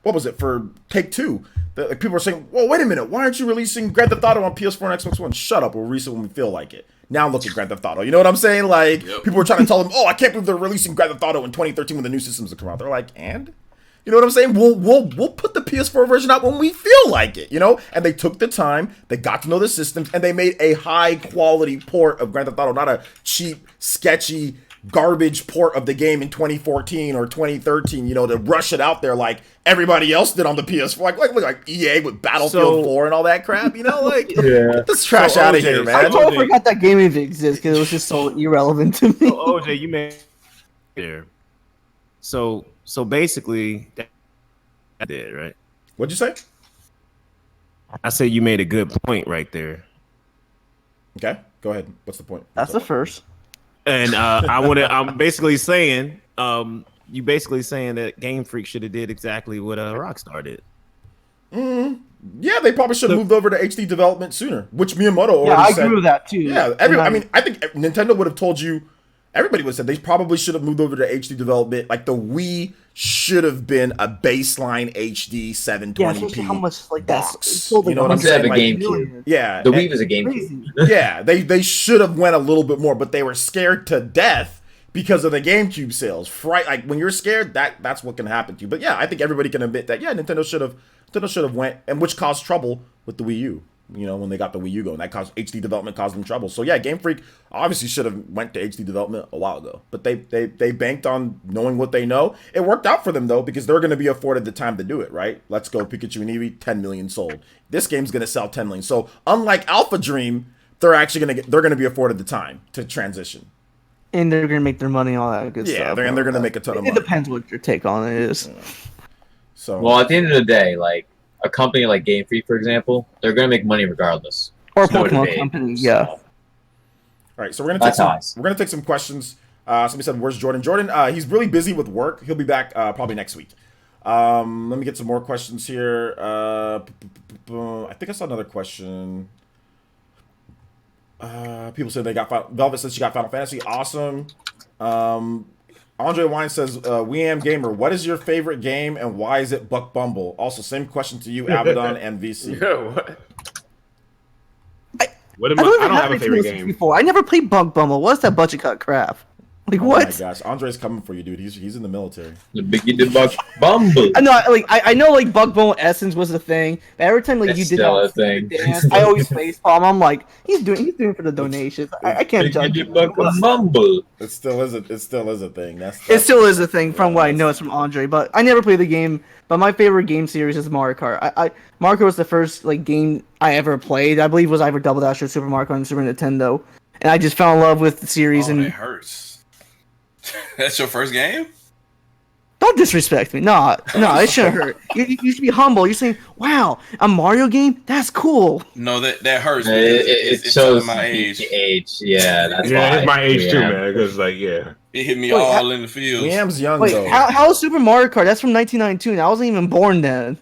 what was it for Take-Two? Like people are saying, well, wait a minute, why aren't you releasing Grand Theft Auto on PS4 and Xbox One? Shut up, we'll release it when we feel like it. Now look at Grand Theft Auto. You know what I'm saying? Like people were trying to tell them, oh, I can't believe they're releasing Grand Theft Auto in 2013 when the new systems have come out. They're like, and? You know what I'm saying? We'll put the PS4 version out when we feel like it, you know? And they took the time, they got to know the systems, and they made a high quality port of Grand Theft Auto, not a cheap, sketchy, garbage port of the game in 2014 or 2013, you know, to rush it out there like everybody else did on the PS4, like EA with Battlefield 4 and all that crap, you know, like get this trash out of here, man. I totally forgot that game even exists because it was just so irrelevant to me. So OJ, you made there. So basically, that did right. What'd you say? I said you made a good point right there. Okay, go ahead. What's the point? That's the first. And I'm basically saying, you basically saying that Game Freak should have did exactly what Rockstar did. Yeah, they probably should have moved over to HD development sooner, which Miyamoto already I said. agree with that too. Yeah, I mean, I think Nintendo would have told you. Everybody would have said they probably should have moved over to HD development. Like the Wii should have been a baseline HD 720p how much like box. That? You know what I'm saying? saying? Like, GameCube. yeah, The Wii was a GameCube. Yeah, they should have went a little bit more, but they were scared to death because of the GameCube sales. Like when you're scared, that's what can happen to you. But yeah, I think everybody can admit that. Yeah, Nintendo should have went, and which caused trouble with the Wii U. You know, when they got the Wii U going, that caused HD development caused them trouble. So yeah, Game Freak obviously should have went to HD development a while ago, but they banked on knowing what they know. It worked out for them though because they're going to be afforded the time to do it. Right? Let's Go Pikachu and Eevee, 10 million sold. This game's going to sell 10 million. So unlike Alphadream, they're going to be afforded the time to transition. And they're gonna make their money, all that good stuff. Yeah, they're going to make a ton of money. It depends what your take on it is. Yeah. So well, at the end of the day, like a company like Game Freak, for example, they're gonna make money regardless. Or There's no Pokemon debate. Company, yeah. All right, so we're gonna take some questions. Somebody said, "Where's Jordan?" Jordan, he's really busy with work. He'll be back probably next week. Let me get some more questions here. I think I saw another question. People said they got Velvet says she got Final Fantasy. Awesome. Andre Wine says, "Weam Gamer, what is your favorite game and why is it Buck Bumble?" Also, same question to you, Abaddon and VC. Yo, what? I I don't have a favorite game. Before. I never played Bug Bumble. What's that budget cut crap? Like what? Oh my gosh, Andre's coming for you, dude. He's in the military. The biggie the Buck Bumble. I know like Bug Bumble Essence was a thing, but every time like It's you did still that a thing. dance, I always facepalm. I'm like, he's doing for the donations. I can't judge. Biggie the Buck Bumble. It still is a thing. It still is a thing from what I know. It's from Andre, but I never played the game. But my favorite game series is Mario Kart. Mario Kart was the first like game I ever played. I believe it was either Double Dash or Super Mario Kart on Super Nintendo, and I just fell in love with the series. Oh, and that hurts. That's your first game? don't disrespect me. No, it shouldn't hurt. You should be humble. You're saying, "Wow, a Mario game? That's cool." No, that hurts. It It's shows my age. the age. Yeah, that's Yeah, why. it's my age too, Yeah. man. Because like, yeah, It hit me Wait, all in the field. Liam's young Wait, though. how is Super Mario Kart? That's from 1992. And I wasn't even born then.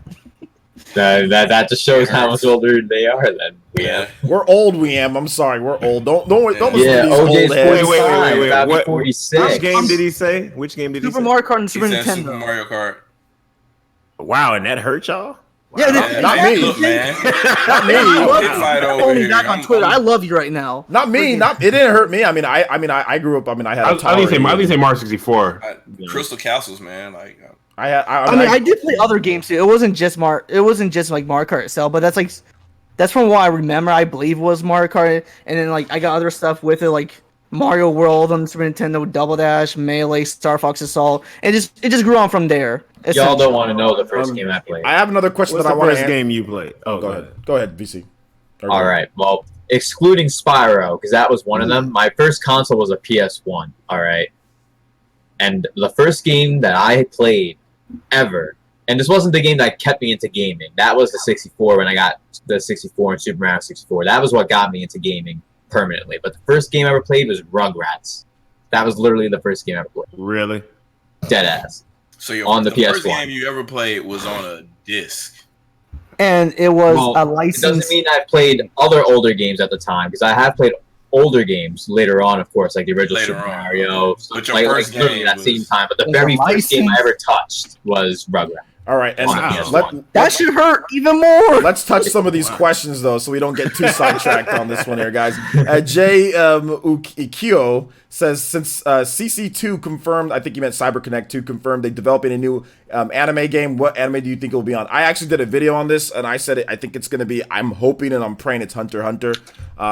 That just shows how much older they are then. Yeah. We're old, I'm sorry, we're old. Don't listen Yeah, to these OJ's old heads. Wait. About What- 46. Which game did he say? Which game did he Super say? Mario Kart and He Super said Nintendo. Super Mario Kart. Wow, and that hurt y'all? Yeah, not me. Look, man. Not me. Follow me back on Twitter. I love you right now. Not me. It didn't hurt me. I grew up. I had. I didn't say Mario 64. Crystal Castles, man. Like I did play other games too. It wasn't just like Mario Kart itself, but that's from what I remember. I believe was Mario Kart, and then like I got other stuff with it, like Mario World on Super Nintendo, Double Dash, Melee, Star Fox Assault, and it just grew on from there. Y'all don't want to know the first game I played. I have another question What's that I the want to first answer. game you played? Oh, go ahead. Go ahead, VC. All right. Well, excluding Spyro, because that was one of them. My first console was a PS1. All right. And the first game that I played ever, and this wasn't the game that kept me into gaming. That was the 64 when I got the 64 and Super Mario 64. That was what got me into gaming permanently. But the first game I ever played was Rugrats. That was literally the first game I ever played. Really? Deadass. So the PS1. first game you ever played was on a disc. And it was a It license. doesn't mean I played other older games at the time, because I have played older games later on, of course, like the original Later Super on. Mario, But your like first literally game that was- same time. But the was very a first game I license. ever touched was Rugrats. All right, and Wow. That should hurt even more. let's touch some of these questions though, so we don't get too sidetracked on this one here, guys. Jay Ikio says since CC2 confirmed, I think you meant CyberConnect 2 confirmed they developing a new anime game. What anime do you think it will be on? I actually did a video on this, and I said I think it's going to be. I'm hoping and I'm praying it's Hunter x Hunter.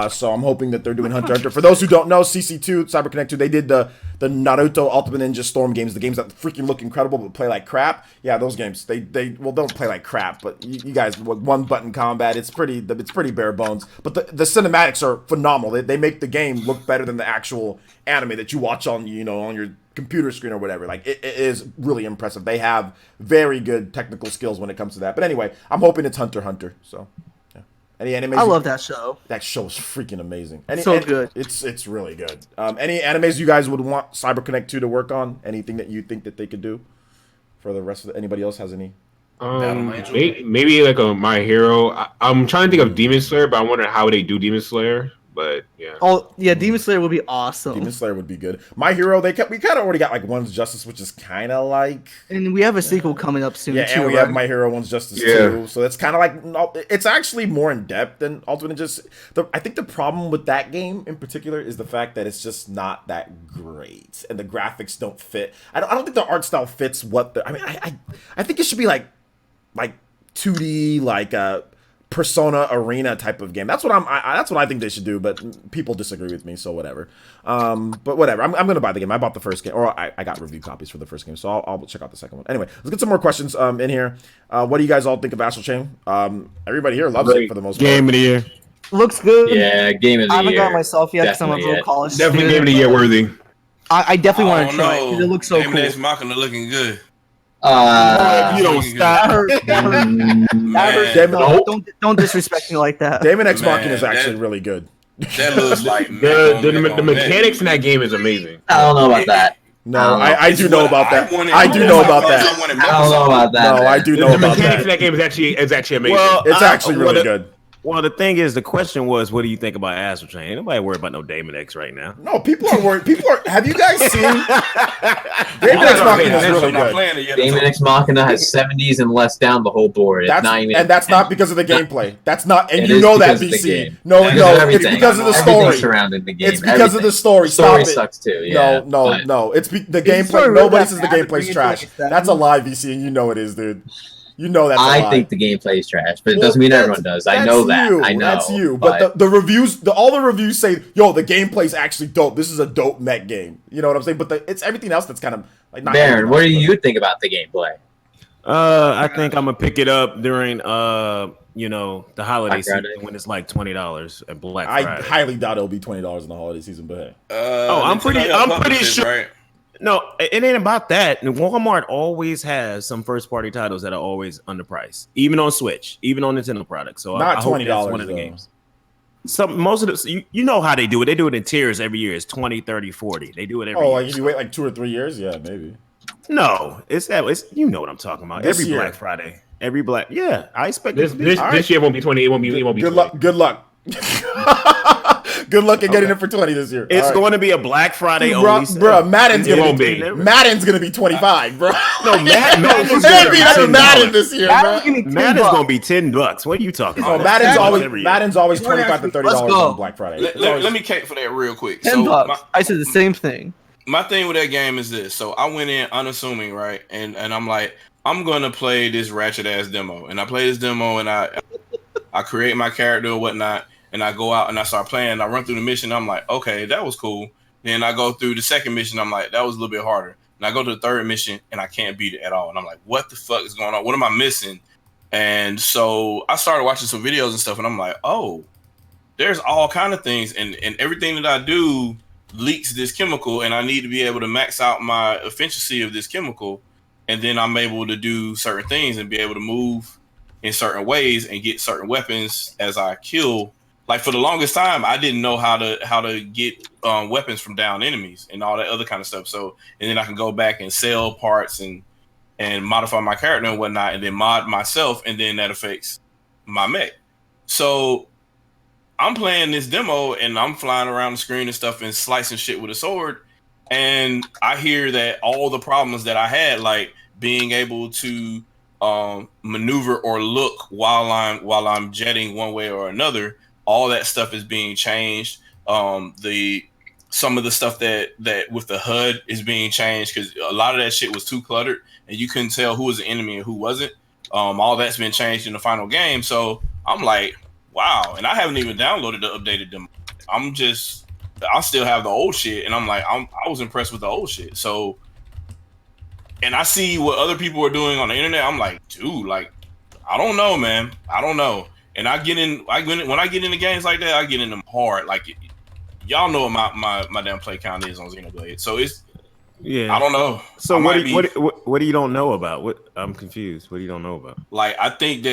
So I'm hoping that they're doing Hunter x Hunter. For those who don't know, CC2, CyberConnect 2, they did the Naruto Ultimate Ninja Storm games, the games that freaking look incredible but play like crap. Yeah, those games. They don't play like crap, but you guys, one button combat, it's pretty bare bones. But the cinematics are phenomenal. They make the game look better than the actual anime that you watch on on your computer screen or whatever. Like it is really impressive. They have very good technical skills when it comes to that. But anyway, I'm hoping it's Hunter x Hunter. So yeah. Any animes? I love that show. That show is freaking amazing. Good. It's really good. Any animes you guys would want CyberConnect 2 to work on? Anything that you think that they could do for the rest of anybody else has any? Maybe like a My Hero. I'm trying to think of Demon Slayer, but I wonder how they do Demon Slayer. But yeah. Oh yeah, Demon Slayer would be awesome. Demon Slayer would be good. My Hero, we kind of already got like One's Justice, which is kind of like. And we have a sequel coming up soon. Yeah, too, and we have My Hero One's Justice too. So that's kind of like it's actually more in depth than Ultimate Ninja. I think the problem with that game in particular is the fact that it's just not that great, and the graphics don't fit. I don't think the art style fits what the. I mean, I think it should be like 2D, like a Persona Arena type of game. That's what that's what I think they should do, but people disagree with me, so whatever. But whatever. I'm gonna buy the game. I bought the first game, or I got review copies for the first game, so I'll check out the second one. Anyway, let's get some more questions in here. What do you guys all think of Astral Chain? Everybody here loves it for the most part. Game of the year. Looks good. Yeah, game of the I haven't year. got myself yet because I'm a Definitely real college Definitely student. Game of the Year worthy. I definitely want to Oh, try it because it looks so Daemon X cool. Machina looking good. You don't stop. That hurt. That hurt. Damon, Don't disrespect me like that. Damon X Man, Machina is actually that- really good. That looks like The mechanics in that game is amazing. I don't know about that. No, I do know about that. I do know about that. I don't know about that. No, I do know The about mechanics in that. that game is actually amazing. Well, It's actually really good. Well, the thing is, the question was, what do you think about Astral Chain? Ain't nobody worried about no Daemon X right now. No, people are worried. Have you guys seen? Damon X Machina is really I'm not good. playing it yet. Daemon X Machina has 70s and less down the whole board. It's not even. That's not because of the gameplay. That's not, and It you is know that, because of the VC. game. No, Because no, of it's everything. because of the Everything story. surrounding the game. It's because of the story. Stop Story it. sucks too. Yeah, No. It's the story gameplay. really Nobody that says the bad to gameplay's bring it to trash. like a seven? That's a lie, VC, and you know it is, dude. You know that's a lie. I think the gameplay is trash, but it Well, doesn't mean that's- everyone does. I know that. you. I know. That's you. But the reviews, all the reviews say, "Yo, the gameplay's actually dope. This is a dope mech game." You know what I'm saying? But it's everything else that's kind of like not. Baron, what do everything else, you think about the gameplay? I think I'm gonna pick it up during the holiday Black season Friday. when it's like $20 at Black I Friday. highly doubt it'll be $20 in the holiday season, but hey. I'm pretty Nintendo sure. right? No, it ain't about that. Walmart always has some first party titles that are always underpriced, even on Switch, even on Nintendo products. So Not I hope $20 that's one of the though. games. Most of the you know how they do it. They do it in tiers every year. It's 20, 30, 40. They do it every Oh, year. like if you wait like 2 or 3 years, yeah, maybe. No, it's you know what I'm talking about. This every year. Black Friday. Every Black. Yeah, I expect This All right. year won't be 20. It won't be. Good 20. luck. Good luck. Good luck at getting it for 20 this year. It's going to be a Black Friday Dude, bro, only sale. bro, Madden's It gonna won't be be. Madden's gonna be 25, bro. No, Madden's It'll be like $10. Madden this year, bro. Madden's going to be $10. What are you talking Oh, about? Madden's always $25 to $30 on Black Friday. Let me cape for that real quick. $10. I said the same thing. My thing with that game is this. So I went in unassuming, right? And I'm like, I'm gonna play this ratchet ass demo. And I play this demo and I create my character or whatnot, and I go out and I start playing, and I run through the mission, I'm like, okay, that was cool. Then I go through the second mission, I'm like, that was a little bit harder. And I go to the third mission and I can't beat it at all. And I'm like, what the fuck is going on? What am I missing? And so I started watching some videos and stuff, and I'm like, oh, there's all kind of things, and everything that I do leaks this chemical, and I need to be able to max out my efficiency of this chemical, and then I'm able to do certain things and be able to move in certain ways and get certain weapons as I kill. Like for the longest time, I didn't know how to get weapons from down enemies and all that other kind of stuff. So, and then I can go back and sell parts and modify my character and whatnot, and then mod myself, and then that affects my mech. So I'm playing this demo and I'm flying around the screen and stuff and slicing shit with a sword. And I hear that all the problems that I had, like being able to maneuver or look while I'm jetting one way or another, all that stuff is being changed. Some of the stuff that with the HUD is being changed because a lot of that shit was too cluttered and you couldn't tell who was the enemy and who wasn't. All that's been changed in the final game. So I'm like, wow. And I haven't even downloaded the updated demo. I still have the old shit, and I'm like, I was impressed with the old shit. So, and I see what other people are doing on the internet. I'm like, dude, like, I don't know, man. I don't know. And when I get into games like that, I get in them hard. Like, y'all know what my damn play count is on Xenoblade. So it's, I don't know. So what do you don't know about? What I'm confused. What do you don't know about? Like, I think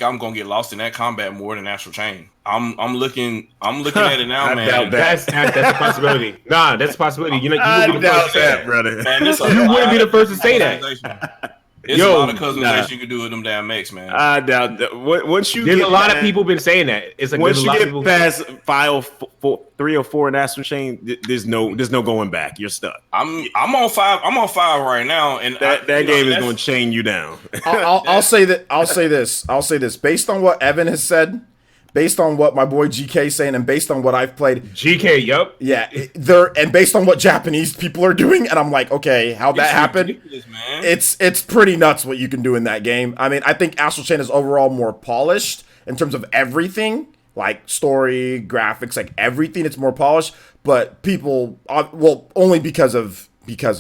I'm gonna get lost in that combat more than Astral Chain. I'm looking at it now, man. That's a possibility. Nah, that's a possibility. You wouldn't be the first to say that, brother. Man, you wouldn't be the first to say that. It's a lot of customization you can do with them damn mechs, man. I doubt that. Once you there's get a lot of people been saying that. It's like once you get people past file 3 or 4 in Astral Chain, there's no going back. You're stuck. I'm on 5. I'm on 5 right now, and that game is going to chain you down. I'll say this. Based on what Evan has said, based on what my boy GK is saying, and based on what I've played, GK, yup, yeah, and based on what Japanese people are doing, and I'm like, okay, how'd that happen? It's pretty nuts what you can do in that game. I mean, I think Astral Chain is overall more polished in terms of everything, like story, graphics, like everything. It's more polished, but people, only because of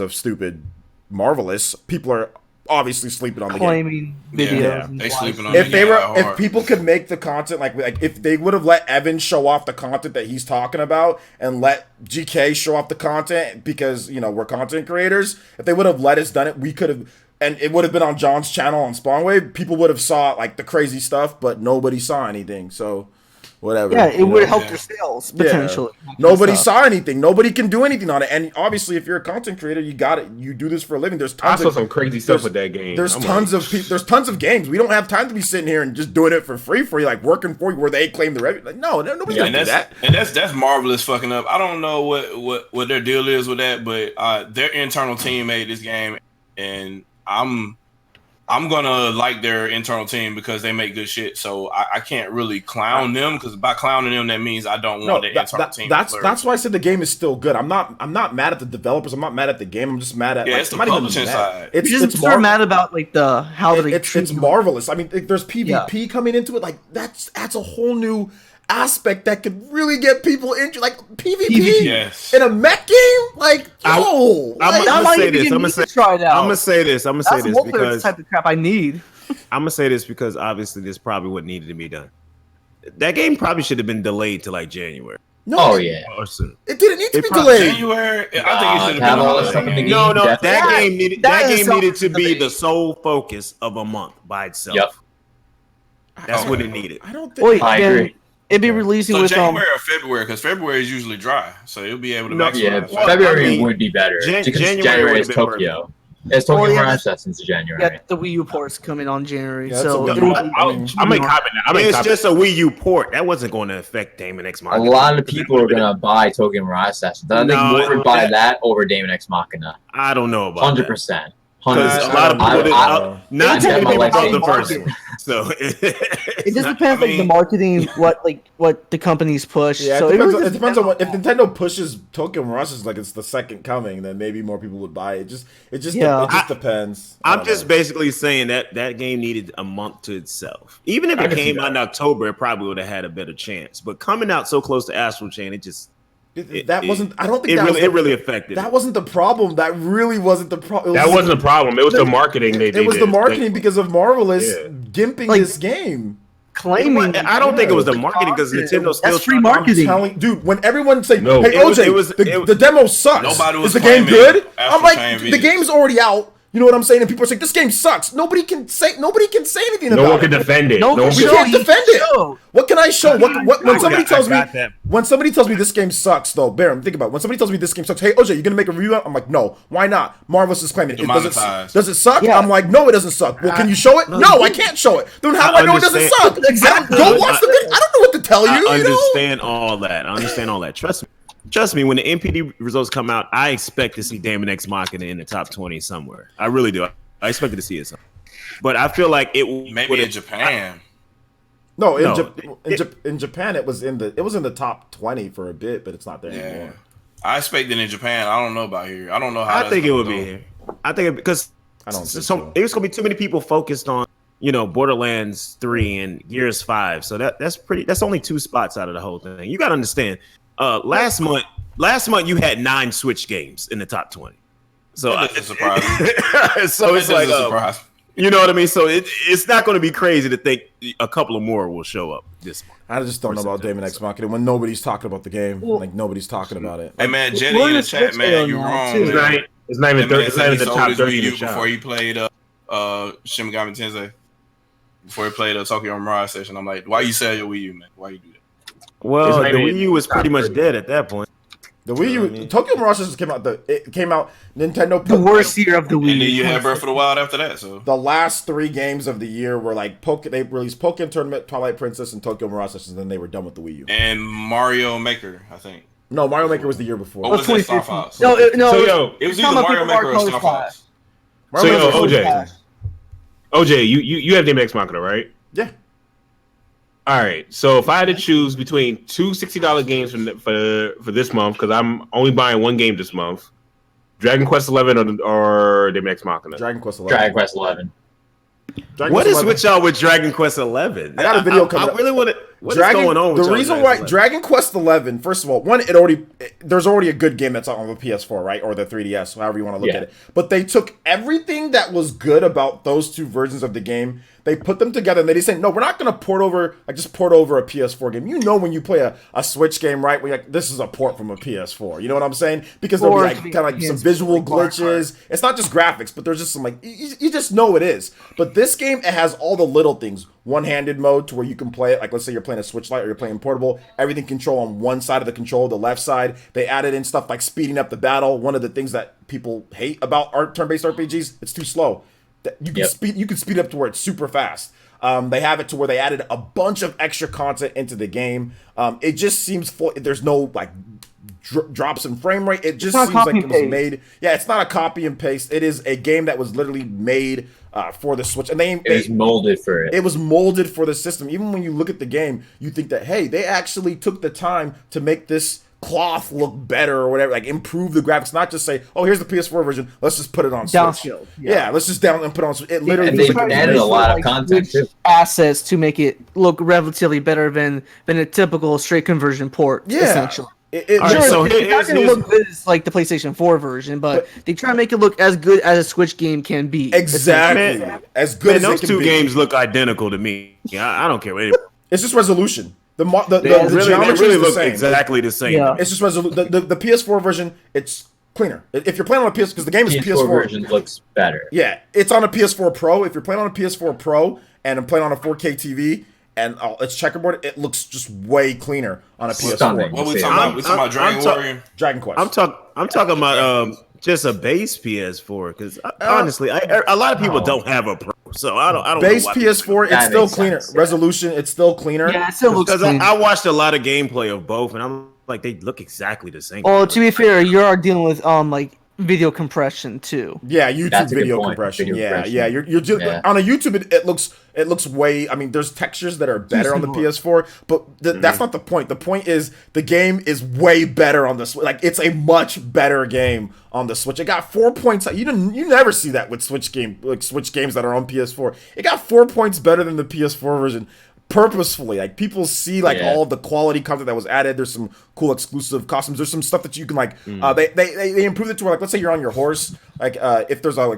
stupid Marvelous, people are obviously sleeping on the claiming game. videos. They sleeping on if people could make the content like if they would have let Evan show off the content that he's talking about and let GK show off the content because we're content creators, if they would have let us done it, we could have, and it would have been on John's channel on Spawnwave. People would have saw like the crazy stuff, but nobody saw anything. So whatever. Yeah, it would help their sales potentially. Yeah. Nobody saw anything. Nobody can do anything on it. And obviously, if you're a content creator, you got it. You do this for a living. There's tons of some crazy stuff with that game. There's tons of games. We don't have time to be sitting here and just doing it for free like working for you where they claim the revenue. Like, no, nobody's gonna do that. And that's Marvelous fucking up. I don't know what their deal is with that, but their internal team made this game, and I'm gonna like their internal team because they make good shit. So I can't really clown them because by clowning them, that means I don't want their internal team. That's why I said the game is still good. I'm not mad at the developers. I'm not mad at the game. I'm just mad at it's the publishing side. It's mad about like it's Marvelous. I mean, there's PvP coming into it. Like that's a whole new aspect that could really get people into like PvP in a mech game. Like, I'm gonna say this. I'm gonna say this because type of crap I need. I'm gonna say this because obviously this probably what needed to be done. That game probably should have been delayed to like January. No, it didn't need to be delayed. January. I think it should have been all stuff in the game. No, that game needed to be the sole focus of a month by itself. Yep. That's what it needed. I don't think. I agree. It'd be releasing with January or February because February is usually dry, so you'll be able to. February would be better because January is Tokyo. It's Tokyo Oh, yeah, Mirage Assassins in January. Yeah, the Wii U port's coming on January. Yeah, that's so a there Wii will U. be- I may comment that. It's just a Wii U port. That wasn't going to affect Daemon X A Machina. lot of people are gonna buy Tokyo Mirage Assassins. I think No, more would buy that over Daemon X Machina. I don't know about 100%. Because a lot of people did not too many people bought the first one. So It just depends, like the marketing, what the companies push. Yeah, so it depends on what. If Nintendo pushes Tokyo Mirage as like it's the second coming, then maybe more people would buy it. It just depends. I'm just basically saying that game needed a month to itself. Even if it came out in October, it probably would have had a better chance. But coming out so close to Astral Chain, it just wasn't. I don't think it really affected. That wasn't the problem. That really wasn't the problem. That wasn't the problem. It was the marketing they did. It was the marketing because of Marvelous gimping this game. Claiming, I don't think it was the marketing because Nintendo still that's free marketing. Dude, when everyone say, No. "Hey OJ, the demo sucks," Nobody was is the game claiming good? I'm like, the game's already out. You know what I'm saying? And people are saying this game sucks. Nobody can say anything about it. No one can defend it. No, We can't defend it. What can I show? When somebody tells me this game sucks, though, Baron, think about it. When somebody tells me this game sucks, hey OJ, you gonna make a review? I'm like, no, why not? Marvelous is claiming it. Does it suck? Yeah. I'm like, no, it doesn't suck. Well, can you show it? No, I can't show it. Then how do I know it doesn't suck? Exactly. Go watch the video. I don't know what to tell you. I understand all that. Trust me, when the NPD results come out, I expect to see Daemon X Machina in the top 20 somewhere. I really do. I expected to see it somewhere. But I feel like it maybe in Japan. In Japan it was in the top 20 for a bit, but it's not there anymore. I expected in Japan. I don't know about here. I don't know how. I think it would be here. I think because I don't think so. There's gonna be too many people focused on Borderlands 3 and Gears 5. So that's only 2 spots out of the whole thing. You gotta understand. Last month you had 9 Switch games in the top 20. So it's a surprise. So it's like you know what I mean. So it's not going to be crazy to think a couple of more will show up this month. I just don't know about Daemon X Machina when nobody's talking about the game. Like nobody's talking about it. Hey man, Jenny in the chat, man, you're wrong. It's not even the top 30 before he played Shin Megami Tensei. Before he played Tokyo Mirage Station, I'm like, why you sell your Wii U, man? Why you do that? Well, the Wii U was pretty much dead at that point. The Wii U, Tokyo Mirage just came out. Nintendo the worst year of the Wii. And then you had Breath of the Wild after that. So the last 3 games of the year were like they released Pokemon Tournament, Twilight Princess, and Tokyo Mirage Sessions, and then they were done with the Wii U. And Mario Maker, I think. No, Mario Maker was the year before. What was that? Star Fox. No, it was either Mario Maker or Star Fox. OJ, you have Daemon X Machina, right? Yeah. All right, so if I had to choose between 2 $60 games for this month, because I'm only buying 1 game this month, Dragon Quest 11 or Daemon X Machina. Dragon Quest 11. Dragon Quest 11. What is with y'all with Dragon Quest 11? I got a video coming up. I really want to. What's going on with the reason why Dragon Quest 11? First of all, there's already a good game that's on the PS4, right, or the 3DS, however you want to look at it. But they took everything that was good about those 2 versions of the game. They put them together and they just say, no, we're not going to port over a PS4 game. You know when you play a Switch game, right? We're like, this is a port from a PS4. You know what I'm saying? Because there'll be like kind of like some visual glitches. It's not just graphics, but there's just some like, you just know it is. But this game, it has all the little things. One-handed mode to where you can play it. Like let's say you're playing a Switch Lite or you're playing portable. Everything control on one side of the control, the left side. They added in stuff like speeding up the battle. One of the things that people hate about turn-based RPGs, it's too slow. You can speed up to where it's super fast. They have it to where they added a bunch of extra content into the game. It just seems full. There's no like drops in frame rate. It just seems like it was made. Yeah, it's not a copy and paste. It is a game that was literally made for the Switch, and it was molded for it. It was molded for the system. Even when you look at the game, you think that hey, they actually took the time to make this cloth look better or whatever, like improve the graphics, not just say, oh, here's the PS4 version, let's just put it on Switch. Downscaled. Yeah, let's just down and put it on Switch. It literally they added a lot of content too. Assets to make it look relatively better than a typical straight conversion port, essentially. It's not going to look good as like the PlayStation 4 version, but they try to make it look as good as a Switch game can be. Exactly. As good as those 2 games look identical to me. I don't care what anybody. It's just resolution. The geometry really look exactly the same. Yeah. It's just the PS4 version. It's cleaner. If you're playing on a PS, because the game is PS4 version looks better. Yeah, it's on a PS4 Pro. If you're playing on a PS4 Pro and I'm playing on a 4K TV and it's checkerboard, it looks just way cleaner on a PS4. What we talking about? We talking about Dragon Warrior, Dragon Quest. I'm talking about just a base PS4? Because honestly, a lot of people don't have a Pro, so I don't. Base know why PS4, it's still cleaner. Resolution, it's still cleaner. Yeah, it still looks because clean. I watched a lot of gameplay of both, and I'm like, they look exactly the same. Well, to be fair, you are dealing with like video compression too. Yeah, YouTube That's a good video point. compression. Video compression. Yeah. You're doing on a YouTube. It looks way. I mean, there's textures that are better on the PS4, but that's not the point. The point is the game is way better on the Switch. Like it's a much better game on the Switch. It got 4 points. You never see that with Switch games that are on PS4. It got 4 points better than the PS4 version. Purposefully, like people see all of the quality content that was added. There's some cool exclusive costumes. There's some stuff that you can like. They improved it to where, like, let's say you're on your horse. Like if there's a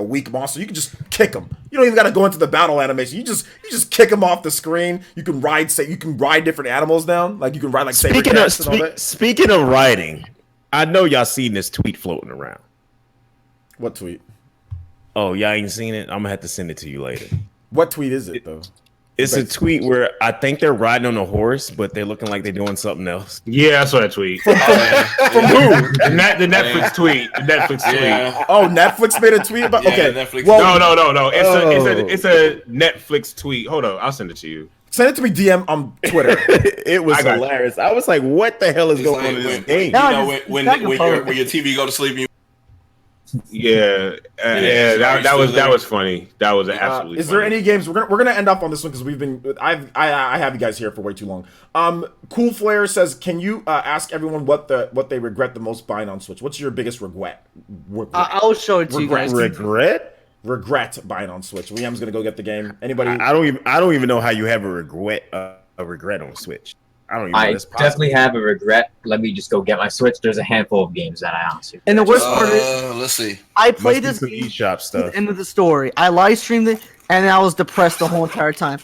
weak monster, you can just kick them. You don't even got to go into the battle animation. You just kick them off the screen. You can ride different animals down. Like you can ride like saber cats and all that. Speaking of riding, I know y'all seen this tweet floating around. What tweet? Oh, y'all ain't seen it? I'm gonna have to send it to you later. What tweet is it though? It's a tweet where I think they're riding on a horse, but they're looking like they're doing something else. Yeah, I saw that tweet. From who? The Netflix tweet. The Netflix tweet. Oh, Netflix made a tweet about. Okay. Netflix. Well, No. It's a Netflix tweet. Hold on, I'll send it to you. Send it to me DM on Twitter. It was hilarious. I was like, "What the hell is going on in this game?" You know, when your TV go to sleep, you. That was funny. That was absolutely. Is funny. there any games we're gonna end up on this one because we've been I have you guys here for way too long. Cool Flair says, can you ask everyone what they regret the most buying on Switch? What's your biggest regret? I'll show it to you guys. Regret buying on Switch. Liam's gonna go get the game. Anybody? I don't even know how you have a regret on Switch. I definitely have a regret. Let me just go get my Switch. There's a handful of games that I honestly. And the worst part is, let's see. I played this game eShop stuff. End of the story. I live streamed it, and I was depressed the whole entire time.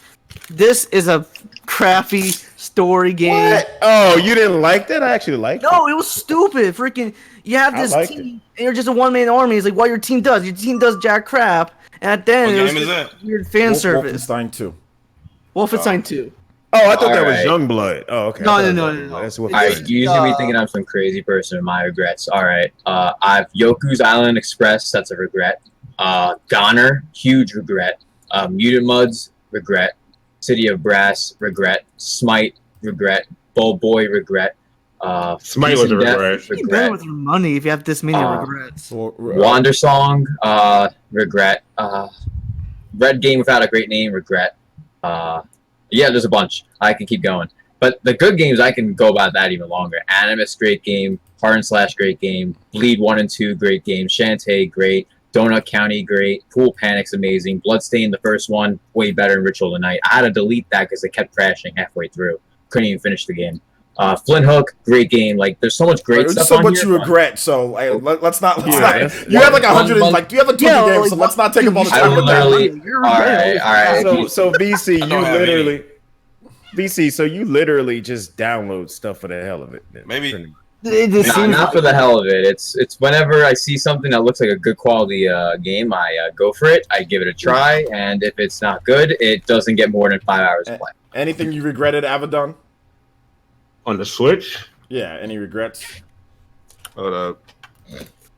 This is a crappy story game. What? Oh, you didn't like that? I actually liked it. No, it was stupid. Freaking, you have this team, and you're just a one-man army. It's like what your team does. Your team does jack crap, and at the end, it was just weird fan service. Wolfenstein 2. Wolfenstein 2. Oh, I thought that was Youngblood. Oh, okay. No. That's what. All right, you usually be thinking I'm some crazy person with my regrets. All right, I've Yoku's Island Express. That's a regret. Goner, huge regret. Muted Muds, regret. City of Brass, regret. Smite, regret. Bull Boy, regret. Smite was a regret. You better with your money if you have this many regrets. Wander Song, regret. Red Game Without a Great Name, regret. Yeah, there's a bunch. I can keep going. But the good games, I can go about that even longer. Animus, great game. Heart and Slash, great game. Bleed 1 and 2, great game. Shantae, great. Donut County, great. Pool Panic's amazing. Bloodstain, the first one, way better than Ritual of the Night. I had to delete that because it kept crashing halfway through. Couldn't even finish the game. Flint Hook, great game. Like, there's so much great stuff so on much here. you regret. So let's not. Right. You have like 100. Like, you have like 20 games. So let's not take up all the time. I literally. All right. So VC, so you literally just download stuff for the hell of it. Maybe. Not for the hell of it. It's whenever I see something that looks like a good quality game, I go for it. I give it a try, and if it's not good, it doesn't get more than 5 hours of play. Anything you regretted, Avedon? On the Switch? Yeah. Any regrets? Hold up.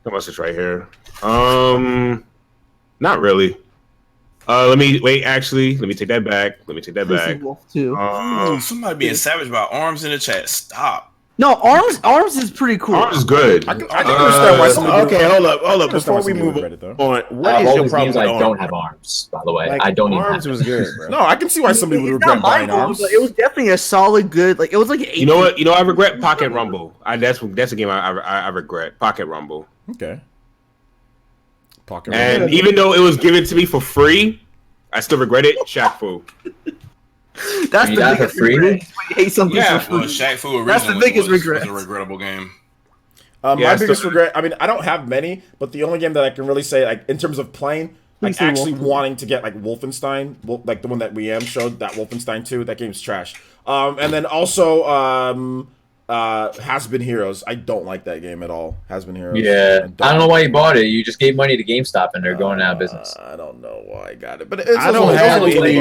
Come on, Switch right here. Not really. Let me take that back. Wolf 2. Somebody being savage about arms in the chat. Stop. No, Arms is pretty cool. Arms is good. I can understand why somebody. Okay, hold up. Before we move on, what is your problem? I don't have arms, by the way. Like, I don't even Arms have was good, bro. No, I can see why somebody would regret buying Arms. But it was definitely a solid, good. Like, it was like 8. You know what? I regret Pocket Rumble. That's a game I regret. Pocket Rumble. Okay. Pocket And Rumble. even though it was given to me for free, I still regret it. Shaq Fu. That's the biggest regret. You hate something for free. Shaq Fu That's the biggest regret. Was a regrettable game. My biggest regret. I mean, I don't have many, but the only game that I can really say, like in terms of playing, like actually wanting to get like Wolfenstein, like the one that we showed, that Wolfenstein 2, that game's trash. And then also Has Been Heroes. I don't like that game at all. Has Been Heroes. Yeah, I don't know why you bought it. You just gave money to GameStop and they're going out of business. I don't know why I got it, but it's I don't have any.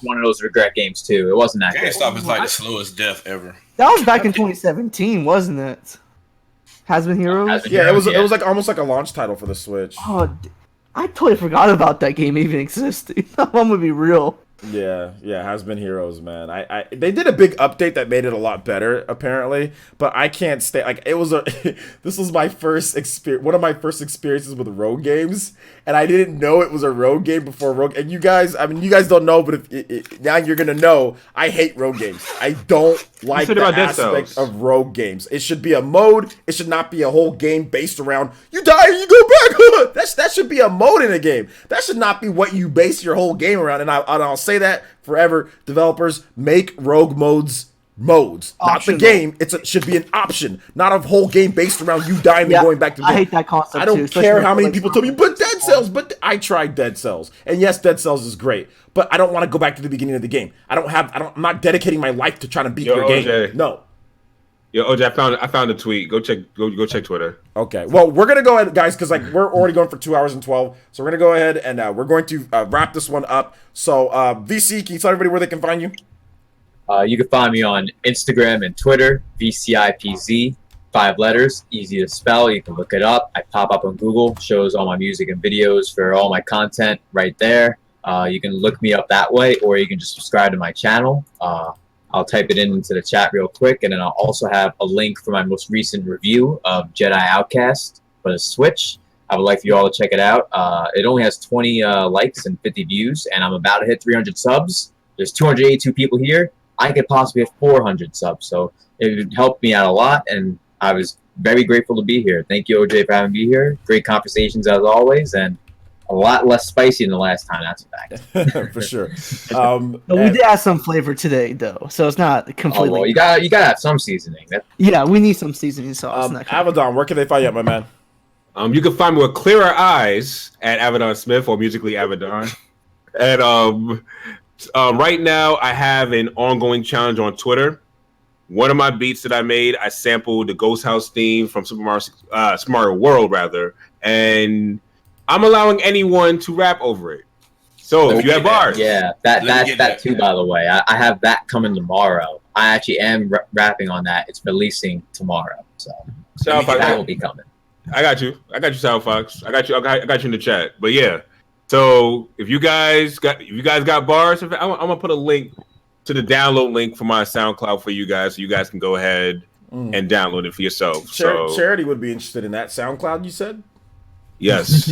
One of those regret games too. It wasn't that good. GameStop is like the slowest death ever. That was back in 2017, wasn't it? Has Been Heroes? Has Been Yeah, Heroes, it was like almost like a launch title for the Switch. Oh, I totally forgot about that game even existing. That one would be real. Yeah, Has Been Heroes, man. They did a big update that made it a lot better, apparently. But I can't stay like it was a. This was my first experience, one of my first experiences with rogue games, and I didn't know it was a rogue game before rogue. And you guys, I mean, you guys don't know, but if now you're gonna know, I hate rogue games. I don't like the aspect of rogue games. It should be a mode. It should not be a whole game based around you die and you go back. That should be a mode in a game. That should not be what you base your whole game around. And I'll say that forever. Developers, make rogue modes, not the game. It should be an option, not a whole game based around you dying and going back to the game. I hate that concept. I don't care how many people tell me, but Dead Cells. But I tried Dead Cells, and yes, Dead Cells is great, but I don't want to go back to the beginning of the game. I'm not dedicating my life to trying to beat your game. No. Yo, OJ, I found a tweet. Go check Twitter. Okay. Well, we're gonna go ahead, guys, because like we're already going for 2 hours and 12. So we're gonna go ahead and we're going to wrap this one up. So VC, can you tell everybody where they can find you? You can find me on Instagram and Twitter, VCIPZ, 5 letters, easy to spell. You can look it up. I pop up on Google, shows all my music and videos for all my content right there. You can look me up that way, or you can just subscribe to my channel. I'll type it into the chat real quick, and then I'll also have a link for my most recent review of Jedi Outcast for the Switch. I would like for you all to check it out. It only has 20 likes and 50 views, and I'm about to hit 300 subs. There's 282 people here. I could possibly have 400 subs, so it would help me out a lot, and I was very grateful to be here. Thank you, OJ, for having me here. Great conversations as always, and a lot less spicy than the last time. That's a fact. For sure. But we did add some flavor today, though, so it's not completely. Oh, well, you gotta have some seasoning. Yeah, we need some seasoning sauce. Avedon, where can they find you, my man? You can find me with clearer eyes at Avedon Smith or Musically Avedon. And right now, I have an ongoing challenge on Twitter. One of my beats that I made, I sampled the Ghost House theme from Super Mario World, rather, and I'm allowing anyone to rap over it. So if you have bars, yeah, that too. By the way, I have that coming tomorrow. I actually am rapping on that. It's releasing tomorrow, so that will be coming. I got you, Sound Fox. I got you in the chat. But yeah, so if you guys got bars, I'm gonna put a link to the download link for my SoundCloud for you guys, so you guys can go ahead and download it for yourself. Charity would be interested in that. SoundCloud, you said? Yes.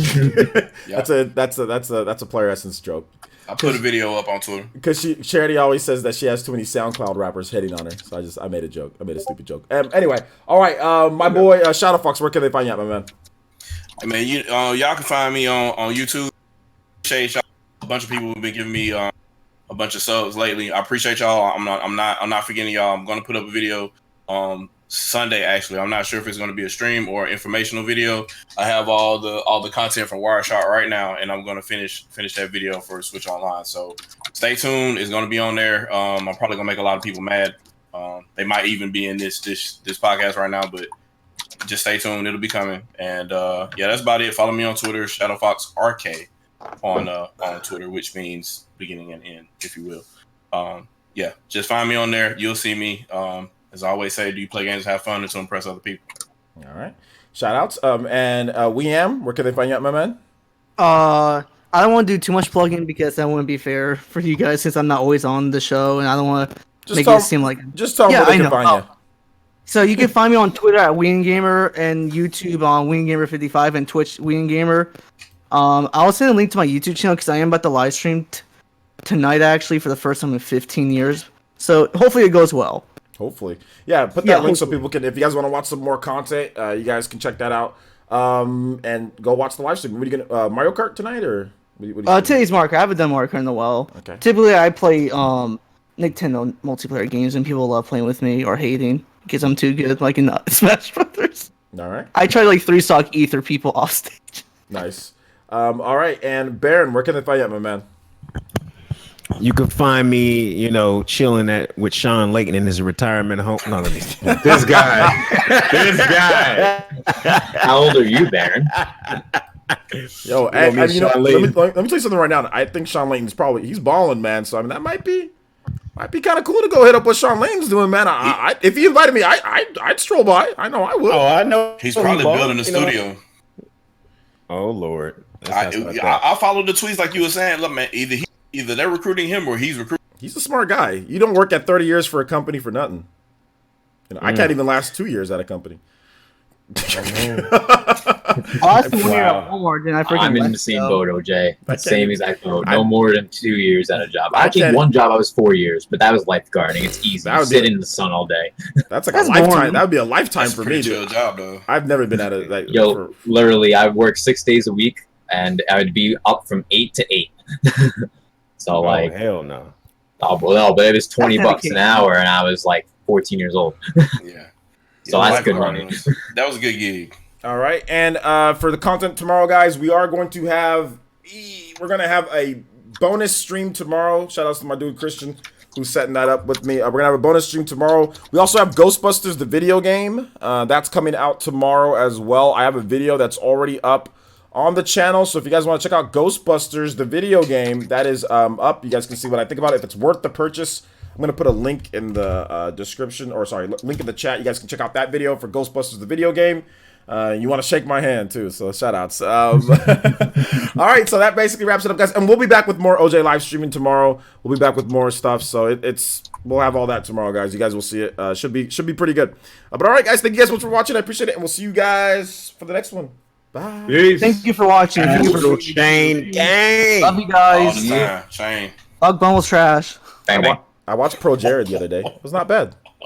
That's a Player Essence joke. I put a video up on Twitter because Charity always says that she has too many SoundCloud rappers hitting on her. So I made a joke. I made a stupid joke. Anyway, all right. My boy Shadow Fox, where can they find you at, my man? I mean, y'all can find me on YouTube. A bunch of people have been giving me a bunch of subs lately. I appreciate y'all. I'm not forgetting y'all. I'm gonna put up a video Sunday, actually. I'm not sure if it's going to be a stream or informational video. I have all the content from Wireshark right now, and I'm going to finish that video for Switch Online. So stay tuned. It's going to be on there. I'm probably going to make a lot of people mad. They might even be in this podcast right now, but just stay tuned. It'll be coming. And yeah, that's about it. Follow me on Twitter, ShadowFoxRK on Twitter, which means beginning and end, if you will. Yeah, just find me on there. You'll see me. As I always say, do you play games to have fun or to impress other people? All right. Shout outs. And Weam, where can they find you at, my man? I don't want to do too much plugging because that wouldn't be fair for you guys since I'm not always on the show and I don't want to make it seem like... Just tell them where they can find you. So you can find me on Twitter at WeenGamer and YouTube on WeenGamer55 and Twitch WeenGamer. I'll send a link to my YouTube channel because I am about to live stream tonight actually for the first time in 15 years. So hopefully it goes well. Hopefully. Yeah, put that link so people can, if you guys want to watch some more content, you guys can check that out. And go watch the live stream. What are you gonna Mario Kart tonight or today's Mario Kart. I haven't done Mario Kart in a while. Okay. Typically I play Nintendo multiplayer games and people love playing with me or hating because I'm too good, like in Smash Brothers. All right. I try to like 3-stock ether people off stage. Nice. All right, and Baron, where can they find you at, my man? You can find me, chilling with Shawn Layden in his retirement home. No, this guy. How old are you, Baron? Yo, let me tell you something right now. I think Shawn Layden's he's balling, man. So I mean, that might be Might be kind of cool to go hit up what Shawn Layden's doing, man. If he invited me, I'd stroll by. I know I would. Oh, I know. He's probably building a studio. Oh Lord. I follow the tweets like you were saying. Look, man, either they're recruiting him or he's recruiting. He's a smart guy. You don't work at 30 years for a company for nothing. I can't even last 2 years at a company. Last 1 year at Walmart, then I freaking I'm in left, the same so. boat, OJ. The same exact boat. I- No more than 2 years at a job. I Actually, can't- one job I was 4 years, but that was lifeguarding. It's easy. That You would sit be- in the sun all day. That's like That's a lifetime. boring. That would be a lifetime That's a for me, pretty dude. chill job, though. I've never been at it. Like, Yo, literally, I work 6 days a week, and I would be up from 8 to 8. So, like, hell no. oh, well, but it was $20 That's an hour, and I was like 14 years old. Yeah. So that's good money. That was a good gig. all right, and for the content tomorrow, guys, we're going to have a bonus stream tomorrow. Shout outs to my dude Christian who's setting that up with me. We're gonna have a bonus stream tomorrow. We also have Ghostbusters the video game. That's coming out tomorrow as well. I have a video that's already up on the channel, so if you guys want to check out Ghostbusters the video game, that is up. You guys can see what I think about it. If it's worth the purchase, I'm going to put a link in the description, or sorry, link in the chat. You guys can check out that video for Ghostbusters the video game. You want to shake my hand too, so shout outs. All right, so that basically wraps it up, guys. And we'll be back with more OJ live streaming tomorrow. We'll be back with more stuff, so we'll have all that tomorrow, guys. You guys will see it. Should be pretty good. But all right, guys, thank you guys so much for watching. I appreciate it, and we'll see you guys for the next one. Bye. Peace. Thank you for watching. Thank you for Shane gang. Love you All guys. the time. Shane. Bug Bun was trash. Bang, bang. I watched Pro Jared the other day. It was not bad.